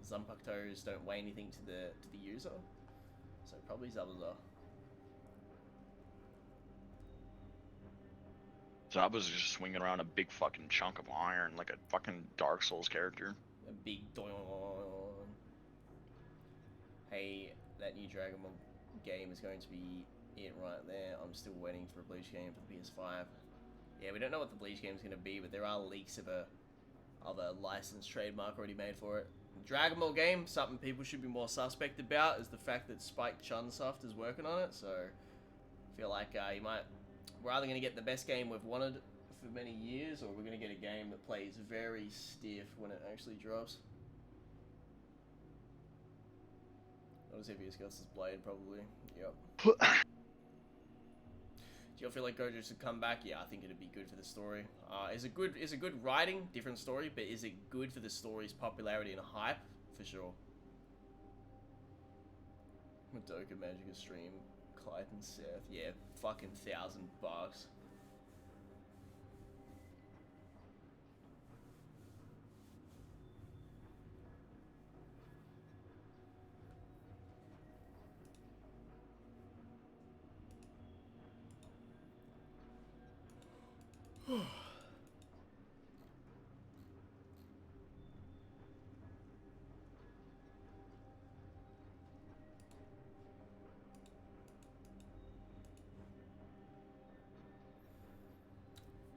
Zanpakutos don't weigh anything to the user. So probably Zabuza. Zabu's just swinging around a big fucking chunk of iron like a fucking Dark Souls character. A big doyon. Hey, that new Dragon Ball game is going to be it right there. I'm still waiting for a Bleach game for the PS5. Yeah, we don't know what the Bleach game is going to be, but there are leaks of a licensed trademark already made for it. Dragon Ball game, something people should be more suspect about is the fact that Spike Chunsoft is working on it, so I feel like we're either going to get the best game we've wanted for many years, or we're going to get a game that plays very stiff when it actually drops. Not as heavy as Guts' Blade, probably. Yep. Do you feel like Gojo should come back? Yeah, I think it'd be good for the story. Is it good writing? Different story, but is it good for the story's popularity and hype? For sure. Madoka Magica stream, Clyde and Seth. Yeah, fucking $1,000.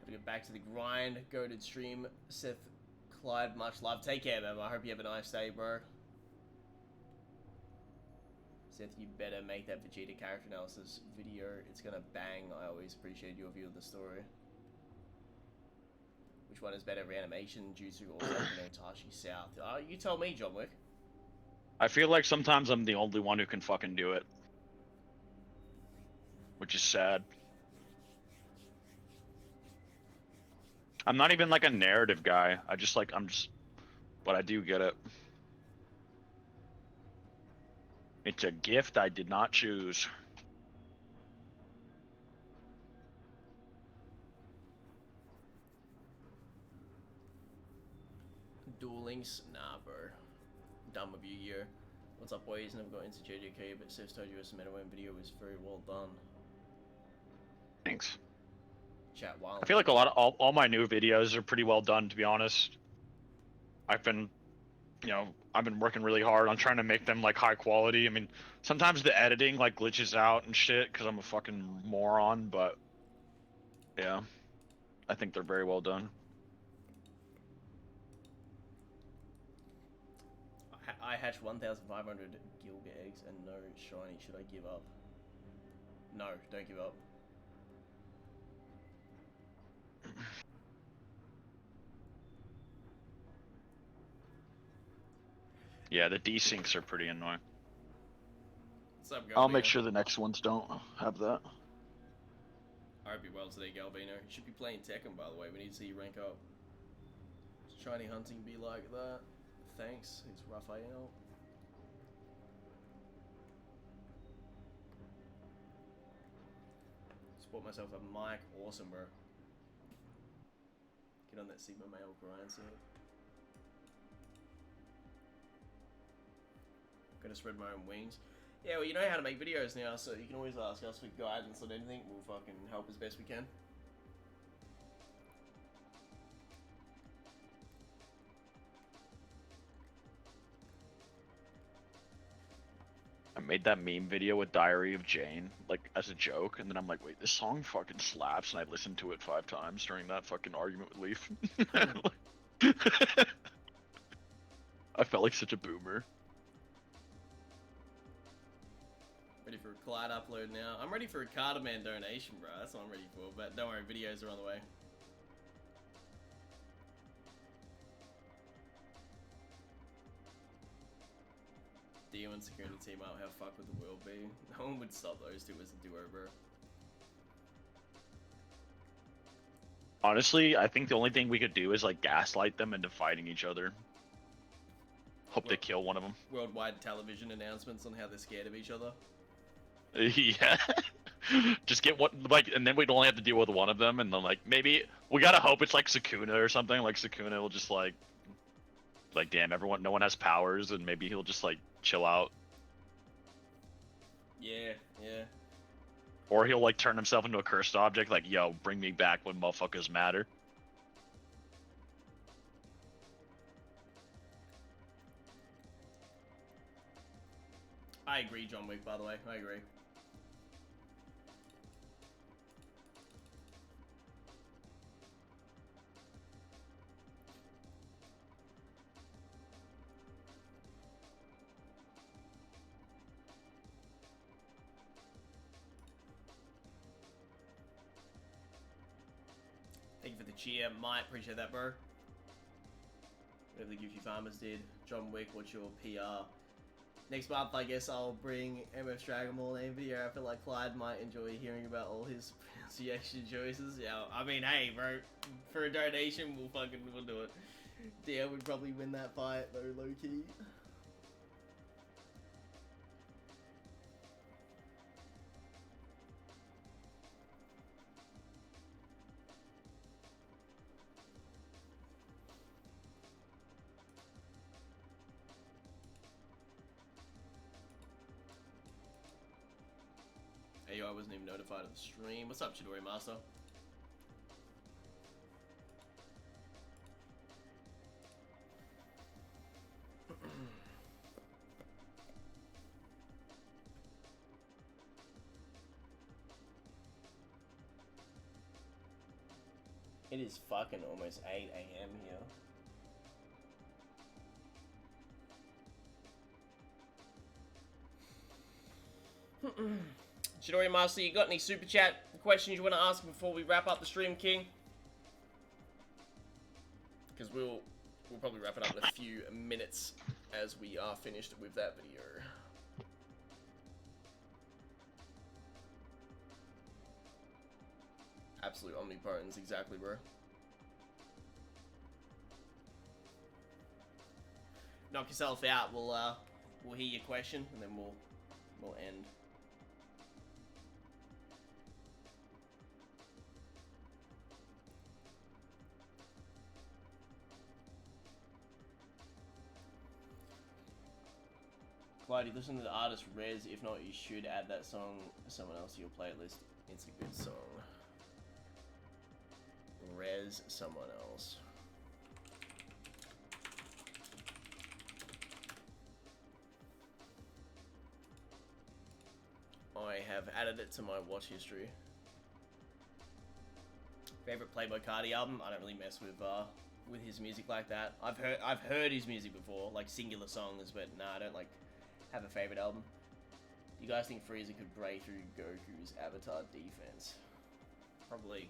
Get back to the grind. Goated stream. Seth, Clyde, much love. Take care, man. I hope you have a nice day, bro. Seth, you better make that Vegeta character analysis video. It's gonna bang. I always appreciate your view of the story. Which one is better, Reanimation, Jutsu, or Tashi South? You tell me, John Wick. I feel like sometimes I'm the only one who can fucking do it. Which is sad. I'm not even like a narrative guy. But I do get it. It's a gift I did not choose. Duel Links? Nah, bro. Done with you, year. What's up, boys? Never got into JJK, but Seth told you a Meadowman video was very well done. Thanks. Chat wild. I feel like all my new videos are pretty well done, to be honest. I've been working really hard on trying to make them like high quality. I mean, sometimes the editing like glitches out and shit because I'm a fucking moron, but yeah, I think they're very well done. I hatched 1,500 Gilga eggs and no shiny. Should I give up? No, don't give up. Yeah, the desyncs are pretty annoying. What's up, Galvino? I'll make sure the next ones don't have that. I hope you're well today, Galvino. You should be playing Tekken, by the way. We need to see you rank up. Shiny hunting be like that. Thanks. It's Raphael. Support myself a mic. Awesome, bro. Get on that Sigma male grind, Seth. Gonna spread my own wings. Yeah, well, you know how to make videos now, so you can always ask us for guidance on anything. We'll fucking help as best we can. I made that meme video with Diary of Jane, like, as a joke, and then I'm like, wait, this song fucking slaps, and I listened to it 5 times during that fucking argument with Leaf. I felt like such a boomer. Ready for a Clyde upload now. I'm ready for a Carterman donation, bro. That's what I'm ready for, but don't worry, videos are on the way. Dio and security team up, how fuck would the world be? No one would stop those two as a duo, bro. Honestly, I think the only thing we could do is like gaslight them into fighting each other. Hope they kill one of them. Worldwide television announcements on how they're scared of each other. Yeah. Just get one, like, and then we'd only have to deal with one of them, and then like maybe we gotta hope it's like Sukuna or something. Like Sukuna will just like damn, no one has powers, and maybe he'll just like chill out. Yeah, yeah. Or he'll like turn himself into a cursed object, like, yo, bring me back when motherfuckers matter. I agree, John Wick, by the way. I agree. Thank you for the cheer, Mike. Appreciate that, bro. Whatever the Goofy Farmers did. John Wick, what's your PR? Next month, I guess I'll bring MF Dragon Ball name video. I feel like Clyde might enjoy hearing about all his pronunciation choices. Yeah, I mean, hey, bro, for a donation, we'll do it. Dio would probably win that fight, though, low key. Hey, yo, I wasn't even notified of the stream. What's up, Chidori Master? It is fucking almost 8 AM here. Chidori Master, you got any super chat questions you want to ask before we wrap up the stream, King? Because we'll probably wrap it up in a few minutes as we are finished with that video. Absolute omnipotence, exactly, bro. Knock yourself out. We'll hear your question and then we'll end. Clyde, you listen to the artist Rez. If not, you should add that song to someone else to your playlist. It's a good song. Rez someone else. I have added it to my watch history. Favorite Playboy Cardi album? I don't really mess with his music like that. I've heard his music before, like singular songs, but nah, I don't like have a favorite album. Do you guys think Frieza could break through Goku's Avatar defense? Probably.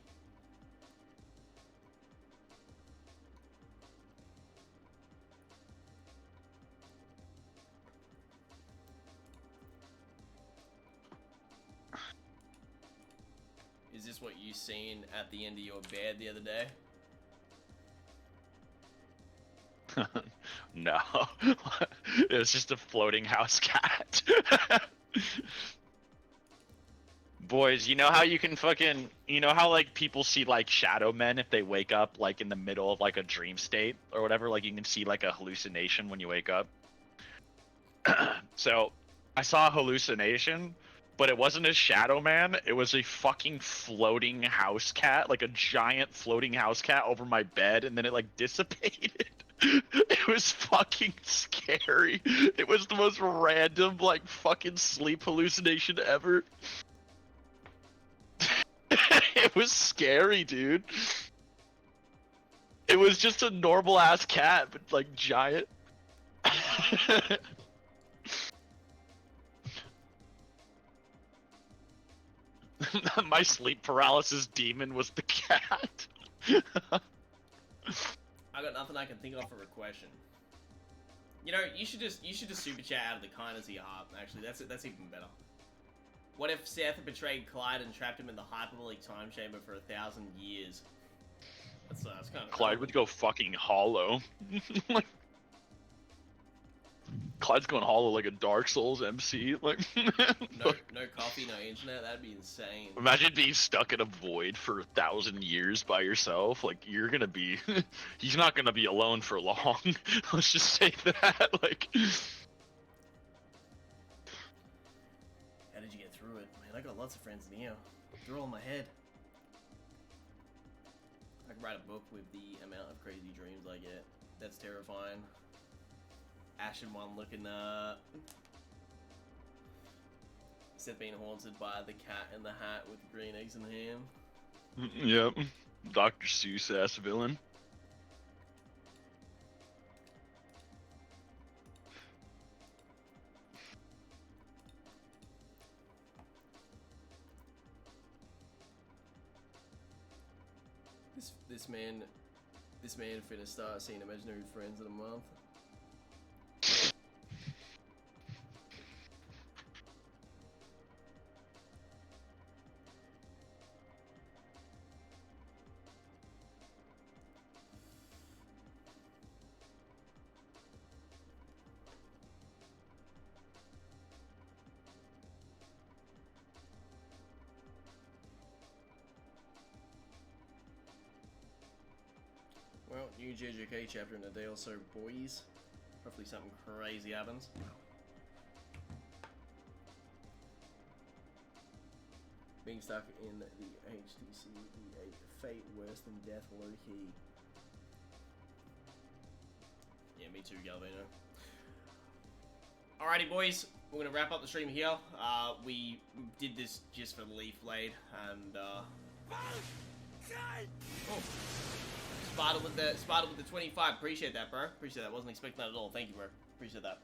Is this what you seen at the end of your bed the other day? No. It was just a floating house cat. Boys, you know how you can fucking, you know how like people see like shadow men if they wake up like in the middle of like a dream state or whatever, like you can see like a hallucination when you wake up. So I saw a hallucination, but it wasn't a shadow man, it was a fucking floating house cat, like a giant floating house cat over my bed, and then it like dissipated. It was fucking scary. It was the most random, like, fucking sleep hallucination ever. It was scary, dude. It was just a normal ass cat, but like giant. My sleep paralysis demon was the cat. I got nothing I can think of for a question. You know, you should just super chat out of the kindness of your heart. Actually, that's even better. What if Seth betrayed Clyde and trapped him in the hyperbolic time chamber for 1,000 years? That's kind of. Clyde would go fucking hollow. Like, Clyde's going hollow like a Dark Souls MC. Like, no coffee, no internet. That'd be insane. imagine being stuck in a void for 1,000 years by yourself. Like, you're gonna be. He's not gonna be alone for long. Let's just say that. Like. How did you get through it, man? I got lots of friends in here. They're all in my head. I could write a book with the amount of crazy dreams I get. That's terrifying. Ashen one looking Seth being haunted by the cat in the hat with the green eggs and ham. Yep. Dr. Seuss ass villain. This man finna start seeing imaginary friends in a month. Well, new JJK chapter in a day or so, boys. Hopefully something crazy happens. Being stuck in the HTC E8 fate worse than death, low-key. Yeah, me too, Galvino. Alrighty, boys. We're gonna wrap up the stream here. We did this just for Leaf Blade, and Sparta with the 25. Appreciate that, bro. Appreciate that. Wasn't expecting that at all. Thank you, bro. Appreciate that.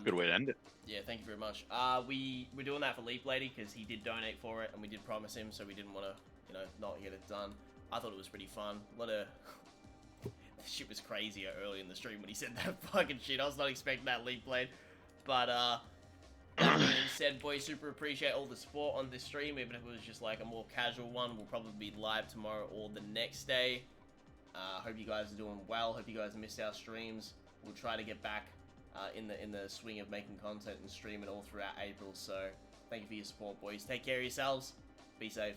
Good way to end it. Yeah, thank you very much. We're doing that for Leaf Lady because he did donate for it, and we did promise him, so we didn't want to, not get it done. I thought it was pretty fun. A lot of shit was crazy early in the stream when he said that fucking shit. I was not expecting that Leaf Blade, but that being said, boys, super appreciate all the support on this stream. Even if it was just like a more casual one, we'll probably be live tomorrow or the next day. Hope you guys are doing well. Hope you guys missed our streams. We'll try to get back in the swing of making content and streaming all throughout April. So thank you for your support, boys. Take care of yourselves. Be safe.